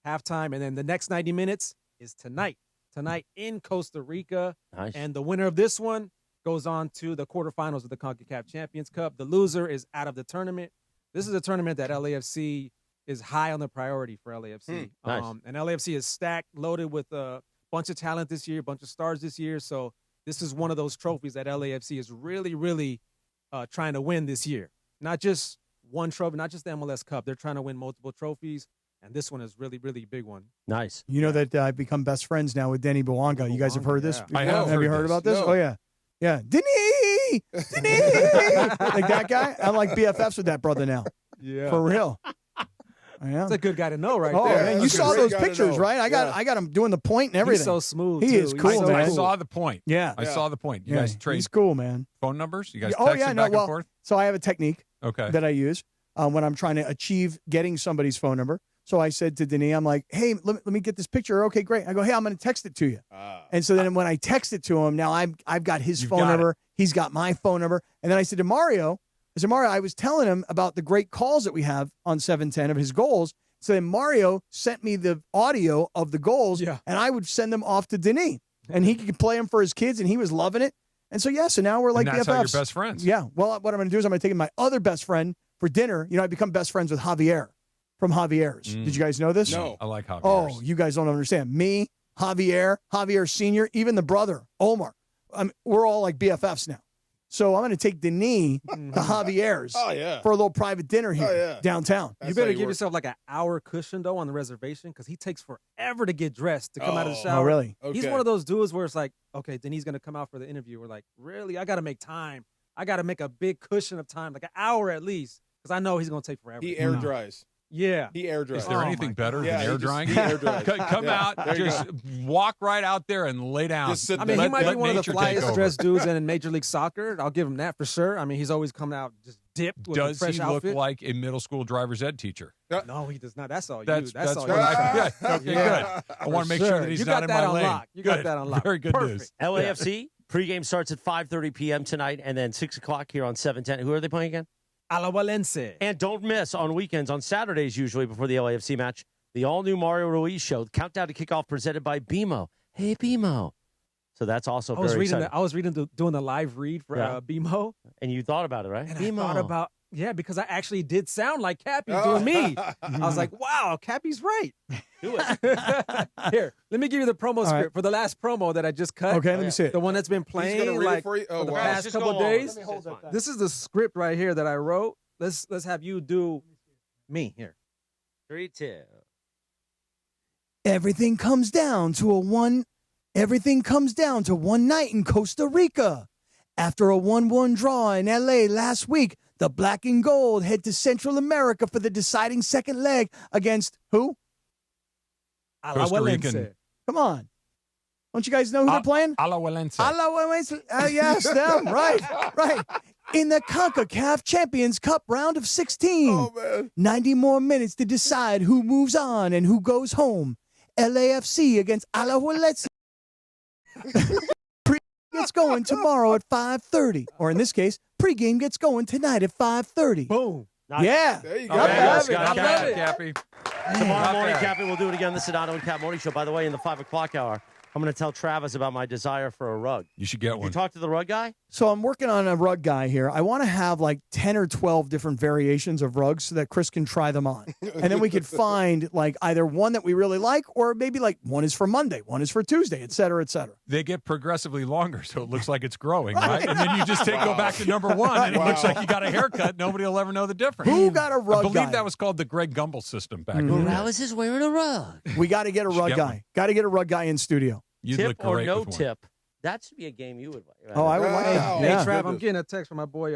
And then the next 90 minutes is tonight in Costa Rica. Nice. And the winner of this one goes on to the quarterfinals of the CONCACAF Champions Cup. The loser is out of the tournament. This is a tournament that LAFC is high on the priority for LAFC. Nice. And LAFC is stacked, loaded with a bunch of talent this year, a bunch of stars this year. So this is one of those trophies that LAFC is really, really trying to win this year. Not just one trophy, not just the MLS Cup. They're trying to win multiple trophies, and this one is really, really big one. Nice. You know that I've become best friends now with Denny Bouanga. You guys have heard this? Yeah. I have Have you heard this. about this? No. Oh, yeah. Yeah. Denny! Like that guy? I'm like BFFs with that brother now. Yeah. For real. I am. That's a good guy to know right Oh, there. man, you That's a saw great those guy to pictures, know. right? I got him doing the point and everything. He's so smooth, He too. is He's cool, so man. I cool. saw the point. Yeah. I saw the point. You guys trade He's cool, man. phone numbers? You guys Oh, texting yeah, no, back well, and forth? so I have a technique Okay. that I use when I'm trying to achieve getting somebody's phone number. So I said to Denis, I'm like, hey, let me get this picture. Okay, great. I go, hey, I'm going to text it to you. And so then when I text it to him, now I've got his phone number. He's got my phone number. And then I said to Mario, I was telling him about the great calls that we have on 710 of his goals. So then Mario sent me the audio of the goals, and I would send them off to Denis. And he could play them for his kids, and he was loving it. And so, so now we're like and that's BFFs. how you're best friends. Yeah. Well, what I'm going to do is I'm going to take my other best friend for dinner. I become best friends with Javier from Javier's. Did you guys know this? No. I like Javier's. Oh, you guys don't understand. Me, Javier Sr., even the brother, Omar. We're all like BFFs now. So I'm going to take Denis to Javier's for a little private dinner here downtown. You better give yourself like an hour cushion, though, on the reservation because he takes forever to get dressed, to come out of the shower. Oh, really? He's one of those dudes where it's like, okay, Denis going to come out for the interview. We're like, really? I got to make time. I got to make a big cushion of time, like an hour at least, because I know he's going to take forever. He air dries. Yeah. He air dries. Is there anything better than air drying? He air dries. Come out, just walk right out there and lay down. Just sit I mean, he might be one of the nature take flyest over. dressed dudes in Major League Soccer. I'll give him that for sure. I mean, he's always coming out just dipped with a Does fresh he outfit. look like a middle school driver's ed teacher? No, he does not. That's all That's you. That's all right. you. Okay, good. I want to make sure that he's you not got in that my on lane. lock. You Good. got that on lock. Very good Perfect. news. LAFC pregame starts at 5:30 p.m. tonight, and then 6 o'clock here on 710. Who are they playing again? Alajuelense. And don't miss on weekends, on Saturdays usually before the LAFC match, the all-new Mario Ruiz show, Countdown to Kickoff, presented by BMO. Hey, BMO. So that's also very exciting. I was doing the live read for BMO. And you thought about it, right? And BMO. I thought about, because I actually did sound like Cappy doing me. I was like, wow, Cappy's right. Do it. Here, let me give you the promo script for the last promo that I just cut. Okay, let me see it. The one that's been playing read it like for you? Oh, the wow. past Just couple go on. days. Let me hold that. This is the script right here that I wrote. Let's have you do me here. 3, 2. Everything comes down to one night in Costa Rica. After a 1-1 draw in LA last week, the black and gold head to Central America for the deciding second leg against who? Costa Rican. Come on. Don't you guys know who they're playing? Alajuelense. Alajuelense. Yes, them. Right. In the CONCACAF Champions Cup round of 16. Oh, man. 90 more minutes to decide who moves on and who goes home. LAFC against Alajuelense. Pre gets going tomorrow at 5:30. Or in this case, pregame gets going tonight at 5:30. Boom. Yeah. There you go. I love Got it. Cappy. Tomorrow morning, Cappy, we'll do it again. The Sedano and Cap Morning Show. By the way, in the 5 o'clock hour, I'm going to tell Travis about my desire for a rug. You should get You one. talk to the rug guy? So I'm working on a rug guy here. I want to have like 10 or 12 different variations of rugs so that Chris can try them on. And then we could find like either one that we really like or maybe like one is for Monday, one is for Tuesday, et cetera, et cetera. They get progressively longer, so it looks like it's growing, right? And then you just go back to number one, and it looks like you got a haircut. Nobody will ever know the difference. Who got a rug I believe guy? that was called the Greg Gumbel system back in the day. Morales is wearing a rug. We got to get a rug get guy. one. Got to get a rug guy in studio. You'd Tip look or great no with one. tip? That should be a game you would like. Oh, I would like that. Hey, Yeah. Trav, I'm getting a text from my boy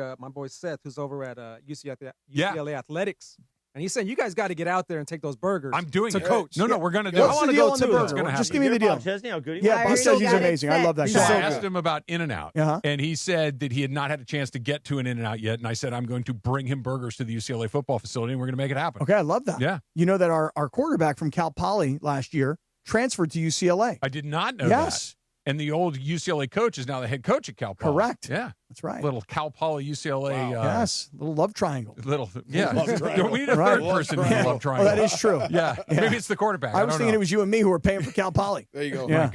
Seth, who's over at UCLA Athletics. And he's saying, you guys got to get out there and take those burgers. I'm doing to it. coach. No, we're going to do What's it. I wanna the deal go on the too, though. It's burger? gonna Just happen. give me the deal. Bob Chzn, how good he Yeah, was. Bob says he's amazing. I love that So I guy. asked him about In-N-Out, Uh-huh. and he said that he had not had a chance to get to an In-N-Out yet. And I said, I'm going to bring him burgers to the UCLA football facility, and we're going to make it happen. Okay, I love that. Yeah. You know that our quarterback from Cal Poly last year transferred to UCLA. I did not know Yes. that. And the old UCLA coach is now the head coach at Cal Poly. Correct. Yeah. That's right. Little Cal Poly UCLA. Yes, little love triangle. Little, yeah. Love triangle. We need a Right. third person in the love Oh, triangle. that is true. Yeah. Maybe it's the quarterback. I was don't thinking know. it was you and me who were paying for Cal Poly. There you go. Yeah.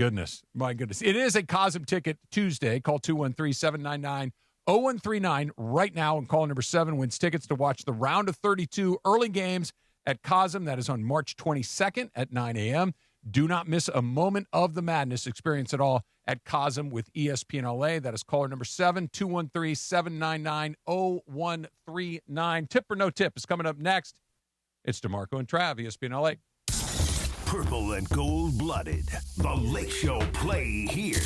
My goodness. It is a Cosm Ticket Tuesday. Call 213-799-0139 right now, and call number 7 wins tickets to watch the round of 32 early games at Cosm. That is on March 22nd at 9 a.m. Do not miss a moment of the madness. Experience it all at Cosm with ESPN LA. That is caller number 7, 213-799-0139. Tip or no tip is coming up next. It's DeMarco and Trav, ESPN LA. Purple and gold-blooded. The Lake Show play here.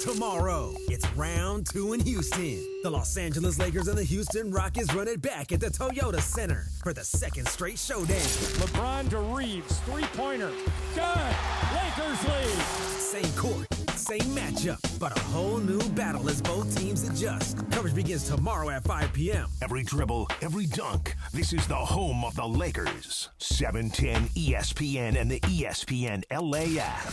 Tomorrow, it's round 2 in Houston. The Los Angeles Lakers and the Houston Rockets run it back at the Toyota Center for the second straight showdown. LeBron to Reeves, three-pointer. Good. Lakers lead. Same court, same matchup, but a whole new battle as both teams adjust. Coverage begins tomorrow at 5 p.m. Every dribble, every dunk. This is the home of the Lakers. 710 ESPN and the ESPN LA app.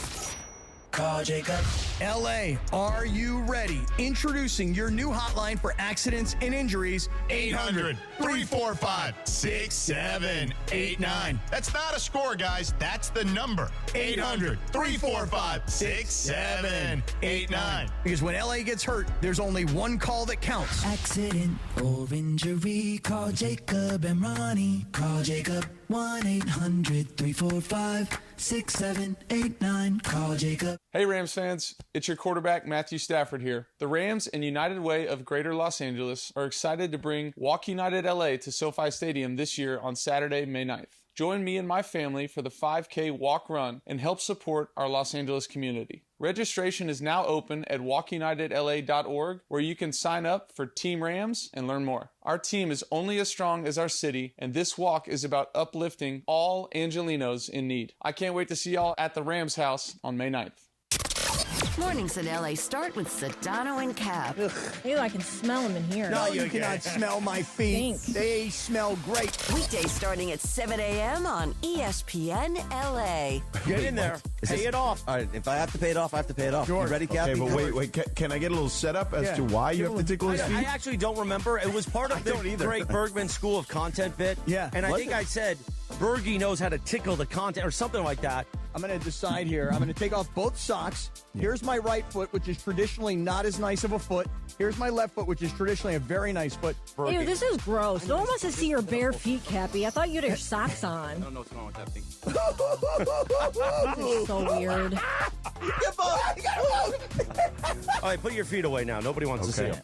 Call Jacob. LA, are you ready? Introducing your new hotline for accidents and injuries. 800-345-6789. That's not a score, guys. That's the number. 800-345-6789. Because when LA gets hurt, there's only one call that counts. Accident or injury, call Jacob and Ronnie. Call Jacob. 1-800-345-6789. Call Jacob. Hey Rams fans, it's your quarterback Matthew Stafford here. The Rams and United Way of Greater Los Angeles are excited to bring Walk United LA to SoFi Stadium this year on Saturday, May 9th. Join me and my family for the 5K walk run and help support our Los Angeles community. Registration is now open at walkunitedla.org, where you can sign up for Team Rams and learn more. Our team is only as strong as our city, and this walk is about uplifting all Angelinos in need. I can't wait to see y'all at the Rams house on May 9th. Mornings in LA start with Sedano and Cap. Ew, I can smell them in here. No, you cannot smell my feet. Stink. They smell great. Weekdays starting at 7 a.m. on ESPN LA. Get in there. Pay it off. All right, if I have to pay it off, I have to pay it off. Sure. You ready, Cappy? Okay, but wait. Can I get a little setup as to why you have to tickle his I feet? actually don't remember. It was part of the Greg Bergman School of Content bit. Yeah. And I think I said Bergie knows how to tickle the content or something like that. I'm going to decide here. I'm going to take off both socks. Here's my right foot, which is traditionally not as nice of a foot. Here's my left foot, which is traditionally a very nice foot. Ew, this is gross. No one wants to see your bare feet, Cappy. I thought you had your socks on. I don't know what's wrong with that thing. This is so weird. All right, put your feet away now. Nobody wants to see them.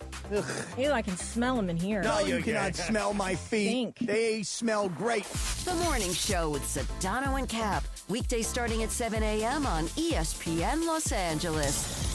Ew, I can smell them in here. No, you cannot smell my feet. Stink. They smell great. The Morning Show with Sedano and Cap. Weekdays starting at 7 a.m. on ESPN Los Angeles.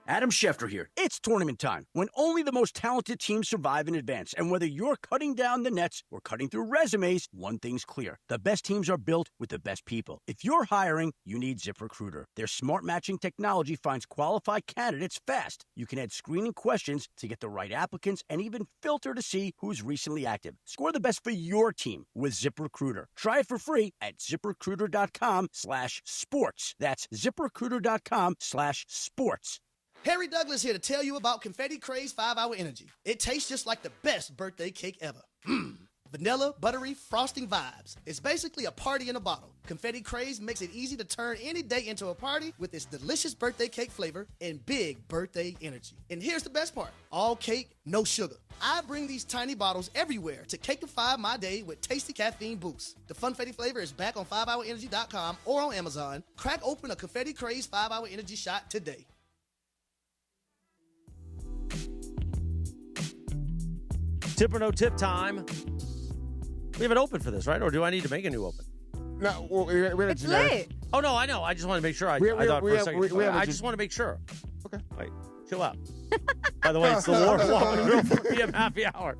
Adam Schefter here. It's tournament time, when only the most talented teams survive and advance. And whether you're cutting down the nets or cutting through resumes, one thing's clear. The best teams are built with the best people. If you're hiring, you need ZipRecruiter. Their smart matching technology finds qualified candidates fast. You can add screening questions to get the right applicants and even filter to see who's recently active. Score the best for your team with ZipRecruiter. Try it for free at ZipRecruiter.com/sports. That's ZipRecruiter.com/sports. Harry Douglas here to tell you about Confetti Craze 5-Hour Energy. It tastes just like the best birthday cake ever. Vanilla, buttery, frosting vibes. It's basically a party in a bottle. Confetti Craze makes it easy to turn any day into a party with its delicious birthday cake flavor and big birthday energy. And here's the best part. All cake, no sugar. I bring these tiny bottles everywhere to cakeify my day with tasty caffeine boosts. The Funfetti flavor is back on 5hourenergy.com or on Amazon. Crack open a Confetti Craze 5-Hour Energy shot today. Tip or no tip time. We have an open for this, right? Or do I need to make a new open? No, well, we had It's lit. Oh, no, I know. I just want to make sure. I thought for a second. I just want to make sure. Okay. Wait, chill out. By the way, it's the Waba Grill 4 p.m. happy hour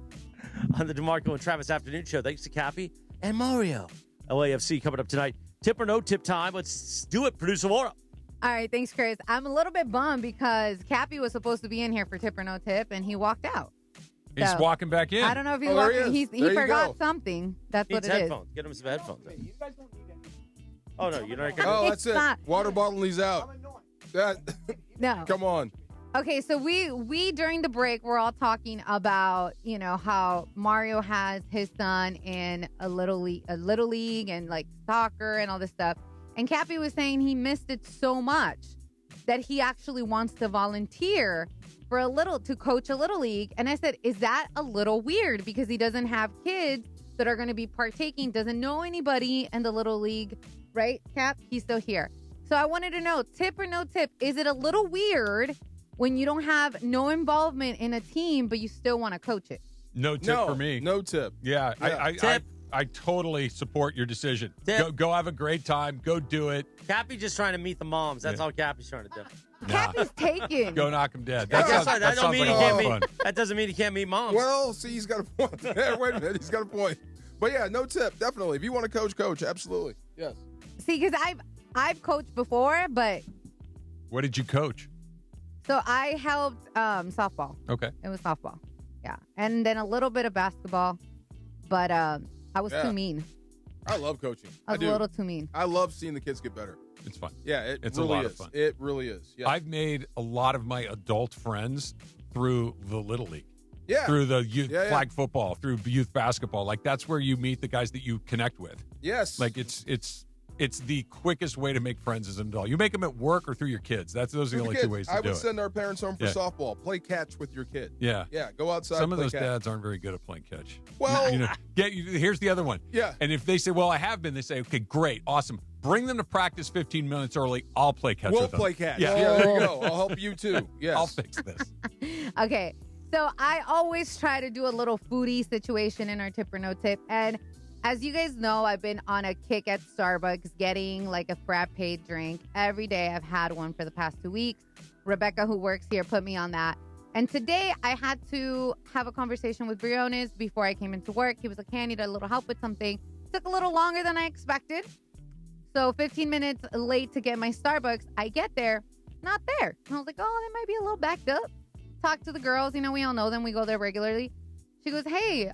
on the DeMarco and Travis Afternoon Show. Thanks to Cappy and Mario. LAFC coming up tonight. Tip or no tip time. Let's do it, producer Laura. All right, thanks, Chris. I'm a little bit bummed because Cappy was supposed to be in here for tip or no tip, and he walked out. He's walking back in. I don't know if he's walking. He forgot something. That's what it is. Headphones. Get him some headphones. Oh, no, you're not going to. Oh, that's it. Water bottle, he's out. No. Come on. Okay, so we during the break, we're all talking about, how Mario has his son in a little league and like soccer and all this stuff. And Cappy was saying he missed it so much that he actually wants to volunteer to coach a little league. And I said, is that a little weird? Because he doesn't have kids that are going to be partaking, doesn't know anybody in the little league, right? Cap, he's still here. So I wanted to know, tip or no tip, is it a little weird when you don't have no involvement in a team, but you still want to coach it? No tip for me. No tip. Yeah. I totally support your decision. Go have a great time. Go do it. Cappy just trying to meet the moms. That's all Cappy's trying to do. Cappy's taken. Go knock him dead. That doesn't mean he can't meet moms. Well, see, he's got a point there. Wait a minute. He's got a point. But yeah, no tip. Definitely. If you want to coach. Absolutely. Yes. See, because I've coached before, but What did you coach? So I helped softball. Okay. It was softball. Yeah. And then a little bit of basketball. But I was too mean. I love coaching. I was a little too mean. I love seeing the kids get better. It's fun. Yeah, it's really a lot is. of fun. It really is. Yeah. I've made a lot of my adult friends through the Little League. Yeah. Through the youth Yeah, yeah. flag football, through youth basketball. Like, that's where you meet the guys that you connect with. Yes. Like, it's the quickest way to make friends as an adult. You make them at work or through your kids. Those are the only two ways to I do would it. send our parents home for Yeah. softball. Play catch with your kid. Yeah. Yeah, go outside. Some of play those catch. dads aren't very good at playing catch. Well, here's the other one. Yeah. And if they say, well, I have been, they say, okay, great, awesome. Bring them to practice 15 minutes early. I'll play catch We'll with them. play catch. Yeah. Yeah, there you go. I'll help you too. Yes. I'll fix this. Okay. So I always try to do a little foodie situation in our tip or no tip. And as you guys know, I've been on a kick at Starbucks getting like a frappe drink. Every day I've had one for the past 2 weeks. Rebecca, who works here, put me on that. And today I had to have a conversation with Briones before I came into work. He was like, hey, I need a little help with something. Took a little longer than I expected. So 15 minutes late to get my Starbucks. I get there, not there. And I was like, oh, they might be a little backed up. Talk to the girls. You know, we all know them. We go there regularly. She goes, hey,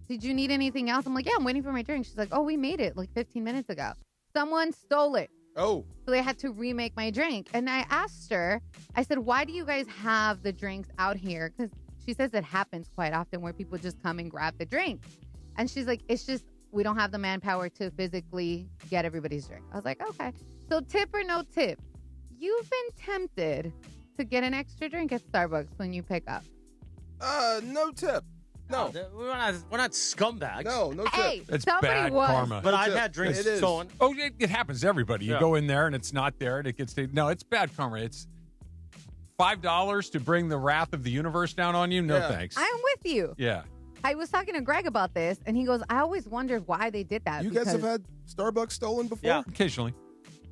did you need anything else? I'm like, yeah, I'm waiting for my drink. She's like, oh, we made it like 15 minutes ago. Someone stole it. Oh. So they had to remake my drink. And I asked her, I said, why do you guys have the drinks out here? Because she says it happens quite often where people just come and grab the drink. And she's like, it's just, we don't have the manpower to physically get everybody's drink. I was like, okay. So tip or no tip, you've been tempted to get an extra drink at Starbucks when you pick up. No tip. No. We're not scumbags. No tip. Hey, It's somebody bad was. karma. But No I've tip. had drinks It is. stolen. Oh, it happens to everybody. You Yeah. go in there and it's not there and it gets taken. No, it's bad karma. It's $5 to bring the wrath of the universe down on you. No Yeah. thanks. I'm with you. Yeah. I was talking to Greg about this, and he goes, I always wondered why they did that. You guys have had Starbucks stolen before? Yeah. Occasionally.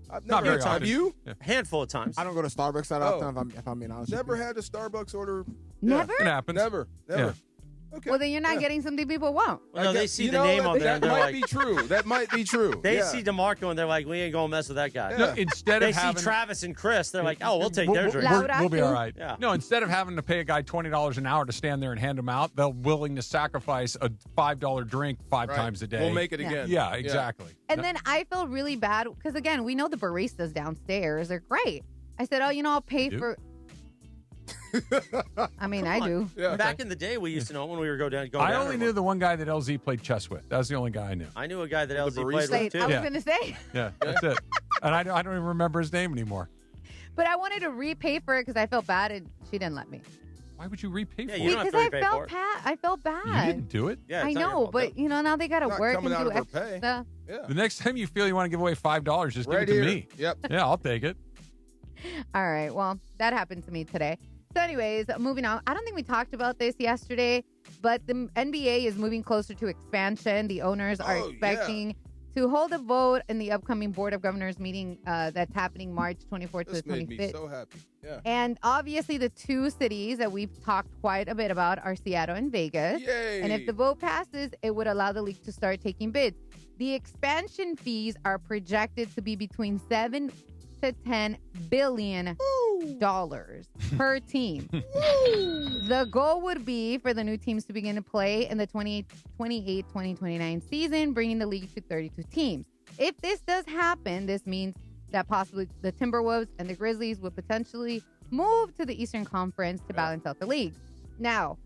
I've Not never very had. Have often. you? Yeah. A handful of times. I don't go to Starbucks that Oh. often, if I'm being honest. Never with you. had a Starbucks order. Never? It happens. Never. Yeah. Okay. Well, then you're not Yeah. getting something people want. Well, no, they see You the know, name that, on there. That And they're might like, be true. That might be true. they Yeah. see DeMarco and they're like, we ain't going to mess with that guy. Yeah. No, instead They of see having Travis and Chris. They're like, oh, we'll take their drink. We'll be all right. Yeah. No, instead of having to pay a guy $20 an hour to stand there and hand them out, they're willing to sacrifice a $5 drink five Right. times a day. We'll make it Yeah. again. Yeah, exactly. And then I feel really bad because, again, we know the baristas downstairs are great. I said, oh, I'll pay You do? for. I mean, I do. Yeah. Back in the day, we used to know when we were going down. I only knew the one guy that LZ played chess with. That was the only guy I knew. I knew a guy that The LZ played barista? with Wait, I too. was Yeah. going to say. Yeah, that's it. And I don't even remember his name anymore. But I wanted to repay for it because I felt bad and she didn't let me. Why would you repay Yeah, for you it? don't have Because to I repay felt for it. I felt You bad. didn't do it? Yeah, I it's not your know, fault, but no. now they got to Not work and coming out do of our extra pay. stuff. Yeah. The next time you feel you want to give away $5, just Right give it to here. me. Yep. Yeah, I'll take it. All right. Well, that happened to me today. So anyways, moving on. I don't think we talked about this yesterday, but the NBA is moving closer to expansion. The owners are Oh, expecting to hold a vote in the upcoming Board of Governors meeting that's happening March 24th to This the made me 25th. so happy. Yeah. And obviously the two cities that we've talked quite a bit about are Seattle and Vegas. Yay. And if the vote passes, it would allow the league to start taking bids. The expansion fees are projected to be between $7 to $10 billion per team. The goal would be for the new teams to begin to play in the 2028-2029 season, bringing the league to 32 teams. If this does happen, this means that possibly the Timberwolves and the Grizzlies would potentially move to the Eastern Conference to balance out the league. Now,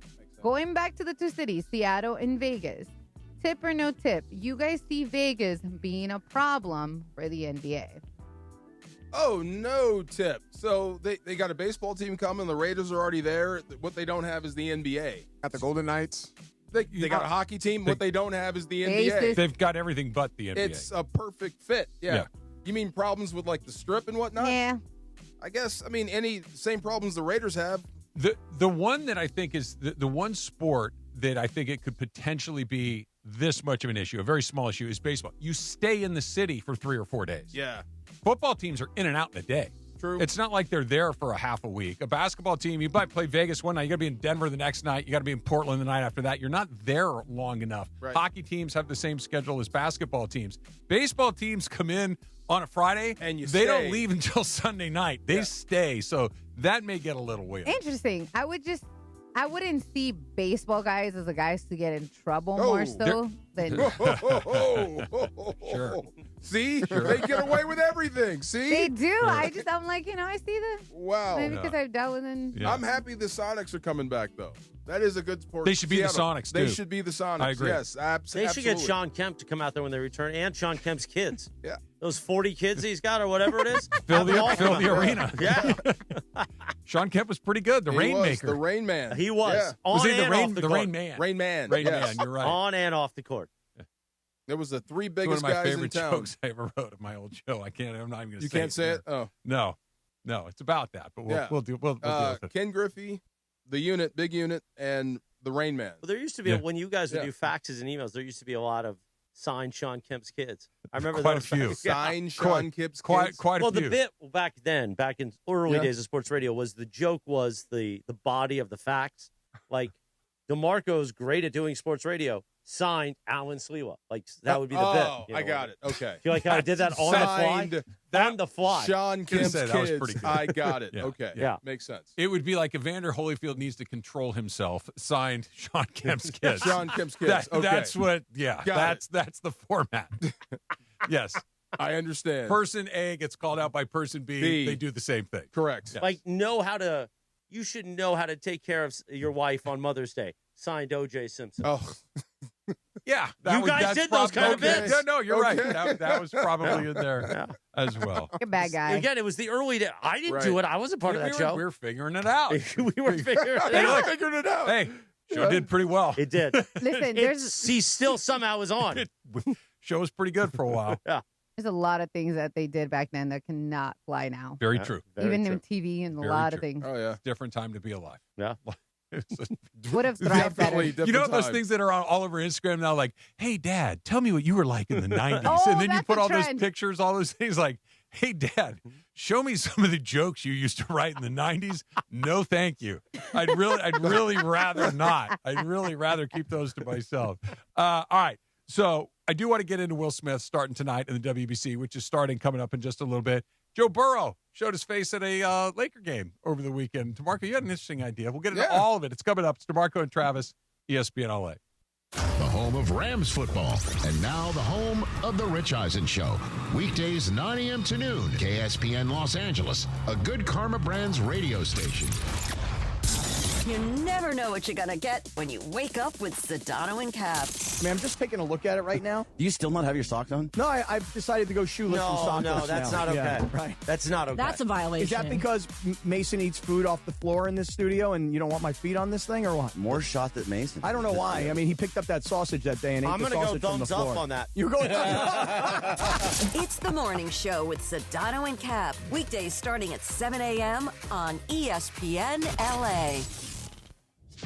going back to the two cities, Seattle and Vegas, tip or no tip, you guys see Vegas being a problem for the NBA? Oh, no tip. So they got a baseball team coming. The Raiders are already there. What they don't have is the NBA. Got the Golden Knights. They got a hockey team. What they don't have is the NBA. Aces. They've got everything but the NBA. It's a perfect fit. Yeah. Yeah. You mean problems with like the strip and whatnot? Yeah. I guess. I mean, any same problems the Raiders have. The one that I think is the one sport that I think it could potentially be this much of an issue, a very small issue, is baseball. You stay in the city for 3 or 4 days. Yeah. Football teams are in and out in a day. True. It's not like they're there for a half a week. A basketball team, you might play Vegas one night. You got to be in Denver the next night. You got to be in Portland the night after that. You're not there long enough. Right. Hockey teams have the same schedule as basketball teams. Baseball teams come in on a Friday, and they don't leave until Sunday night. They stay, so that may get a little weird. Interesting. I wouldn't see baseball guys as the guys to get in trouble more so than. Sure. See, they get away with everything. See, They do. I'm like, I see the. wow. Maybe because I've dealt with them. I'm happy the Sonics are coming back, though. That is a good sport. They should be the Seattle. Sonics, They too. should be the Sonics. I agree. Yes, They absolutely. should get Sean Kemp to come out there when they return, and Sean Kemp's kids. Yeah. Those 40 kids he's got or whatever it is. Fill the arena. Yeah. Sean Kemp was pretty good. The He Rainmaker. was the Rain Man. He was. Yeah. On Was he and the Rain, off the the court. Rain Man? Rain Man. Rain yes. Man, you're right. On and off the court. There was the three It's one biggest of my guys favorite in town. jokes I ever wrote of my old show. I'm not even going to You say can't say it? here. Oh. No, it's about that, but Yeah. we'll deal with it. Ken Griffey, the unit, big unit, and the Rain Man. Well, there used to be, when you guys would do faxes and emails, there used to be a lot of signed Sean Kemp's kids. I remember Quite a those few. faxes. Yeah. Signed Sean Kemp's Quite kids. a Well, few. the bit back in early days of sports radio was the joke was the body of the fax. Like, DeMarco's great at doing sports radio. Signed Alan Sliwa. Like, that would be the bit. Oh, I got it. Okay. You like how I did that on the Signed fly? On the fly. Sean Kemp's say that was kids. pretty good. I got it. Yeah. Okay. Yeah. Makes sense. It would be like Evander Holyfield needs to control himself. Signed Sean Kemp's kids. Sean Kemp's kids. Okay. That's what. Yeah. Got That's the format. Yes. I understand. Person A gets called out by person B. They do the same thing. Correct. Yes. Like, you should know how to take care of your wife on Mother's Day. Signed O.J. Simpson. Oh. Yeah. You guys did those kind of bits. Yeah, no, you're Okay. right. That was probably in there as well. You're a bad guy. Again, it was the early day. I didn't do it. I wasn't part of that show. We were figuring it out. We were figuring it They out. figured it out. Hey, show did pretty well. It did. Listen, He still somehow was on. Show was pretty good for a while. Yeah. there's a lot of things that they did back then that cannot fly now. Very true. Even in TV and a lot of things. Oh, yeah. Different time to be alive. Yeah. Would have thrived better. You know those things that are all over Instagram now, like, hey, Dad, tell me what you were like in the 90s. Oh, and then you that's put a all those trend. pictures, all those things like, hey, Dad, show me some of the jokes you used to write in the 90s. No, thank you. I'd really rather not. I'd really rather keep those to myself. All right. So I do want to get into Will Smith starting tonight in the WBC, which is coming up in just a little bit. Joe Burrow showed his face at a Laker game over the weekend. DeMarco, you had an interesting idea. We'll get into all of it. It's coming up. It's DeMarco and Travis, ESPN LA. The home of Rams football, and now the home of The Rich Eisen Show. Weekdays 9 a.m. to noon, KSPN Los Angeles, a Good Karma Brands radio station. You never know what you're going to get when you wake up with Sedano and Cap. Man, I'm just taking a look at it right now. Do you still not have your socks on? No, I've decided to go shoeless and sockless No, that's now. not okay. Yeah, right. That's not okay. That's a violation. Is that because Mason eats food off the floor in this studio and you don't want my feet on this thing or what? More shot than Mason. I don't know why. I mean, he picked up that sausage that day and ate I'm the going to sausage go from the thumbs floor. up on that. You're going It's the morning show with Sedano and Cap. Weekdays starting at 7 a.m. on ESPN LA.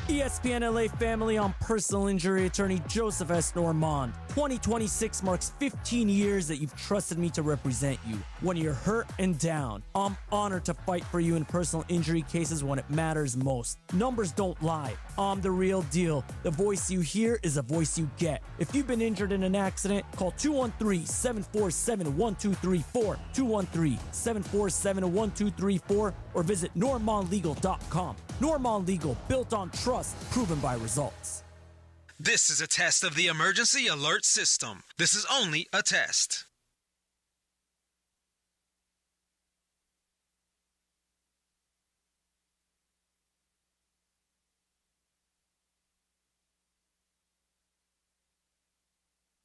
ESPN LA family, I'm personal injury attorney Joseph S. Normand. 2026 marks 15 years that you've trusted me to represent you. When you're hurt and down, I'm honored to fight for you in personal injury cases when it matters most. Numbers don't lie. I'm the real deal. The voice you hear is a voice you get. If you've been injured in an accident, call 213-747-1234, 213-747-1234, or visit normandlegal.com. Normand Legal, built on trust, proven by results. This is a test of the emergency alert system. This is only a test.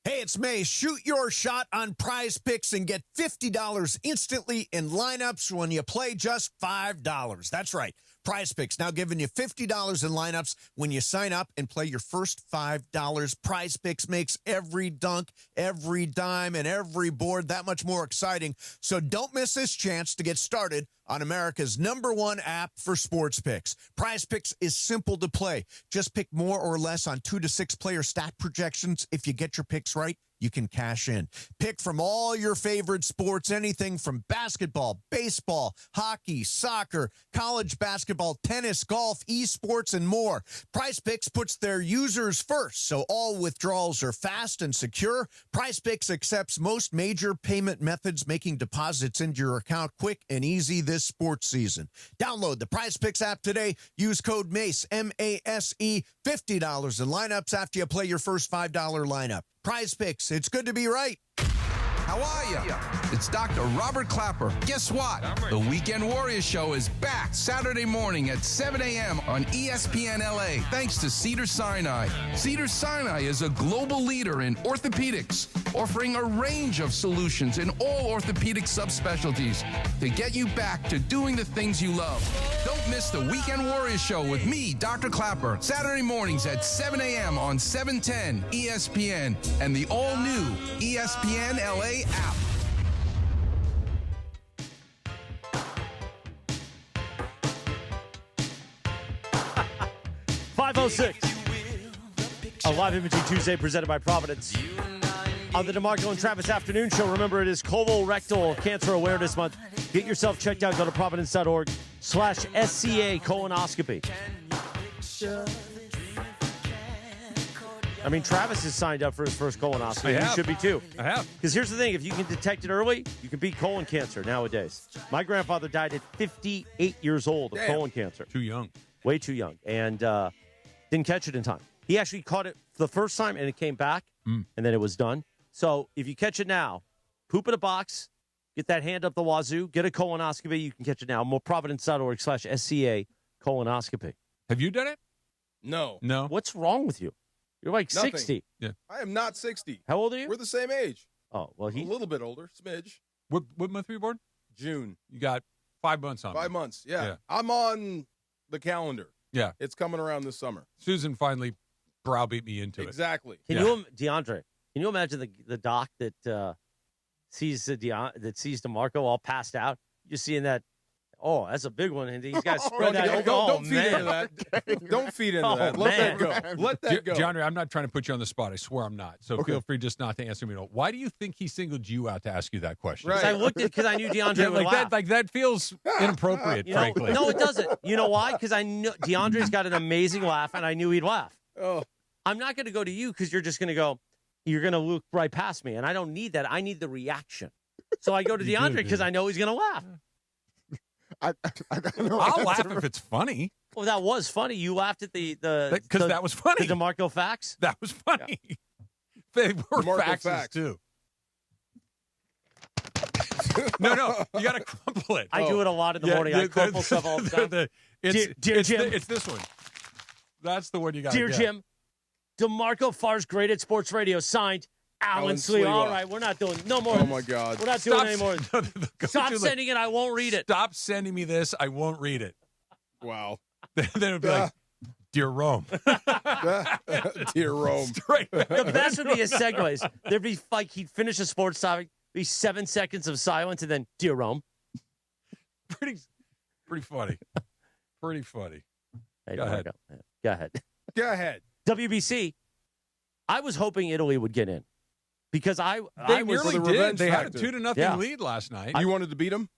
Hey, it's May. Shoot your shot on Prize Picks and get $50 instantly in lineups when you play just $5. That's right. Prize Picks now giving you $50 in lineups when you sign up and play your first $5. Prize Picks makes every dunk, every dime, and every board that much more exciting. So don't miss this chance to get started on America's #1 app for sports picks. Prize Picks is simple to play. Just pick more or less on 2 to 6 player stat projections. If you get your picks right, you can cash in. Pick from all your favorite sports, anything from basketball, baseball, hockey, soccer, college basketball, tennis, golf, esports, and more. Prize Picks puts their users first, so all withdrawals are fast and secure. Prize Picks accepts most major payment methods, making deposits into your account quick and easy this sports season. Download the Prize Picks app today. Use code MACE, M-A-S-E, $50 in lineups after you play your first $5 lineup. Prize Picks, it's good to be right. How are you? It's Dr. Robert Clapper. Guess what? The Weekend Warriors Show is back Saturday morning at 7 a.m. on ESPN LA, thanks to Cedars-Sinai. Cedars-Sinai is a global leader in orthopedics, offering a range of solutions in all orthopedic subspecialties to get you back to doing the things you love. Don't miss the Weekend Warriors Show with me, Dr. Clapper, Saturday mornings at 7 a.m. on 710 ESPN and the all-new ESPN LA app. .506. A live imaging Tuesday presented by Providence. On the DeMarco and Travis Afternoon Show, remember it is Colorectal Cancer Awareness Month. Get yourself checked out. Go to providence.org/SCA colonoscopy. I mean, Travis is signed up for his first colonoscopy. You should be too. I have. Because here's the thing. If you can detect it early, you can beat colon cancer nowadays. My grandfather died at 58 years old of colon cancer. Too young. Way too young. And didn't catch it in time. He actually caught it for the first time, and it came back, and then it was done. So if you catch it now, poop in a box, get that hand up the wazoo, get a colonoscopy. You can catch it now. More providence.org/SCA colonoscopy. Have you done it? No. What's wrong with you? You're like Nothing. 60. Yeah. I am not 60. How old are you? We're the same age. Oh, well, A little bit older, smidge. What month were you born? June. You got 5 months on 5 months, yeah. I'm on the calendar. Yeah. It's coming around this summer. Susan finally browbeat me into Exactly. Can you, DeAndre, can you imagine the doc that sees DeMarco all passed out? You're seeing that. Oh, that's a big one, and he's got to spread that. Don't feed into that. Don't feed into that. Let that go. Let that go. DeAndre, I'm not trying to put you on the spot. I swear I'm not. So feel free just not to answer me. Why do you think he singled you out to ask you that question? Right. I looked at because I knew DeAndre would laugh. That feels inappropriate, frankly. No, it doesn't. You know why? Because I know DeAndre's got an amazing laugh, and I knew he'd laugh. Oh, I'm not going to go to you because you're just going to go. You're going to look right past me, and I don't need that. I need the reaction. So I go to DeAndre because I know he's going to laugh. I'll laugh if it's funny. Well, that was funny. You laughed at because that was funny. The DeMarco facts. That was funny. Yeah. They were DeMarco facts too. No, you got to crumple it. I do it a lot in the morning. I crumple stuff all the time. Dear Jim, it's this one. That's the one you got. Dear Jim, DeMarco Farr's great at sports radio. Signed, Alan Sliwa. All right, we're not doing no more. Oh my God, we're not doing any more. Stop sending it. I won't read it. Stop sending me this. I won't read it. Wow. Then it'll be like, Dear Rome. Dear Rome. Straight. The best would be his segues. There'd be like he'd finish a sports topic, be 7 seconds of silence, and then Dear Rome. Pretty funny. Pretty funny. Hey, Go ahead. Go ahead. Go ahead. WBC. I was hoping Italy would get in because I nearly did. They had a 2-0 lead last night. You wanted to beat them?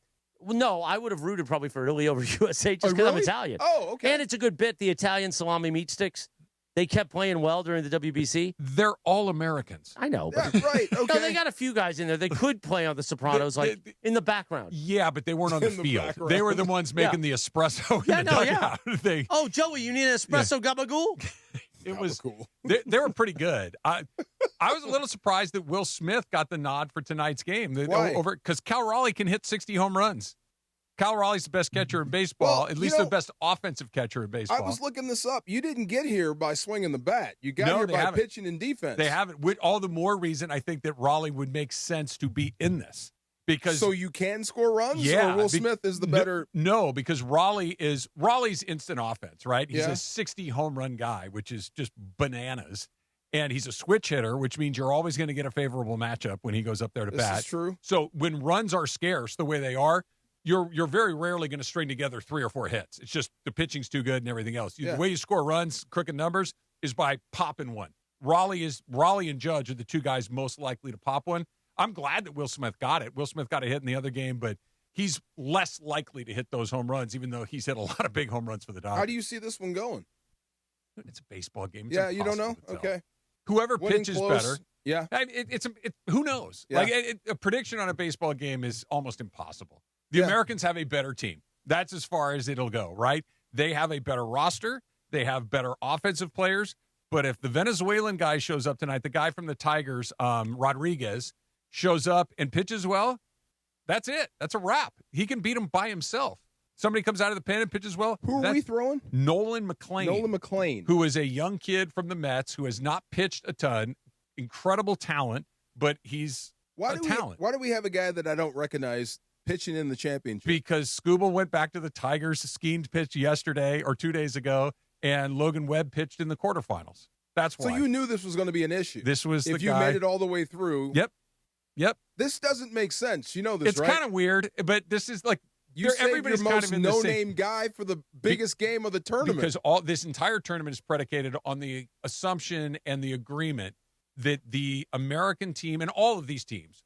Well, no, I would have rooted probably for Italy over USA just because I'm Italian. Oh, okay. And it's a good bit. The Italian salami meat sticks. They kept playing well during the WBC. They're all Americans. I know. But right. Okay. No, they got a few guys in there. They could play on The Sopranos, in the background. Yeah, but they weren't on the field. They were the ones making the espresso in the dugout. Oh, Joey, you need an espresso gabagool? It was cool. They were pretty good. I was a little surprised that Will Smith got the nod for tonight's game. Why? Because Cal Raleigh can hit 60 home runs. Cal Raleigh's the best catcher in baseball, at least the best offensive catcher in baseball. I was looking this up. You didn't get here by swinging the bat. You got here by pitching and defense. They haven't. With all the more reason I think that Raleigh would make sense to be in this. So you can score runs? Yeah. Or Will Smith is the better? No, because Raleigh's instant offense, right? He's a 60 home run guy, which is just bananas. And he's a switch hitter, which means you're always going to get a favorable matchup when he goes up there to bat. This is true. So when runs are scarce the way they are, you're very rarely going to string together 3 or 4 hits. It's just the pitching's too good and everything else. The way you score runs, crooked numbers, is by popping one. Raleigh and Judge are the 2 guys most likely to pop one. I'm glad that Will Smith got it. Will Smith got a hit in the other game, but he's less likely to hit those home runs, even though he's hit a lot of big home runs for the Dodgers. How do you see this one going? It's a baseball game. It's you don't know? Okay. Whoever Winning pitches close. better. Yeah. Who knows? Yeah. A prediction on a baseball game is almost impossible. The Americans have a better team. That's as far as it'll go, right? They have a better roster. They have better offensive players. But if the Venezuelan guy shows up tonight, the guy from the Tigers, Rodriguez, shows up and pitches well, that's it. That's a wrap. He can beat him by himself. Somebody comes out of the pen and pitches well. Who are we throwing? Nolan McClain. Who is a young kid from the Mets who has not pitched a ton. Incredible talent, but he's a talent. Why do we have a guy that I don't recognize pitching in the championship? Because Scuba went back to the Tigers, Skeen pitched yesterday or 2 days ago, and Logan Webb pitched in the quarterfinals. That's why. So you knew this was going to be an issue. This was if you made it all the way through. Yep. This doesn't make sense. You know this, it's right? kind of weird, but this is like everybody's kind of in the no-name guy for the biggest game of the tournament. Because this entire tournament is predicated on the assumption and the agreement that the American team and all of these teams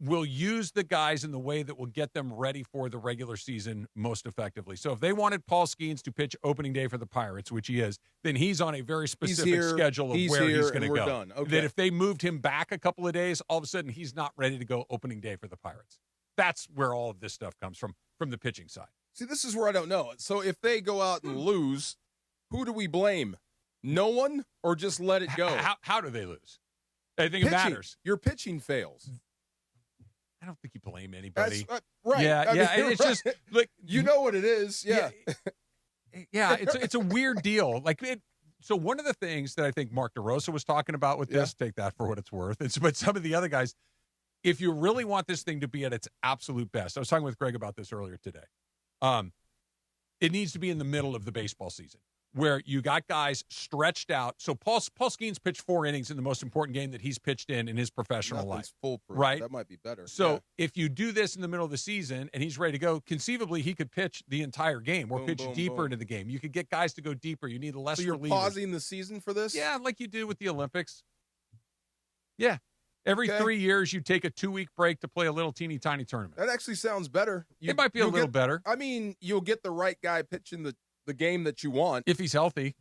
will use the guys in the way that will get them ready for the regular season most effectively. So if they wanted Paul Skeens to pitch opening day for the Pirates, which he is, then he's on a very specific schedule of where he's going to go. Done. Okay. That if they moved him back a couple of days, all of a sudden he's not ready to go opening day for the Pirates. That's where all of this stuff comes from the pitching side. See, this is where I don't know. So if they go out and lose, who do we blame? No one, or just let it go? How do they lose? I think it matters. Your pitching fails. I don't think you blame anybody. Right. Yeah, I mean, it's just like you know what it is. Yeah. It's a weird deal. So one of the things that I think Mark DeRosa was talking about with this, take that for what it's worth. But some of the other guys, if you really want this thing to be at its absolute best, I was talking with Greg about this earlier today. It needs to be in the middle of the baseball season, where you got guys stretched out. So Paul Skeens pitched 4 innings in the most important game that he's pitched in his professional life. Foolproof. Right? That might be better. So if you do this in the middle of the season and he's ready to go, conceivably he could pitch the entire game or pitch deeper into the game. You could get guys to go deeper. You need less relievers. So you're pausing the season for this? Yeah, like you do with the Olympics. Yeah. Every 3 years, you take a 2-week break to play a little teeny tiny tournament. That actually sounds better. It might be a little better. I mean, you'll get the right guy pitching the game that you want. If he's healthy.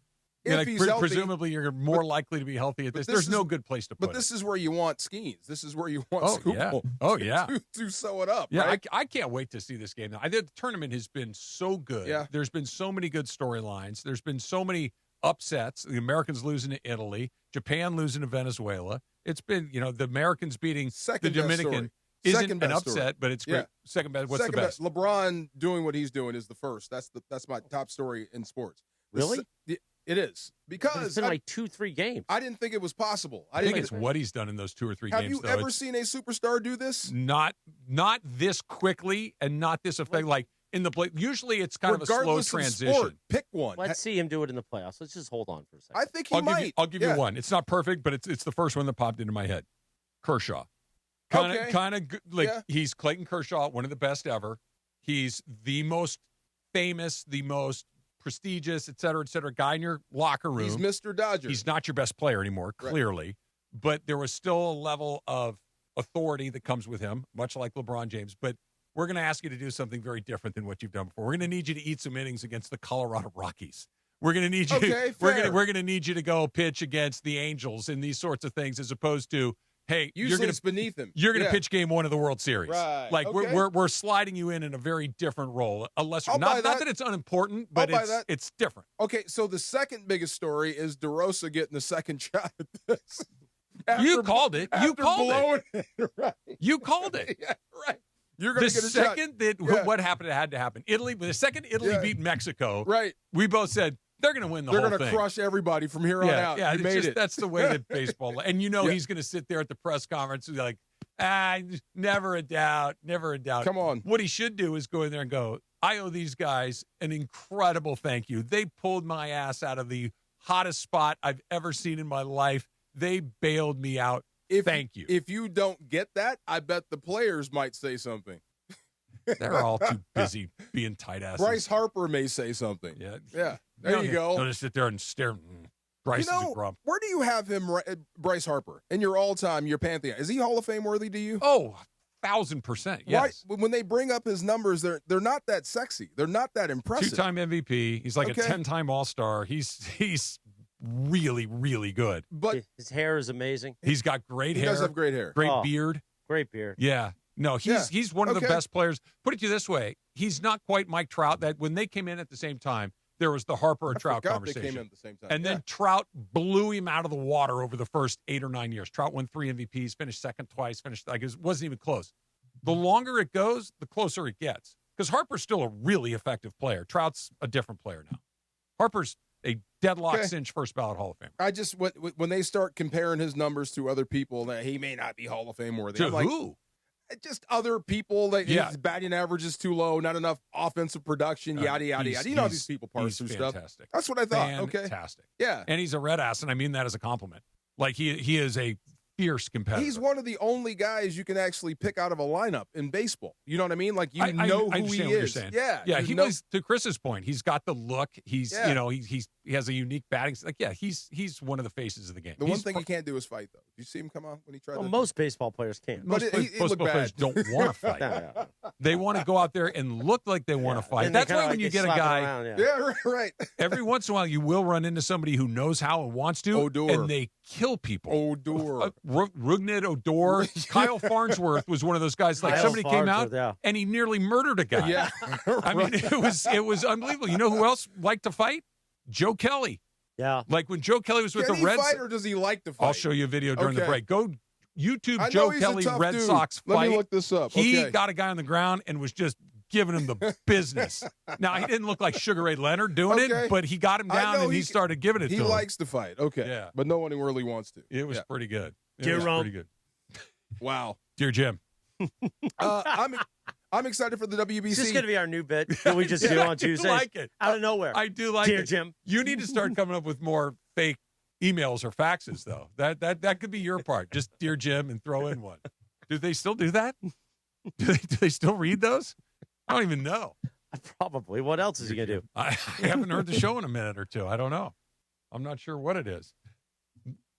Presumably, you're more likely to be healthy at this. There's no good place to put it. But this is where you want Skeens. This is where you want to sew it up. Yeah, right? I can't wait to see this game. The tournament has been so good. Yeah. There's been so many good storylines. There's been so many upsets. The Americans losing to Italy, Japan losing to Venezuela. It's been, the Americans beating the Dominican. Isn't an upset, but it's great. Yeah. Second best. What's the best? LeBron doing what he's doing is the first. That's my top story in sports. Really? It is. Because it's been like 2-3 games. I didn't think it was possible. I think it's what he's done in those 2 or 3 games. Have you ever seen a superstar do this? Not this quickly and not this effect. Like in the play, usually it's kind of a slow transition. Sport, pick one. Let's see him do it in the playoffs. Let's just hold on for a second. I think he might. I'll give you one. It's not perfect, but it's the first one that popped into my head. Kershaw. He's Clayton Kershaw, one of the best ever. He's the most famous, the most prestigious, et cetera, guy in your locker room. He's Mr. Dodger. He's not your best player anymore, clearly. Right. But there was still a level of authority that comes with him, much like LeBron James. But we're going to ask you to do something very different than what you've done before. We're going to need you to eat some innings against the Colorado Rockies. We're going to need you. We're going to need you to go pitch against the Angels and these sorts of things, as opposed to, hey, you're going to beneath him. You're going to pitch game 1 of the World Series. Right. Like we're sliding you in a very different role. A lesser, not that it's unimportant, but it's different. Okay, so the second biggest story is DeRosa getting the second shot at this. You called it. You called it. Right. You called it. Yeah, right. You're going to get a shot. What happened had to happen. The second Italy beat Mexico, right? We both said they're going to win the whole thing. They're going to crush everybody from here on out. Yeah, you made it. That's the way that baseball. And he's going to sit there at the press conference and be like, never a doubt, never a doubt. Come on. What he should do is go in there and go, I owe these guys an incredible thank you. They pulled my ass out of the hottest spot I've ever seen in my life. They bailed me out. Thank you. If you don't get that, I bet the players might say something. They're all too busy being tight asses. Bryce Harper may say something. Yeah. There you go. They'll just sit there and stare. Bryce is a grump. Where do you have him, Bryce Harper, in your all-time, your pantheon? Is he Hall of Fame worthy to you? Oh, 1,000%. Yes. Right. When they bring up his numbers, they're not that sexy. They're not that impressive. 2-time MVP. He's like a 10-time All-Star. He's really, really good. But his hair is amazing. He's got great hair. He does have great hair. Great beard. Great beard. Yeah. No, he's one of the best players. Put it to you this way. He's not quite Mike Trout. That when they came in at the same time, there was the Harper and Trout conversation. They came in at the same time. And then Trout blew him out of the water over the first 8 or 9 years. Trout won 3 MVPs, finished second twice, it wasn't even close. The longer it goes, the closer it gets. Because Harper's still a really effective player. Trout's a different player now. Harper's a deadlock cinch first ballot Hall of Famer. I just when they start comparing his numbers to other people, that he may not be Hall of Fame worthy. To I'm like, who? Just other people that his batting average is too low, not enough offensive production, yada yada yada. You know how these people parse through stuff. That's what I thought. Fantastic. Okay. Yeah. And he's a red ass, and I mean that as a compliment. Like he is a fierce competitor. He's one of the only guys you can actually pick out of a lineup in baseball. You know what I mean? Like you know I who he understand what you're is. saying. Yeah. He was, to Chris's point, he's got the look. He's he has a unique batting. Like he's one of the faces of the game. The one thing he can't do is fight, though. Did you see him come out when he tried? Well, most baseball players can't. Most baseball players don't want to fight. They want to go out there and look like they want to fight. And That's they why kinda when you get get a guy, around, right. Every once in a while, you will run into somebody who knows how and wants to, Odor. and they kill people. Odor. Rugned Odor. Kyle Farnsworth was one of those guys. Like Kyle somebody came out Farnsworth, and he nearly murdered a guy. Yeah. I mean, it was unbelievable. You know who else liked to fight? Joe Kelly. Yeah. Like when Joe Kelly was with Can the he Reds. fight or does he like to fight? I'll show you a video during the Okay. break. Go YouTube I know Joe he's a Kelly tough Red dude. Sox Let fight. me look this up. He Okay. got a guy on the ground and was just giving him the business. Now, he didn't look like Sugar Ray Leonard doing Okay. it, but he got him I down know and he started giving it He to him. likes to fight. Okay. Yeah. But no one really wants to. It was pretty good. It Dear was Rome. pretty good. Wow. Dear Jim. I'm excited for the WBC. Is this going to be our new bit that we just do on Tuesdays? I do like it. Out of nowhere. I do like Dear it. Jim. You need to start coming up with more fake emails or faxes, though. That could be your part. Just Dear Jim and throw in one. Do they still do that? Do they still read those? I don't even know. Probably. What else is he going to do? I haven't heard the show in a minute or two. I don't know. I'm not sure what it is.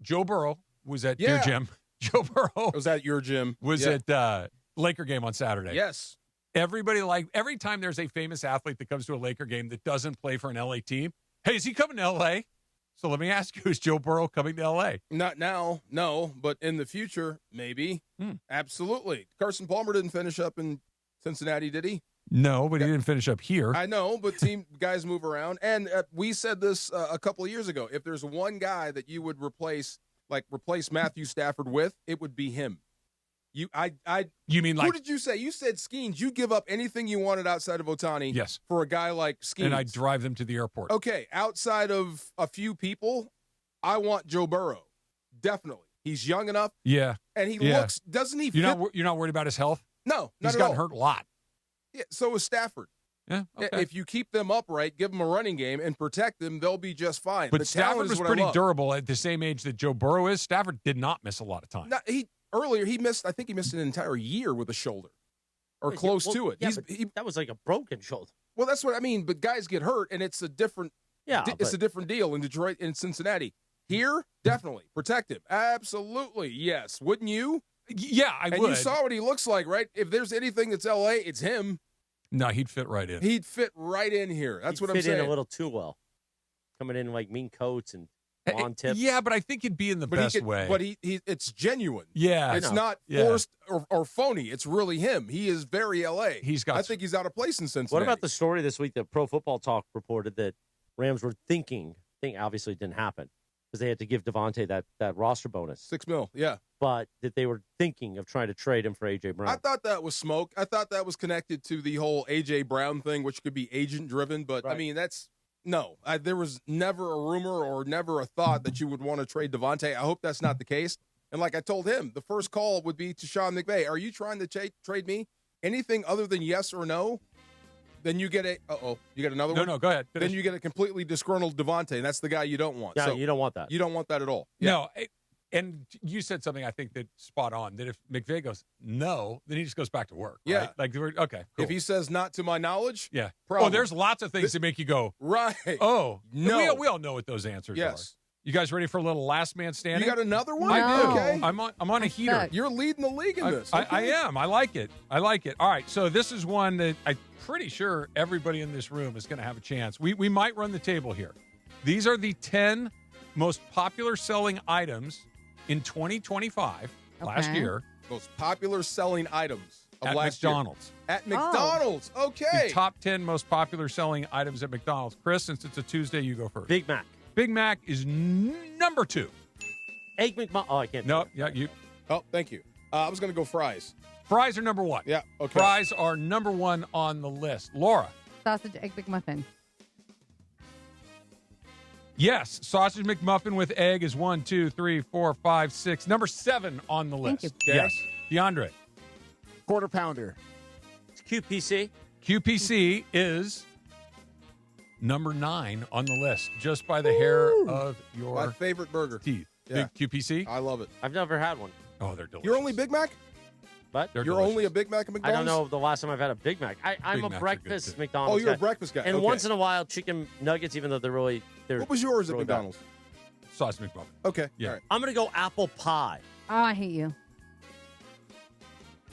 Joe Burrow was at Dear Jim. Joe Burrow was at your gym. Was at Laker game on Saturday. Yes. Everybody every time there's a famous athlete that comes to a Laker game that doesn't play for an LA team, hey, is he coming to LA? So let me ask you, is Joe Burrow coming to LA? Not now, no, but in the future, maybe. Absolutely. Carson Palmer didn't finish up in Cincinnati, did he? No, but he didn't finish up here. I know, but guys move around. And we said this a couple of years ago. If there's one guy that you would replace Matthew Stafford with, it would be him. You mean like, who did you say? You said Skeens. You give up anything you wanted outside of Ohtani for a guy like Skeens. And I drive them to the airport. Okay, outside of a few people, I want Joe Burrow. Definitely. He's young enough. Yeah. And he looks, doesn't he? You're not worried about his health? No, He's gotten hurt a lot. Yeah, so is Stafford. Yeah, okay. If you keep them upright, give them a running game, and protect them, they'll be just fine. But The Stafford talent is was what I pretty love. durable at the same age that Joe Burrow is. Stafford did not miss a lot of time. No, earlier he missed. I think he missed an entire year with a shoulder, or close to it. Yeah, that was like a broken shoulder. Well, that's what I mean. But guys get hurt, and it's a different. Yeah, it's a different deal in Detroit and Cincinnati. Here, definitely protect him. Absolutely, yes. Wouldn't you? Yeah, I would. And you saw what he looks like, right? If there's anything that's LA, it's him. No, he'd fit right in. He'd fit right in here. That's what I'm Fit saying. in a little too well, coming in like mean coats and lawn tips. Yeah, but I think he'd be in the best way. But it's genuine. Yeah, it's not forced or phony. It's really him. He is very LA. I think he's out of place in Cincinnati. What about the story this week that Pro Football Talk reported that Rams were thinking obviously it didn't happen because they had to give Devontae that roster bonus. $6 million, yeah. But that they were thinking of trying to trade him for A.J. Brown. I thought that was smoke. I thought that was connected to the whole A.J. Brown thing, which could be agent-driven. But, I mean, that's – no. There was never a rumor or never a thought that you would want to trade Devontae. I hope that's not the case. And like I told him, the first call would be to Sean McVay. Are you trying to trade me? Anything other than yes or no? Then you get you get another one? No, go ahead. Then you get a completely disgruntled Devontae, and that's the guy you don't want. Yeah, so you don't want that. You don't want that at all. Yeah. No, And you said something I think that's spot on, that if McVay goes, no, then he just goes back to work. Yeah. Right? Like, okay, cool. If he says not to my knowledge, yeah. problem. Oh, there's lots of things that make you go, right. Oh, no. We all know what those answers are. Yes. You guys ready for a little last man standing? You got another one? I do. Okay. I'm on a heater. You're leading the league in this. I am. I like it. All right. So this is one that I'm pretty sure everybody in this room is going to have a chance. We might run the table here. These are the 10 most popular selling items in 2025, last year. Most popular selling items of at last McDonald's. Year. At McDonald's. Okay. The top 10 most popular selling items at McDonald's. Chris, since it's a Tuesday, you go first. Big Mac. Big Mac is number 2. Egg McMuffin. Oh, I can't. No, yeah, you. Oh, thank you. I was going to go fries. Fries are number 1. Yeah, okay. Fries are number 1 on the list. Laura. Sausage egg McMuffin. Yes, sausage McMuffin with egg is 1, 2, 3, 4, 5, 6. Number 7 on the list. Thank you. Yes. DeAndre. Quarter pounder. It's QPC. QPC is number 9 on the list, just by the hair of your My favorite burger. teeth. Yeah. Big QPC? I love it. I've never had one. Oh, they're delicious. You're only Big Mac? But They're You're delicious. only a Big Mac at I McDonald's? don't know the last time I've had a Big Mac. I'm Big a Macs are breakfast good, too. McDonald's Oh, you're guy. a breakfast guy. And Okay. once in a while, chicken nuggets, even though they're What was yours at really bad. McDonald's? Sausage McMuffin. Okay. Yeah. All right. I'm going to go apple pie. Oh, I hate you.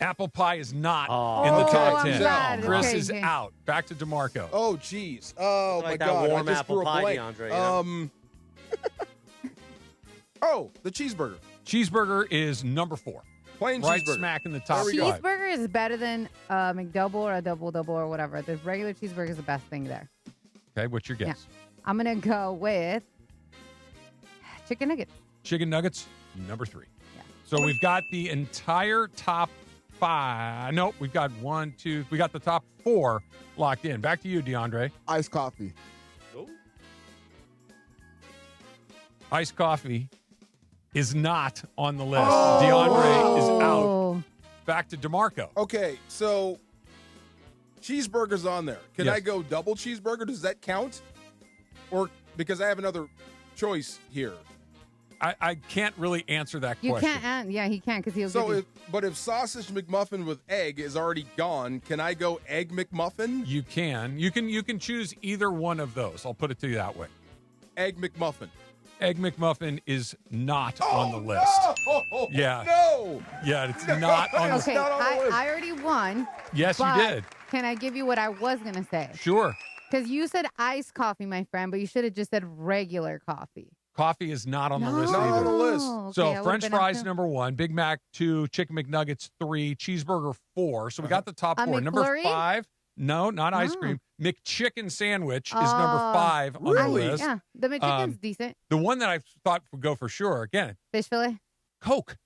Apple pie is not Oh. in the top I'm 10. glad. Chris Okay, is okay. out. Back to DeMarco. Oh, jeez. Oh, Like my that God. warm I just apple drew a pie, blank. DeAndre, you know? Oh, the cheeseburger. Cheeseburger is number 4. Plain Right cheeseburger. smack in the top 5. Cheeseburger is better than a McDouble or a double or whatever. The regular cheeseburger is the best thing there. Okay, what's your guess? I'm going to go with chicken nuggets. Chicken nuggets, number 3. Yeah. So we've got the entire top 5. Nope, we've got 1, 2. We got the top 4 locked in. Back to you, DeAndre. Iced coffee. Iced coffee is not on the list. DeAndre is out. Back to DeMarco. Okay, so cheeseburger's on there. Can Yes. I go double cheeseburger? Does that count? Or because I have another choice here. I can't really answer that You question. can't, yeah, he can't because he'll So, give you. if sausage McMuffin with egg is already gone, can I go egg McMuffin? You can. You can choose either one of those. I'll put it to you that way. Egg McMuffin. Egg McMuffin is not on the list. No! Yeah. No! Yeah, it's not on the Okay, I already won. Yes, you but did. Can I give you what I was going to say? Sure. Because you said iced coffee, my friend, but you should have just said regular coffee. Coffee is not on the list Not either. on the list. Okay, So I would've French been up fries to- number 1, Big Mac 2, Chicken McNuggets 3, Cheeseburger 4. So we got the top A 4. Number McFlurry? 5, no, not ice No. cream. McChicken sandwich is number 5 on the really? list. Yeah, the McChicken's decent. The one that I thought would go for sure, again, Fish fillet. Coke.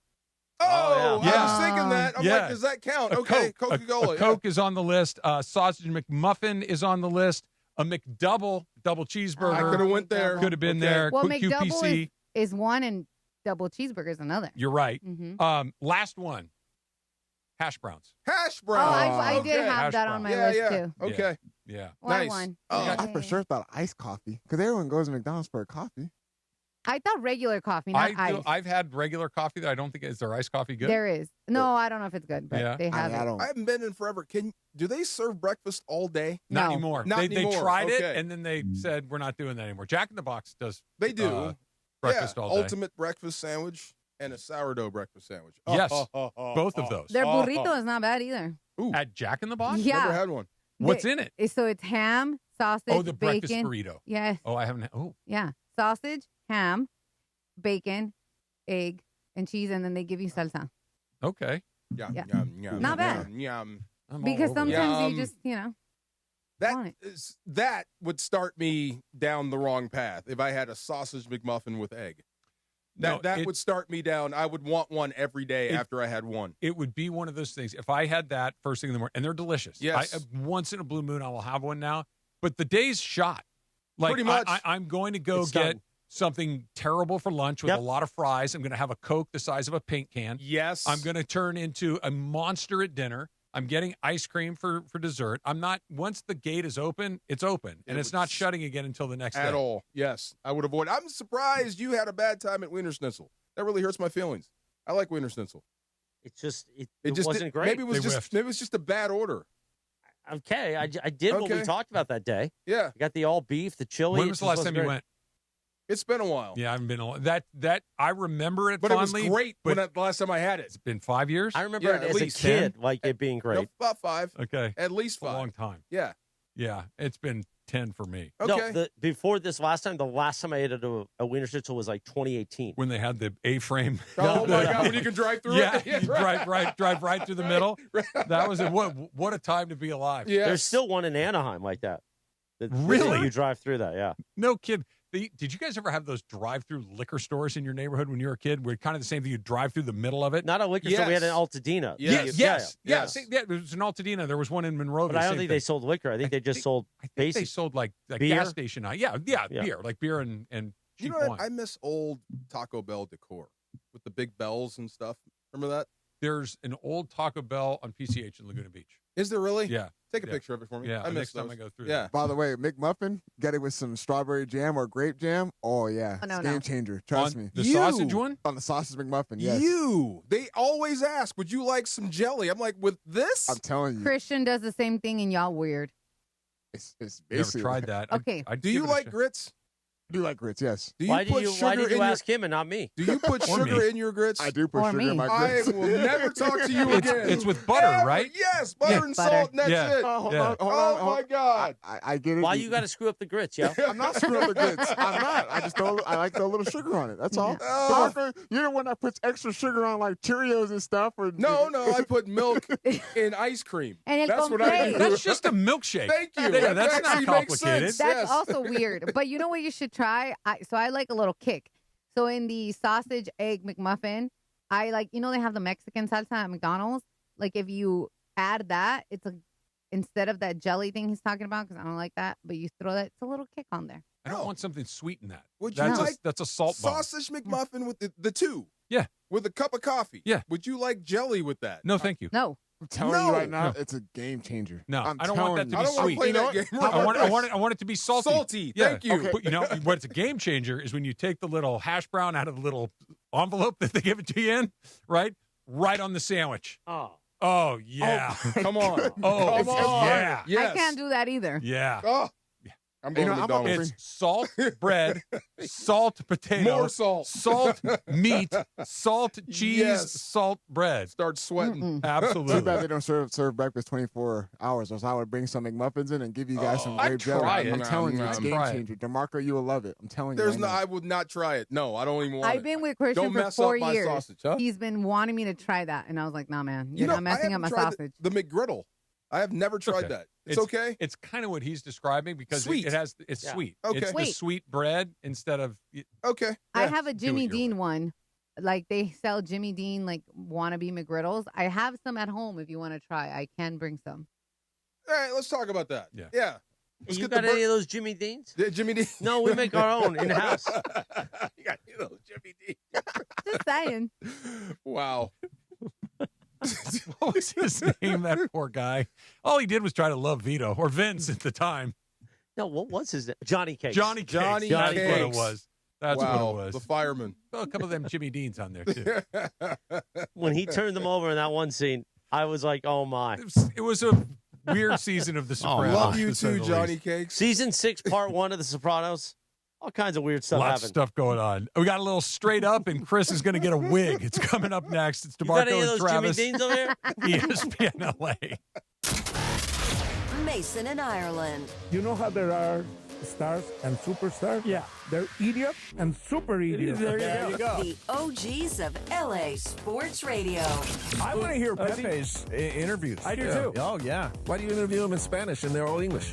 Oh, yeah. I was thinking that. I'm Yeah. like, does that count? A Okay, Coke. Coca-Cola. A Coke is on the list. Sausage McMuffin is on the list. A McDouble double cheeseburger. I could have went there. Could have been Okay. there. Well, Quick McDouble QPC. is one and double cheeseburger is another. You're right. Mhm. Last one. Hash browns. Hash Oh, browns. I did Okay. have Hash that on my yeah, list yeah. too. Okay. Yeah. Well, I Nice. won. Oh, I for sure thought iced coffee because everyone goes to McDonald's for a coffee. I thought regular coffee, not ice. I've had regular coffee that I don't think is there iced coffee good. There is. No, I don't know if it's good, but Yeah. they have it. I haven't been in forever. Do they serve breakfast all day? Not No. anymore. Not They anymore. tried it Okay. and then they said we're not doing that anymore. Jack in the Box does. They do. Breakfast yeah, all day. ultimate breakfast sandwich and a sourdough breakfast sandwich. Yes, both of those. Their burrito is not bad either. Ooh, At Jack in the Box. Yeah. never had one. What's in it? So it's ham, sausage, Oh, the breakfast bacon. burrito. Yes. Oh, I haven't. Yeah. Sausage, ham, bacon, egg, and cheese, and then they give you salsa. Okay. Yum, Yeah. yum, yum, Not bad. Yum, yum. I'm all Because over that. sometimes you Yum. just, want That would start me down the wrong path if I had a sausage McMuffin with egg. No, That it- would start me down. I would want one every day after I had one. It would be one of those things. If I had that first thing in the morning, and they're delicious. Yes. Once in a blue moon, I will have one now. But the day's shot. Like, Pretty much. I'm going to go It's get done. something terrible for lunch with Yep. a lot of fries. I'm going to have a Coke the size of a paint can. Yes. I'm going to turn into a monster at dinner. I'm getting ice cream for dessert. I'm not, once the gate is open, it's open. And It it's would not shutting again until the next at day. all. Yes, I would avoid. I'm surprised you had a bad time at Wiener Schnitzel. That really hurts my feelings. I like Wiener Schnitzel. It just wasn't great. Maybe it was just a bad order. Okay, I did what we talked about that day. Yeah. I got the all beef, the chili. When was the last time you went? It's been a while. Yeah, I haven't been that I remember it but fondly. It was great the last time I had it. It's been 5 years? I remember it as a kid, it being great. No, about 5. Okay. At least 5. A long time. Yeah. Yeah, it's been 10 for me. Okay. No, before this last time, the last time I ate a Wiener Schnitzel was like 2018. When they had the A-frame. Oh, my God, when you can drive through it. Yeah, you drive right through the middle. That was what a time to be alive. Yes. There's still one in Anaheim like that. Really? You drive through that, yeah. No kid. Did you guys ever have those drive-through liquor stores in your neighborhood when you were a kid? Where kind of the same thing, you drive through the middle of it? Not a liquor store. We had an Altadena. Yes. It was an Altadena. There was one in Monroe. But I don't think they sold liquor. I think they just sold basic. They sold like beer? gas station. Yeah, beer. Like beer and cheap wine. I miss old Taco Bell decor with the big bells and stuff. Remember that? There's an old Taco Bell on PCH in Laguna Beach. Is there really? Yeah. Take a picture of it for me. Yeah, I next those. time I go through. Yeah. By the way, McMuffin, get it with some strawberry jam or grape jam. Oh, yeah. Oh, no, it's game changer. Trust me. The sausage one? On the sausage McMuffin, yes. They always ask, would you like some jelly? I'm like, with this? I'm telling you. Christian does the same thing, and y'all weird. It's Never basically. tried that. Okay. Do you like grits? I do like grits, yes. Why did you ask him and not me? Do you put sugar in your grits? I do put sugar in my grits. I will never talk to you again. It's with butter, right? Yes, butter and salt, and that's it. Hold on. My God. I get it. Why you got to screw up the grits, yo? I'm not screwing up the grits. I'm not. I just I like to throw a little sugar on it. That's all. You're the one that puts extra sugar on like Cheerios and stuff. Or No, I put milk in ice cream. And that's what I do. That's just a milkshake. Thank you. Yeah, That that's actually not makes complicated. sense. That's Yes. also weird. But you know what you should try? I like a little kick. So in the sausage egg McMuffin, I like, they have the Mexican salsa at McDonald's. Like if you add that, it's instead of that jelly thing he's talking about, because I don't like that, but you throw that, it's a little kick on there. I don't want something sweet in that. Would you like that's a salt bomb. sausage McMuffin with the two? Yeah. With a cup of coffee? Yeah. Would you like jelly with that? No, thank you. No. I'm telling you right now, it's a game changer. No, I'm I don't want that to be I don't want sweet. to play that game. I want it to be salty. Salty. Yeah. Thank you. Okay. But what's a game changer is when you take the little hash brown out of the little envelope that they give it to you in, right? Right on the sandwich. Oh yeah. Come on. Oh, Come on. yeah. Yes. I can't do that either. Yeah. Oh. I'm going to McDonald's. It's salt bread, salt potato, More salt. meat, salt cheese, Yes. salt bread. Start sweating. Absolutely. Too bad they don't serve breakfast 24 hours, or else I would bring some McMuffins in and give you guys some grape jelly. try it. I'm telling you, No, it's I'm game try it. changer. DeMarco, you will love it. I'm telling you. There's right no. now. I would not try it. No, I don't even want it. I've been with Christian Don't for mess 4 up my years. sausage, huh? He's been wanting me to try that, and I was like, "Nah, man, you're not messing up my sausage." The McGriddle. I have never tried okay. that. It's okay. It's kind of what he's describing because Sweet. it's Yeah. sweet. Okay. It's the Wait. sweet bread instead of Okay. I Yeah. have a Do it Jimmy your Dean way. one. Like they sell Jimmy Dean like wannabe McGriddles. I have some at home if you want to try. I can bring some. All right, let's talk about that. Yeah. Let's You get got the any of those Jimmy Deans? Jimmy Dean? No, we make our own in house. You got any of those Jimmy Dean? Just saying. Wow. what was his name? That poor guy. All he did was try to love Vito or Vince at the time. No, what was his name? Johnny Cakes. Johnny Cakes. Johnny That's what it Cakes. was. That's Wow, what it was. the fireman. Well, a couple of them Jimmy Deans on there too. When he turned them over in that one scene, I was like, oh my. It was a weird season of The Sopranos. Love you to say too, the Johnny least. Cakes. Season 6, part 1 of The Sopranos. All kinds of weird stuff Lots of happened. stuff going on. We got a little straight up, and Chris is going to get a wig. It's coming up next. It's You got any DeMarco of and those Jimmy Travis. Deans over here? ESPN LA. Mason in Ireland. You know how there are stars and superstars? Yeah. They're idiots and super idiots. There you go. The OGs of LA Sports Radio. I want to hear Pepe's interviews. I do too. Oh, yeah. Why do you interview them in Spanish and they're all English?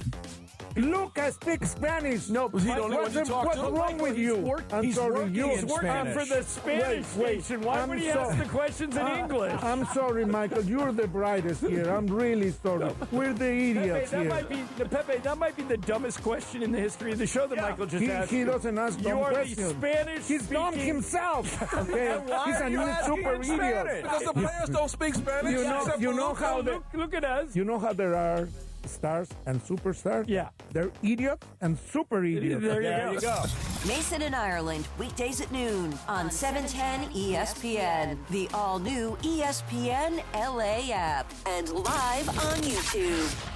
Look, I speak Spanish. No, Was he the only one to talk what's to? wrong with you? I'm He's sorry, working you. in Spanish. for the Spanish station. Why would he ask the questions in English? I'm sorry, Michael. You're the brightest here. I'm really sorry. We're the idiots Pepe, here. that might be the dumbest question in the history of the show that Michael just asked. He doesn't ask dumb You are questions. the Spanish. He's dumb himself. Okay, he's a super idiot. Because the players don't speak Spanish. You know how look at us. You know how there are stars and superstars. Yeah. They're idiots and super idiots. There you go. Mason and Ireland, weekdays at noon on 710 ESPN, the all-new ESPN LA app, and live on YouTube.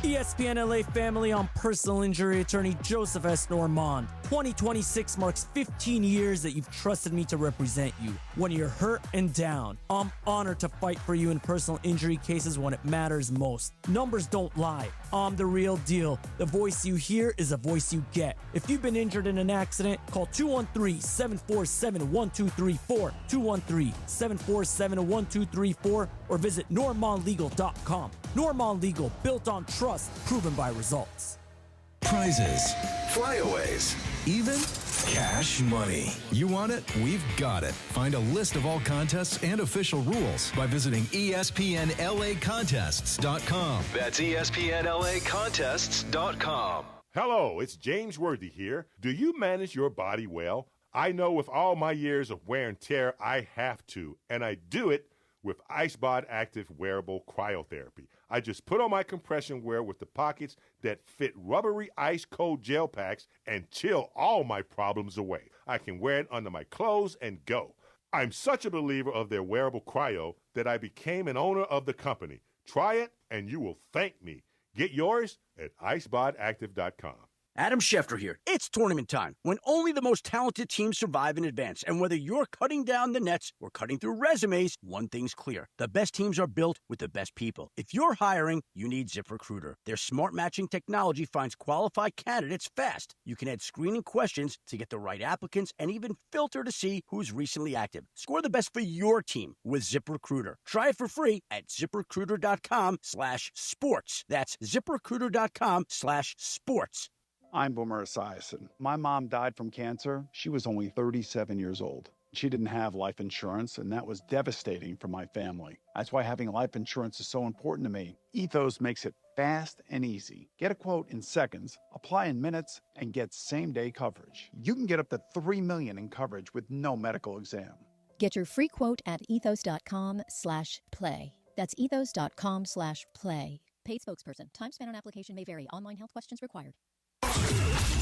ESPN LA family, I'm personal injury attorney Joseph S. Normand. 2026 marks 15 years that you've trusted me to represent you. When you're hurt and down, I'm honored to fight for you in personal injury cases when it matters most. Numbers don't lie. I'm the real deal. The voice you hear is the voice you get. If you've been injured in an accident, call 213-747-1234, 213-747-1234, or visit normandlegal.com. Normand Legal, built on trust, proven by results. Prizes, flyaways, even cash money. You want it? We've got it. Find a list of all contests and official rules by visiting ESPNLAcontests.com. That's ESPNLAcontests.com. Hello, it's James Worthy here. Do you manage your body well? I know with all my years of wear and tear, I have to, and I do it with IceBod Active Wearable Cryotherapy. I just put on my compression wear with the pockets that fit rubbery ice-cold gel packs and chill all my problems away. I can wear it under my clothes and go. I'm such a believer of their wearable cryo that I became an owner of the company. Try it and you will thank me. Get yours at icebodactive.com. Adam Schefter here. It's tournament time, when only the most talented teams survive in advance. And whether you're cutting down the nets or cutting through resumes, one thing's clear. The best teams are built with the best people. If you're hiring, you need ZipRecruiter. Their smart matching technology finds qualified candidates fast. You can add screening questions to get the right applicants and even filter to see who's recently active. Score the best for your team with ZipRecruiter. Try it for free at ZipRecruiter.com/sports. That's ZipRecruiter.com/sports. I'm Boomer Esiason. My mom died from cancer. She was only 37 years old. She didn't have life insurance, and that was devastating for my family. That's why having life insurance is so important to me. Ethos makes it fast and easy. Get a quote in seconds, apply in minutes, and get same-day coverage. You can get up to $3 million in coverage with no medical exam. Get your free quote at ethos.com/play. That's ethos.com/play. Paid spokesperson. Time spent on application may vary. Online health questions required.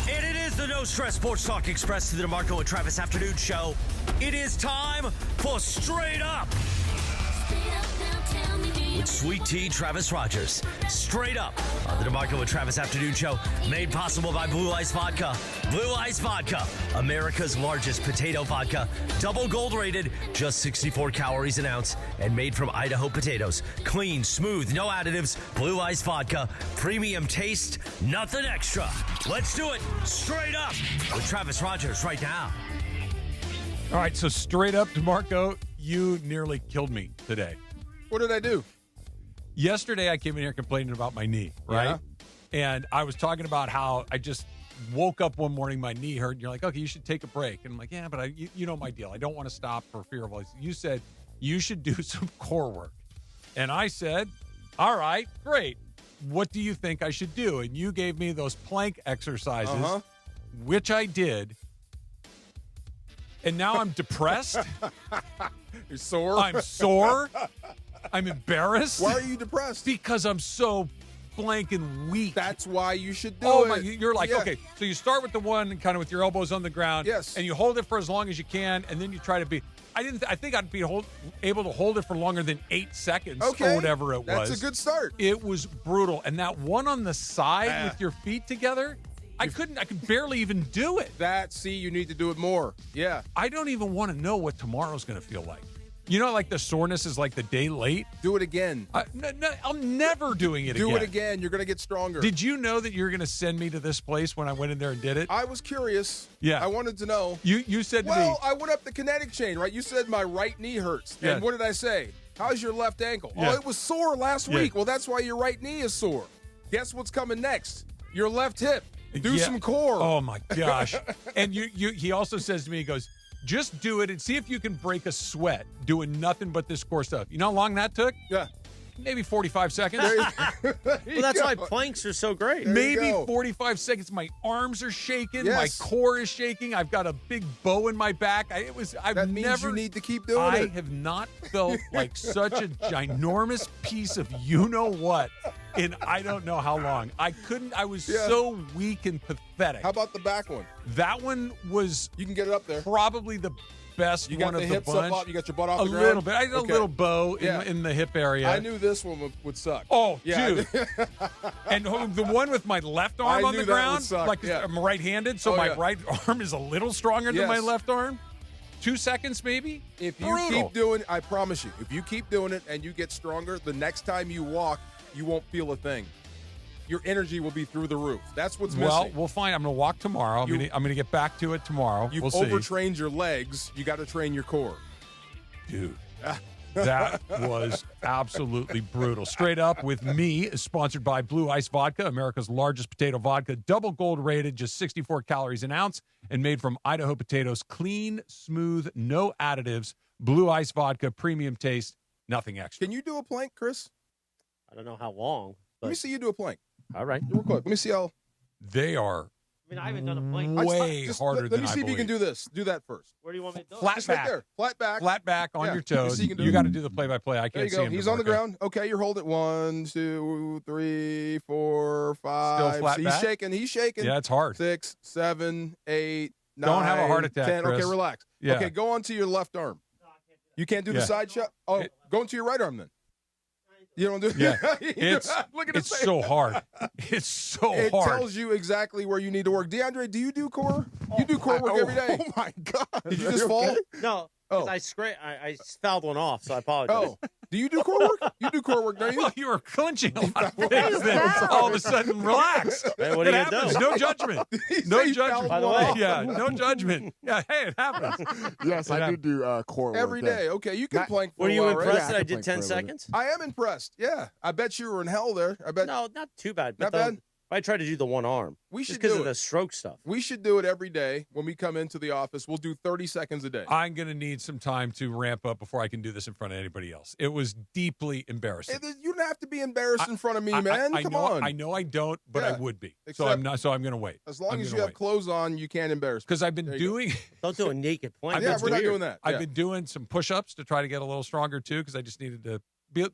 And it is the No Stress Sports Talk Express to the DeMarco and Travis Afternoon Show. It is time for Straight Up with Sweet Tea Travis Rogers. Straight Up on the DeMarco and Travis Afternoon Show, made possible by Blue Ice Vodka. Blue Ice Vodka, America's largest potato vodka, double gold rated, just 64 calories an ounce, and made from Idaho potatoes. Clean, smooth, no additives. Blue Ice Vodka, premium taste, nothing extra. Let's do it. Straight Up with Travis Rogers right now. All right, so straight up, DeMarco, you nearly killed me today. What did I do? Yesterday, I came in here complaining about my knee, right? Yeah. And I was talking about how I just woke up one morning, my knee hurt, and you're like, okay, you should take a break. And I'm like, yeah, but you know my deal. I don't want to stop for fear of all this. You said you should do some core work. And I said, all right, great. What do you think I should do? And you gave me those plank exercises, which I did. And now I'm depressed. You're sore? I'm sore. I'm embarrassed. Why are you depressed? Because I'm so blank and weak. That's why you should do it. You're like, okay, so you start with the one kind of with your elbows on the ground. Yes. And you hold it for as long as you can, and then you try to be. I think I'd be able to hold it for longer than 8 seconds or whatever it was. That's a good start. It was brutal. And that one on the side with your feet together, I could barely even do it. You need to do it more. Yeah. I don't even want to know what tomorrow's going to feel like. You know, like the soreness is like the day late. Do it again. No, I'm never doing it again. Do it again. You're going to get stronger. Did you know that you're going to send me to this place when I went in there and did it? I was curious. Yeah. I wanted to know. You said to me. Well, I went up the kinetic chain, right? You said my right knee hurts. Yeah. And what did I say? How's your left ankle? Yeah. Oh, it was sore last week. Well, that's why your right knee is sore. Guess what's coming next? Your left hip. Do some core. Oh, my gosh. And he also says to me, he goes, just do it and see if you can break a sweat doing nothing but this core stuff. You know how long that took? Yeah. Maybe 45 seconds. Well, that's why planks are so great. Maybe 45 seconds. My arms are shaking. Yes. My core is shaking. I've got a big bow in my back. That means you need to keep doing it. I have not felt like such a ginormous piece of you-know-what in I don't know how long. I was so weak and pathetic. How about the back one? That one was. You can get it up there. Probably the best You got one the of hips the bunch. up. You got your butt off a the ground? little bit. I had a little bow Yeah. in the hip area. I knew this one would suck. Oh, Yeah. dude. And the one with my left arm I on knew the that would ground, suck, like yeah. I'm right-handed, so Oh, my yeah. right arm is a little stronger than my Yes. left arm. 2 seconds, maybe? If you Brutal. keep doing I promise you, if you keep doing it and you get stronger, the next time you walk, you won't feel a thing. Your energy will be through the roof. That's what's missing. Well, we'll find. I'm going to walk tomorrow. I'm going to get back to it tomorrow. You've We'll see. overtrained your legs. You got to train your core. Dude, that was absolutely brutal. Straight Up with Me is sponsored by Blue Ice Vodka, America's largest potato vodka, double gold rated, just 64 calories an ounce, and made from Idaho potatoes. Clean, smooth, no additives. Blue Ice Vodka, premium taste, nothing extra. Can you do a plank, Chris? I don't know how long. Let me see you do a plank. All right. Real quick. Let me see how. They are I mean, I haven't done a plank. way harder Let than me I see if you can believe. do this. Do that first. Where do you want me to do it? Flat Just back. right there. Flat back. Flat back on Yeah. your Let me toes. see you can do You it. got to do the play-by-play. I There can't you see go. him. He's to on the work it. ground. Okay, you're holding 1, 2, 3, 4, 5. Still flat He's back? shaking. He's shaking. Yeah, it's hard. 6, 7, 8, 9. Don't have a heart attack, 10. Chris. Okay, relax. Yeah. Okay, go on to your left arm. You can't do the Yeah. side shot? Oh, go into your right arm then. You don't do Yeah, Look at it's his so face. hard. It's so It hard. tells you exactly where you need to work. DeAndre, do you do core? You do core work every day. Oh my God! Did you just fall? No, because I fouled one off, so I apologize. Oh, do you do core work? You do core work, don't you? Well, you were clenching a lot of things. Then all of a sudden, relax. Hey, what are It you gonna happens. do? No judgment. No say you judgment. fouled By the way. Yeah, no judgment. Yeah, hey, it happens. Yes, It I happens. do core work Every day. Okay, you can Not- plank for Were a you while, right? impressed Yeah, that I I could did plank 10 for a living. seconds? I am impressed. Yeah, I bet you were in hell there. I bet. No, not too bad. Not But bad? I tried to do the one arm. We just should because do of it. the stroke stuff. We should do it every day when we come into the office. We'll do 30 seconds a day. I'm going to need some time to ramp up before I can do this in front of anybody else. It was deeply embarrassing. You don't have to be embarrassed in front of me, man. I Come know, on. I know I don't, but I Yeah. would be. So Except- I'm not. So I'm going to wait. As long I'm as gonna you have wait. clothes on, you can't embarrass me. Because I've been There you go. doing. Don't do a naked plank. Yeah, That's we're not weird. doing that. I've Yeah. been doing some push-ups to try to get a little stronger too, because I just needed to be.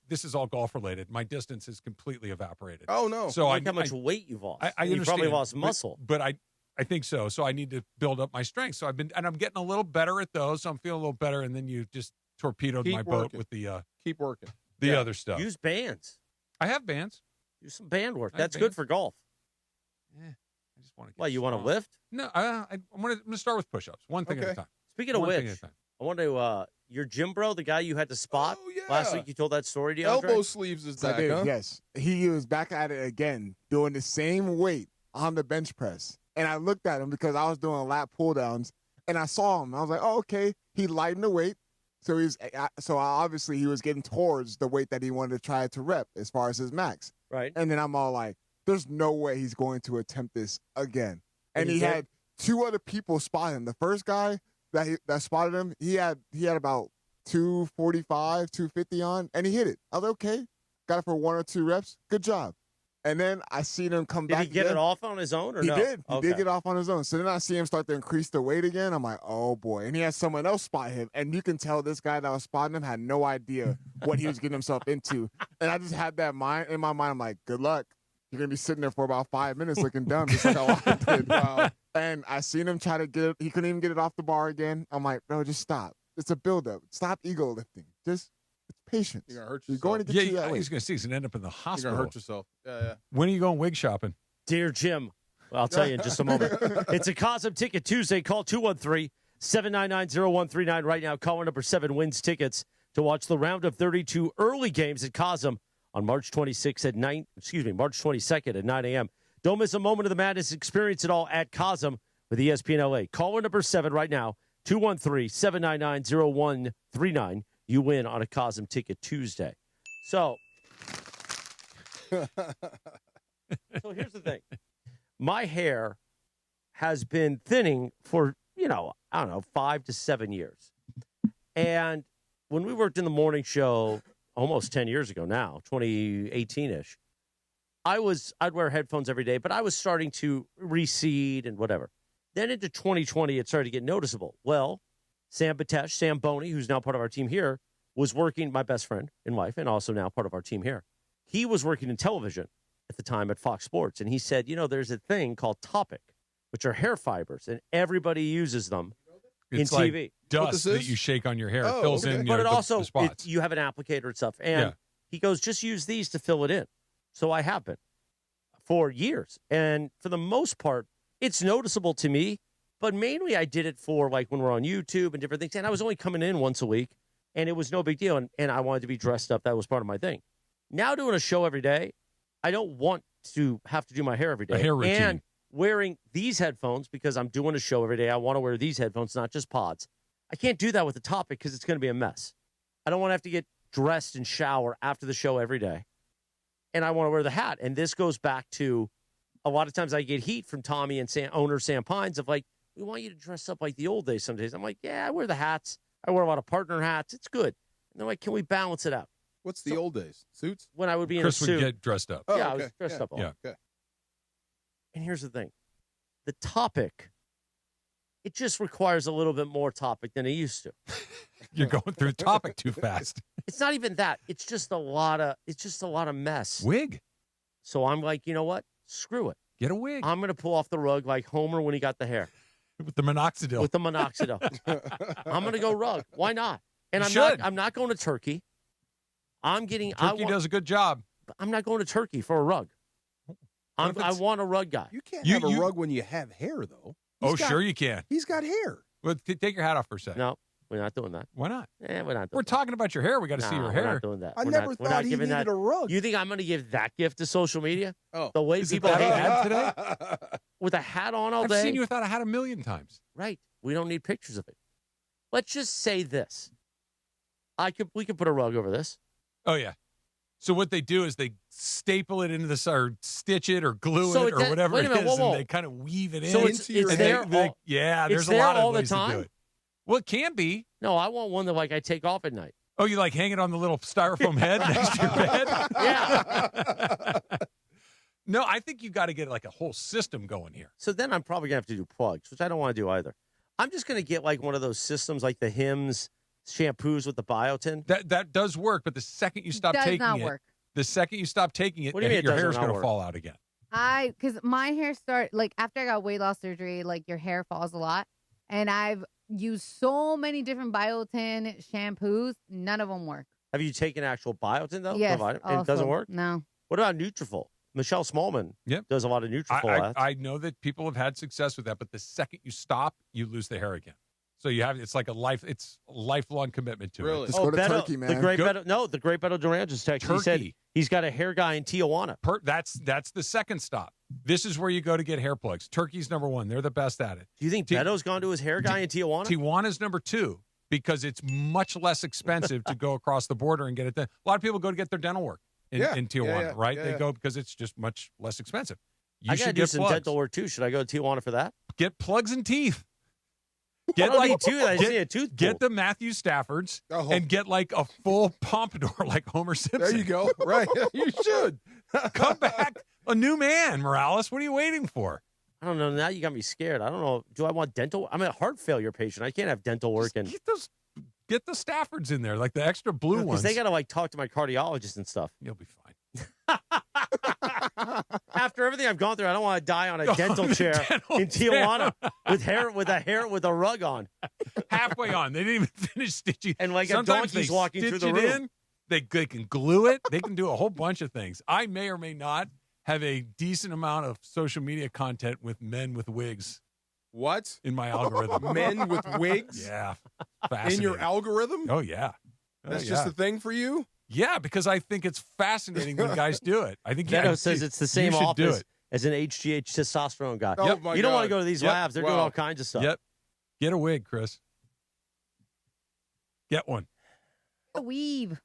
This is all golf related. My distance is completely evaporated. Oh no! So Look how much weight you've lost. I you understand, probably lost but- muscle. but I think so. So I need to build up my strength. So I'm getting a little better at those. So I'm feeling a little better. And then you just torpedoed Keep my boat working. with the Keep working. other stuff. Use bands. I have bands. Do some band work. I have That's bands. good for golf. I just want to. Well, you want to lift? No, I'm going to start with push-ups. One thing at a Okay. time. Speaking of One thing which, at a time. I want to. Your gym bro, the guy you had to spot Oh, yeah. last week. You told that story, DeAndre. Elbow sleeves is So I back, did, huh? yes. He was back at it again, doing the same weight on the bench press. And I looked at him because I was doing lap pull downs, and I saw him. I was like, oh, okay. He lightened the weight. So obviously he was getting towards the weight that he wanted to try to rep as far as his max. Right. And then I'm all like, there's no way he's going to attempt this again. And he he did? had two other people spot him. The first guy that spotted him, he had about 245, 250 on, and he hit it. I was like, okay, got it for 1 or 2 reps. Good job. And then I seen him come Did back. he get again. it off on his own or He no? did. He Okay. did get off on his own. So then I see him start to increase the weight again. I'm like, oh boy. And he had someone else spot him. And you can tell this guy that was spotting him had no idea what he was getting himself into. And I just had that in my mind. I'm like, good luck. You're going to be sitting there for about 5 minutes looking dumb, just like how I did. Wow. And I seen him try to get it. He couldn't even get it off the bar again. I'm like, bro, just stop. It's a buildup. Stop ego lifting. Just, it's patience. You're gonna hurt You're yourself. going to get you that He's weight. going to see. He's going to end up in the You're hospital. gonna hurt yourself. Yeah. When are you going wig shopping? Dear Jim, well, I'll tell you in just a moment. It's a Cosm Ticket Tuesday. Call 213-799-0139 right now. Caller number 7 wins tickets to watch the round of 32 early games at Cosm on March 22nd at 9 a.m. Don't miss a moment of the madness. Experience it all at Cosm with ESPN LA. Caller number 7 right now, 213-799-0139. You win on a Cosm Ticket Tuesday. So here's the thing. My hair has been thinning for, I don't know, 5 to 7 years. And when we worked in the morning show almost 10 years ago now, 2018-ish, I'd wear headphones every day, but I was starting to recede and whatever. Then into 2020, it started to get noticeable. Well, Sam Boney, who's now part of our team here, was working, my best friend and wife, and also now part of our team here, he was working in television at the time at Fox Sports, and he said, there's a thing called Topic, which are hair fibers, and everybody uses them It's in like TV. dust that you shake on your hair. It fills in but it the also, spots. you have an applicator and stuff. And he goes, just use these to fill it in. So I have been for years. And for the most part, it's noticeable to me. But mainly I did it for like when we're on YouTube and different things. And I was only coming in once a week, and it was no big deal. And I wanted to be dressed up. That was part of my thing. Now doing a show every day, I don't want to have to do my hair every day. A hair routine. And wearing these headphones, because I'm doing a show every day, I want to wear these headphones, not just pods. I can't do that with the Topic because it's going to be a mess. I don't want to have to get dressed and shower after the show every day. And I want to wear the hat. And this goes back to a lot of times I get heat from Tommy and owner Sam Pines of like, we want you to dress up like the old days some days. I'm like, yeah, I wear the hats. I wear a lot of partner hats. It's good. And they're like, can we balance it out? What's the old days? Suits? When I would be Chris in a suit. would get dressed up. I was dressed up. Yeah. Okay. And here's the thing. The Topic, it just requires a little bit more Topic than it used to. You're going through Topic too fast. It's not even that. It's just a lot of mess. Wig. So I'm like, you know what? Screw it. Get a wig. I'm going to pull off the rug like Homer when he got the hair. With the minoxidil. With the minoxidil. I'm going to go rug. Why not? And I'm not going to Turkey. Turkey does a good job. I'm not going to Turkey for a rug. I want a rug guy. You can't have a rug when you have hair, though. Sure you can. He's got hair. Well, take your hat off for a second. No, we're not doing that. Why not? We're not doing We're talking about your hair. We got to see your hair. We're not doing that. I never thought he needed a rug. You think I'm going to give that gift to social media? Oh. The way Is people it that hate bad today? with a hat on all I've day? seen you without a hat a million times. Right. We don't need pictures of it. Let's just say this. We could put a rug over this. Oh, yeah. So what they do is they staple it into this or stitch it or glue it or whatever it is, and they kind of weave it in. So it's there. There's a lot of ways the time? to do it. Well, it can be. No, I want one that I take off at night. Oh, you like hang it on the little styrofoam head next to your bed? Yeah. No, I think you got to get like a whole system going here. So then I'm probably going to have to do plugs, which I don't want to do either. I'm just going to get like one of those systems like the Hims shampoos with the biotin. That does work, but the second you stop taking it, the second you stop taking it, What do you mean your it hair's doesn't going to work? fall out again. Because my hair after I got weight loss surgery, like your hair falls a lot. And I've used so many different biotin shampoos. None of them work. Have you taken actual biotin though? Yes. And it doesn't work? No. What about Nutrafol? Michelle Smallman does a lot of Nutrafol. I know that people have had success with that, but the second you stop, you lose the hair again. So it's like a lifelong commitment to it. Just go to Turkey, man. The great Beto Duran just texted. He said he's got a hair guy in Tijuana. That's the second stop. This is where you go to get hair plugs. Turkey's number one. They're the best at it. Do you think Beto's gone to his hair guy in Tijuana? Tijuana's number two because it's much less expensive to go across the border and get it done. A lot of people go to get their dental work in Tijuana, right? They go because it's just much less expensive. I got to do some dental work too. Should I go to Tijuana for that? Get plugs and teeth. Get I see a tooth. Get the Matthew Staffords and get like a full pompadour like Homer Simpson. There you go. Right. You should. Come back a new man, Morales. What are you waiting for? I don't know. Now you got me scared. I don't know. Do I want dental? I'm a heart failure patient. I can't have dental work. And get the Staffords in there, like the extra blue ones. Because they got to talk to my cardiologist and stuff. You'll be fine. After everything I've gone through, I don't want to die on a dental chair in Tijuana with a rug on. Halfway on. They didn't even finish stitching. And like sometimes a donkey's walking through the room. They can glue it. They can do a whole bunch of things. I may or may not have a decent amount of social media content with men with wigs. What? In my algorithm. Men with wigs? Yeah. In your algorithm? Oh, yeah. That's just a thing for you? Yeah, because I think it's fascinating when guys do it. I think Beto says it's the same office as an HGH testosterone guy. Oh, yep. You don't want to go to these labs. They're doing all kinds of stuff. Yep. Get a wig, Chris. Get one. Weave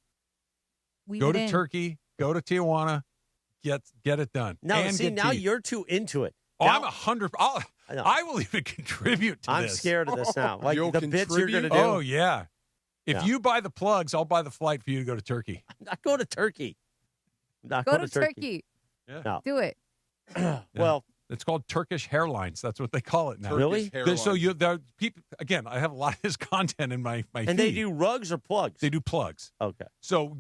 go to Turkey. Go to Tijuana. Get it done. No, now you're too into it. Oh, I'm 100. I will even contribute to this. I'm scared of this now. Like You'll the bits you're going to do. Oh, yeah. If you buy the plugs, I'll buy the flight for you to go to Turkey. I'm not going to Turkey. Go to Turkey. Yeah. No. Do it. Well, it's called Turkish hairlines. That's what they call it now. Really? So people again. I have a lot of this content in my and feed. they do rugs or plugs. They do plugs. Okay. So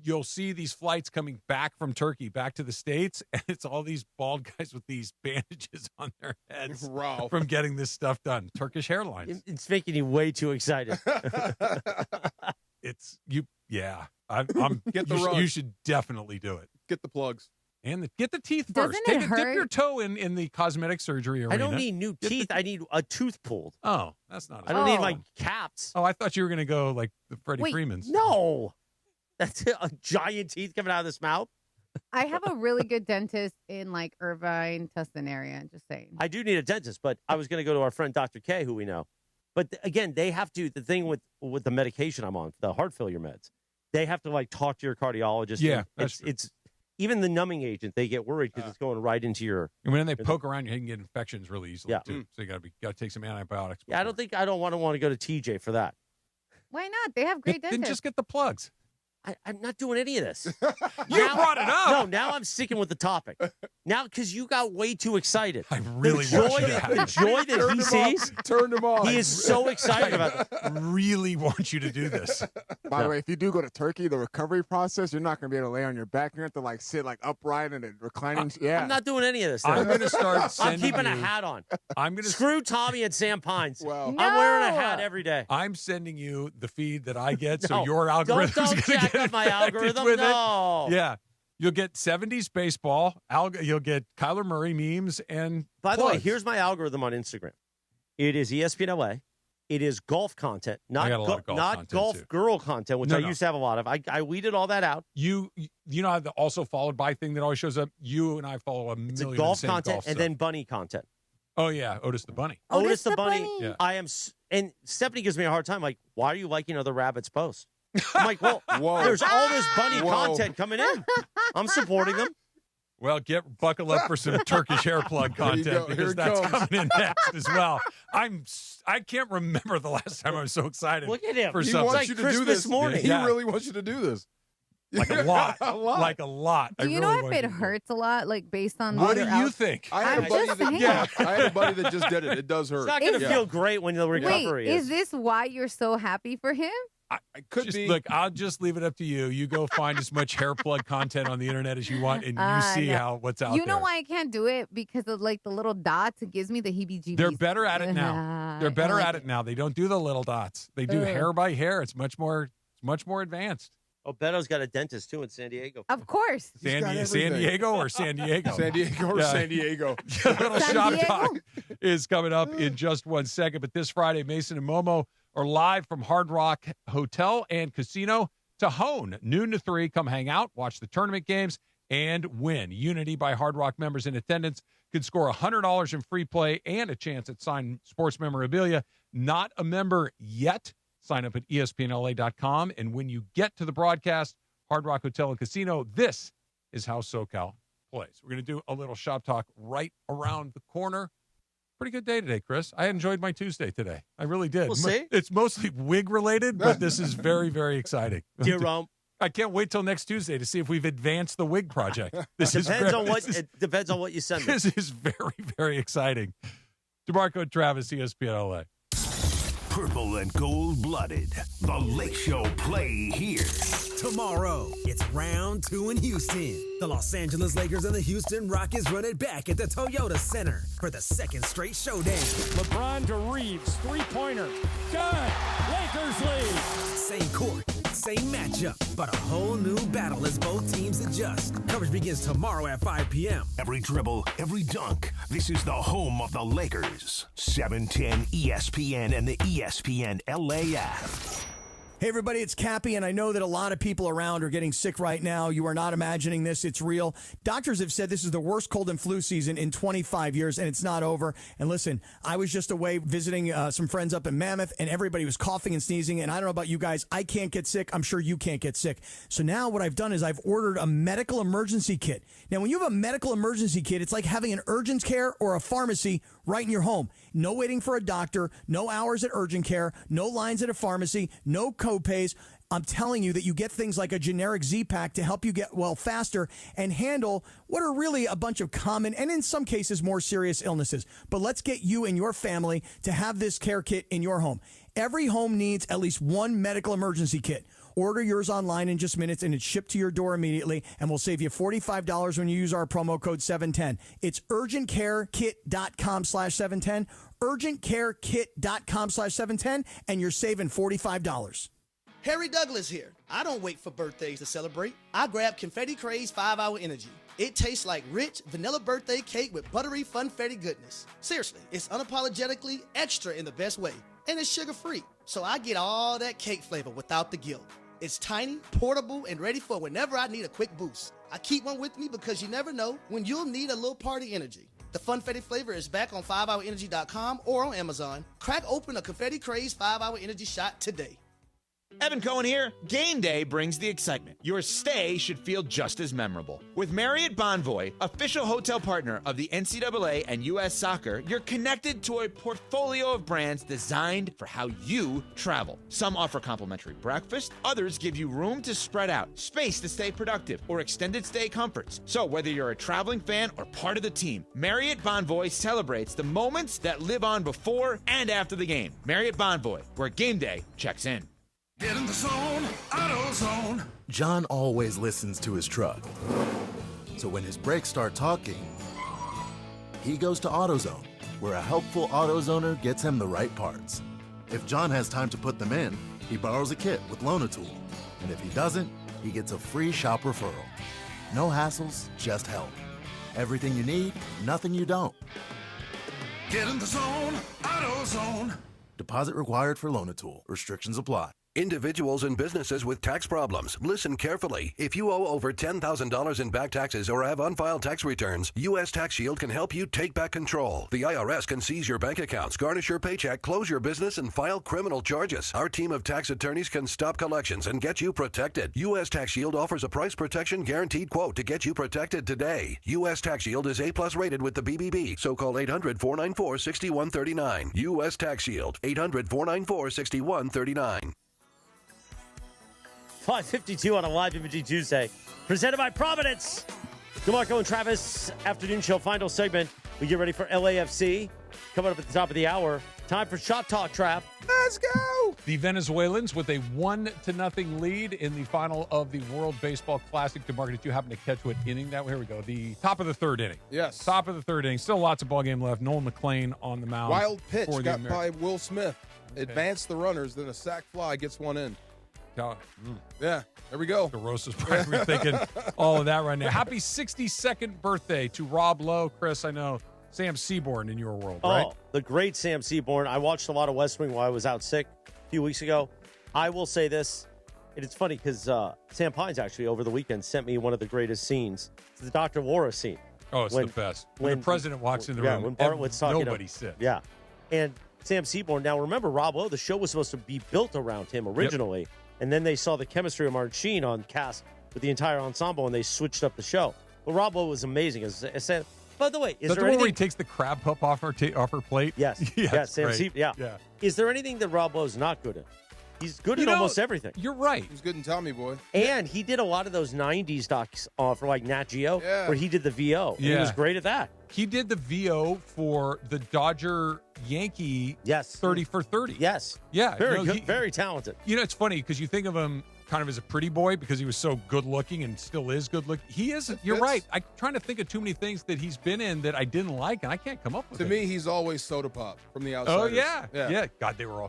you'll see these flights coming back from Turkey back to the States, and it's all these bald guys with these bandages on their heads from getting this stuff done. Turkish Airlines. It's making you way too excited. I'm Get the rug. You should definitely do it. Get the plugs. And get the teeth Doesn't first. it Dip hurt? your toe in the cosmetic surgery arena. I don't need new teeth. I need a tooth pulled. Oh, that's not. I don't need my caps. Oh, I thought you were going to go like the Freddie Wait, Freeman's. No. That's a giant teeth coming out of this mouth. I have a really good dentist in like Irvine, Tustin area. Just saying. I do need a dentist, but I was going to go to our friend Dr. K, who we know. But again, they have to. The thing with the medication I'm on, the heart failure meds, they have to like talk to your cardiologist. Yeah, it's even the numbing agent. They get worried because it's going right into your. And when they poke around, you can get infections really easily Yeah. too. So you got to take some antibiotics. Yeah, I don't want to go to TJ for that. Why not? They have great dentists. Then just get the plugs. I'm not doing any of this. You brought it up. No, now I'm sticking with the topic. Now, because you got way too excited. I really want you to have the it. joy that he sees. Turned him on. He is so excited about it. Really want you to do this. By the way, if you do go to Turkey, the recovery process, you're not going to be able to lay on your back. You're going to have to like sit like upright and reclining. Yeah. I'm not doing any of this. I'm going to start I'm sending keeping you, a hat on. I'm going to Screw Tommy and Sam Pines. Well, I'm wearing a hat every day. I'm sending you the feed that I get, so No, your algorithm's don't going to jack get up my infected algorithm. with No. it. Yeah. You'll get 70s baseball. You'll get Kyler Murray memes and By the way, plugs. here's my algorithm on Instagram. It is ESPN LA. It is golf content, not I got a lot of golf content, golf too. girl content, which No, I no. used to have a lot of. I weeded all that out. You know how the also followed by thing that always shows up? You and I follow a It's million a golf of the same content golf and stuff. then bunny content. Oh, yeah, Otis the Bunny. Otis the bunny. Yeah. I am, and Stephanie gives me a hard time. Like, why are you liking other rabbits' posts? I'm like, well, Whoa. there's all this bunny Whoa. content coming in. I'm supporting them. Well, buckle up for some Turkish hair plug Here you content go. Here because it that's comes. coming in next as well. I can't remember the last time I was so excited. Look at him. For He something. like wants you to do Christmas this. morning. He Yeah. really wants you to do this. Like a lot. A lot. Like a lot. Do you I know really if want it you to do hurts a lot, like based on What do your you out- think? I had I'm a buddy just that, saying. yeah, I had a buddy that just did it. It does hurt. It's not going to Yeah. feel great when the recovery Wait, is. is this why you're so happy for him? It could Just, be. look, I'll just leave it up to you. You go find as much hair plug content on the internet as you want, and you see No. what's out You there. know why I can't do it? Because of like the little dots. It gives me the heebie-jeebies. They're better at it now. They're better at it now. They don't do the little dots. They do Ugh. hair by hair. It's much more advanced. Oh, Beto's got a dentist, too, in San Diego. Of course. San got Diego or San Diego? San Diego or Yeah. San Diego. A little San shop Diego? talk is coming up in just 1 second. But this Friday, Mason and Momo are live from Hard Rock Hotel and Casino to Hone, noon to 3. Come hang out, watch the tournament games, and win. Unity by Hard Rock members in attendance could score $100 in free play and a chance at signed sports memorabilia. Not a member yet? Sign up at ESPNLA.com. And when you get to the broadcast, Hard Rock Hotel and Casino, this is how SoCal plays. We're going to do a little shop talk right around the corner. Pretty good day today, Chris. I enjoyed my Tuesday today. I really did. We'll see. It's mostly wig related, but this is very, very exciting. Jerome. I can't wait till next Tuesday to see if we've advanced the wig project. This is Depends very- on what this is- it depends on what you send them. This is very, very exciting. DeMarco and Travis, ESPN LA. Purple and gold-blooded. The Lake Show play here. Tomorrow, it's round 2 in Houston. The Los Angeles Lakers and the Houston Rockets run it back at the Toyota Center for the second straight showdown. LeBron to Reeves, three-pointer. Good. Lakers lead. Same court, same matchup, but a whole new battle as both teams adjust. Coverage begins tomorrow at 5 p.m. Every dribble, every dunk. This is the home of the Lakers. 710 ESPN and the ESPN LA app. Hey, everybody, it's Cappy, and I know that a lot of people around are getting sick right now. You are not imagining this. It's real. Doctors have said this is the worst cold and flu season in 25 years, and it's not over. And listen, I was just away visiting some friends up in Mammoth, and everybody was coughing and sneezing, and I don't know about you guys. I can't get sick. I'm sure you can't get sick. So now what I've done is I've ordered a medical emergency kit. Now, when you have a medical emergency kit, it's like having an urgent care or a pharmacy right in your home. No waiting for a doctor, no hours at urgent care, no lines at a pharmacy, no co-pays. I'm telling you that you get things like a generic Z-Pack to help you get well faster and handle what are really a bunch of common and in some cases more serious illnesses. But let's get you and your family to have this care kit in your home. Every home needs at least one medical emergency kit. Order yours online in just minutes, and it's shipped to your door immediately, and we'll save you $45 when you use our promo code 710. It's urgentcarekit.com/710, urgentcarekit.com/710, and you're saving $45. Harry Douglas here. I don't wait for birthdays to celebrate. I grab Confetti Craze 5-Hour Energy. It tastes like rich vanilla birthday cake with buttery funfetti goodness. Seriously, it's unapologetically extra in the best way. And it's sugar-free, so I get all that cake flavor without the guilt. It's tiny, portable, and ready for whenever I need a quick boost. I keep one with me because you never know when you'll need a little party energy. The Funfetti flavor is back on 5hourenergy.com or on Amazon. Crack open a Confetti Craze 5-Hour Energy shot today. Evan Cohen here. Game day brings the excitement. Your stay should feel just as memorable. With Marriott Bonvoy, official hotel partner of the NCAA and U.S. Soccer, you're connected to a portfolio of brands designed for how you travel. Some offer complimentary breakfast, others give you room to spread out, space to stay productive, or extended stay comforts. So whether you're a traveling fan or part of the team, Marriott Bonvoy celebrates the moments that live on before and after the game. Marriott Bonvoy, where game day checks in. Get in the zone, AutoZone. John always listens to his truck. So when his brakes start talking, he goes to AutoZone, where a helpful AutoZoner gets him the right parts. If John has time to put them in, he borrows a kit with Loan-A-Tool. And if he doesn't, he gets a free shop referral. No hassles, just help. Everything you need, nothing you don't. Get in the zone, AutoZone. Deposit required for Loan-A-Tool. Restrictions apply. Individuals and businesses with tax problems, listen carefully. If you owe over $10,000 in back taxes or have unfiled tax returns, U.S. Tax Shield can help you take back control. The IRS can seize your bank accounts, garnish your paycheck, close your business, and file criminal charges. Our team of tax attorneys can stop collections and get you protected. U.S. Tax Shield offers a price protection guaranteed quote to get you protected today. U.S. Tax Shield is A+ rated with the BBB, so call 800-494-6139. U.S. Tax Shield, 800-494-6139. 5:52 on a live imaging Tuesday, presented by Providence. DeMarco and Travis, afternoon show, final segment. We get ready for LAFC. Coming up at the top of the hour. Time for Shot Talk, Trap. Let's go. The Venezuelans with a 1-0 lead in the final of the World Baseball Classic. DeMarco, did you happen to catch what inning that? Here we go. The top of the third inning. Yes. Top of the third inning. Still lots of ball game left. Nolan McClain on the mound. Wild pitch got by Will Smith. Advanced the runners, then a sac fly gets one in. Yeah, there we go. DeRosa's probably thinking all of that right now. Happy 62nd birthday to Rob Lowe. Chris, I know Sam Seaborn in your world, right? Oh, the great Sam Seaborn. I watched a lot of West Wing while I was out sick a few weeks ago. I will say this, and it's funny because Sam Pines actually over the weekend sent me one of the greatest scenes. It's the Dr. Wara scene. Oh, it's the best. When the president walks in the room, when Bartlett's talking, nobody sits. Yeah, and Sam Seaborn. Now remember, Rob Lowe, the show was supposed to be built around him originally. Yep. And then they saw the chemistry of Martin Sheen on cast with the entire ensemble, and they switched up the show. But Rob Lowe was amazing. I said, by the way, is there anything... where he takes the crab pup off her plate? Yes. Yes, Sam Seaborn. Yeah. Is there anything that Rob Lowe's not good at? He's good at almost everything. You're right. He's good in Tommy Boy. And he did a lot of those 90s docs for like Nat Geo, where he did the VO. Yeah. He was great at that. He did the VO for the Dodger Yankee 30 for 30. Yes. Yeah. Very good, very talented. You know, it's funny because you think of him kind of as a pretty boy because he was so good looking and still is good looking. He isn't. You're right. I'm trying to think of too many things that he's been in that I didn't like, and I can't come up with it. To me, he's always Soda Pop from the Outsiders. Oh, yeah. God, they were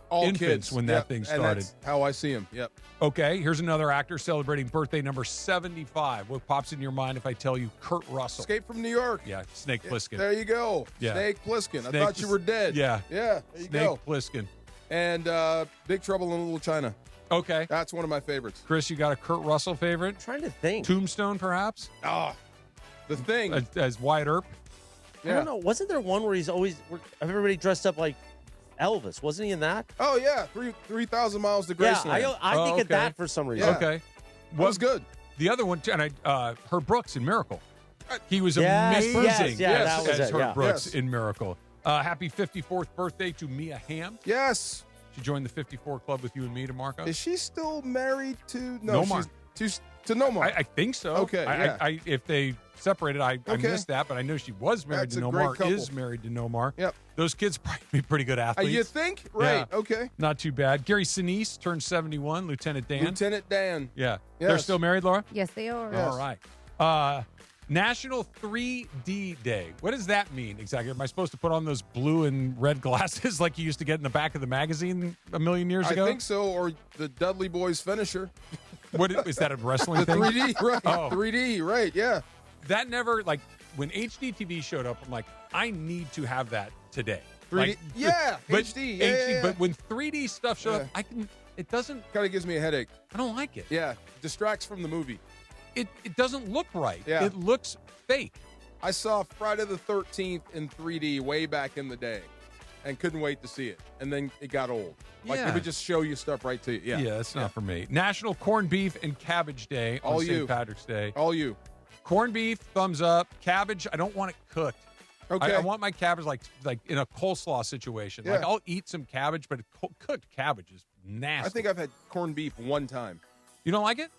all infants kids when that thing started. And that's how I see him. Yep. Okay, here's another actor celebrating birthday number 75. What pops in your mind if I tell you Kurt Russell? Escape from New York. Yeah, Snake Plissken. There you go. Yeah. Snake Plissken. I thought you were dead. Yeah. Yeah, there you go. Snake Plissken. And Big Trouble in Little China. Okay. That's one of my favorites. Chris, you got a Kurt Russell favorite? I'm trying to think. Tombstone, perhaps? The Thing. As Wyatt Earp? Yeah. I don't know. Wasn't there one where he's always everybody dressed up like Elvis? Wasn't he in that? Oh, yeah. 3,000 Miles to Graceland. Yeah, I think of that for some reason. Yeah. Okay. That was good. The other one, and Herb Brooks in Miracle. He was Yes, amazing that was as it, Herb Brooks in Miracle. Happy 54th birthday to Mia Hamm. Yes. She joined the 54 Club with you and me, DeMarco. Is she still married to... Nomar. She's to Nomar. I think so. Okay, if they separated, I missed that, but I know she was married to Nomar, is married to Nomar. Yep. Those kids probably be pretty good athletes. You think? Right. Yeah. Okay. Not too bad. Gary Sinise turned 71. Lieutenant Dan. Lieutenant Dan. Yeah. Yes. They're still married, Laura? Yes, they are. Yes. All right. National 3D Day. What does that mean exactly? Am I supposed to put on those blue and red glasses like you used to get in the back of the magazine a million years ago? I think so, or the Dudley Boys finisher. What is that, a wrestling The thing? 3D, right. Oh. 3D, right, yeah. That never, like, when HDTV showed up, I'm like, I need to have that today. 3D, like, yeah, but HD, yeah. But when 3D stuff showed up, it doesn't. Kind of gives me a headache. I don't like it. Yeah, distracts from the movie. It doesn't look right. Yeah. It looks fake. I saw Friday the 13th in 3D way back in the day and couldn't wait to see it. And then it got old. Like, Yeah. they would just show you stuff right to you. Yeah, that's not for me. National Corned Beef and Cabbage Day on All St. you. Patrick's Day. All you. Corned beef, thumbs up. Cabbage, I don't want it cooked. Okay. I want my cabbage like in a coleslaw situation. Yeah. Like, I'll eat some cabbage, but cooked cabbage is nasty. I think I've had corned beef one time. You don't like it?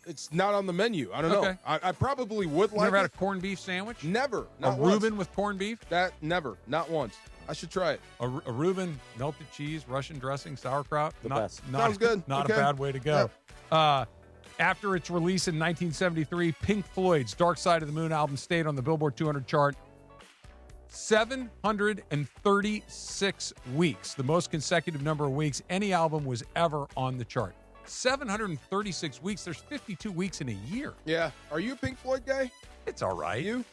It's not on the menu. I don't know. Okay. I probably would You like never had it. a corned beef sandwich? Never. A Not once. Reuben with corned beef? Never. Not once. I should try it. A Reuben, melted cheese, Russian dressing, sauerkraut. The best. Sounds good. Not Okay. a bad way to go. After its release in 1973, Pink Floyd's Dark Side of the Moon album stayed on the Billboard 200 chart 736 weeks, the most consecutive number of weeks any album was ever on the chart. 736 weeks. There's 52 weeks in a year. Yeah. Are you a Pink Floyd guy? It's all right. You?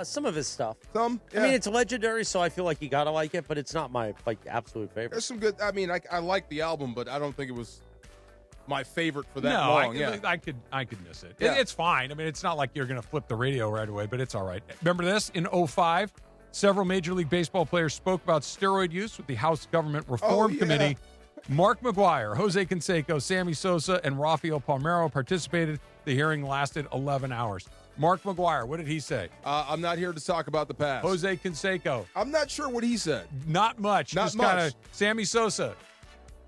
Some of his stuff. Some? I mean, it's legendary, so I feel like you gotta like it, but it's not my absolute favorite. There's some good. I mean, I like the album, but I don't think it was my favorite for that No, long. I could miss it. Yeah. It's fine. I mean, it's not like you're going to flip the radio right away, but it's all right. Remember this? In 2005, several Major League Baseball players spoke about steroid use with the House Government Reform Committee. Mark McGwire, Jose Canseco, Sammy Sosa, and Rafael Palmeiro participated. The hearing lasted 11 hours. Mark McGwire, what did he say? I'm not here to talk about the past. Jose Canseco. I'm not sure what he said. Not much. Not Just much. kind of Sammy Sosa.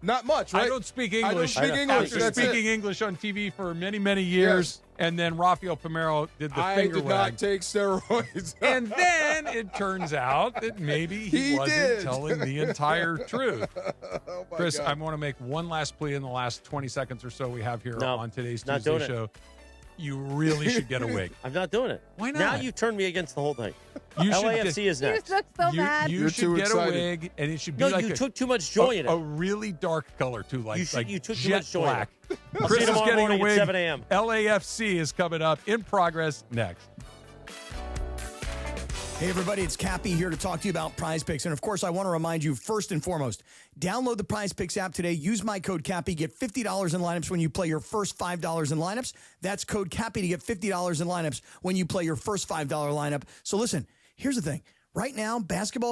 Not much, right? I don't speak English. I don't speak English. After That's speaking it. English on TV for many, many years, and then Rafael Palmeiro did the I finger did wag. not take steroids. And then it turns out that maybe he wasn't did. telling the entire truth. Oh my Chris, God. I want to make one last plea in the last 20 seconds or so we have here No, on today's not Tuesday doing it. show. You really should get a wig. I'm not doing it. Why not? Now you've turned me against the whole thing. You should LAFC is You next. look so bad. You You're should too get excited. a wig, and it should be No, like you took too much joy in it. a really dark color too, like You took too jet much joy in black. it. I'll Chris see you is tomorrow getting a morning at wig. 7 a.m. LAFC is coming up. In progress next. Hey, everybody, it's Cappy here to talk to you about Prize Picks. And, of course, I want to remind you, first and foremost, download the Prize Picks app today. Use my code Cappy. Get $50 in lineups when you play your first $5 in lineups. That's code Cappy to get $50 in lineups when you play your first $5 lineup. So, listen, here's the thing. Right now, basketball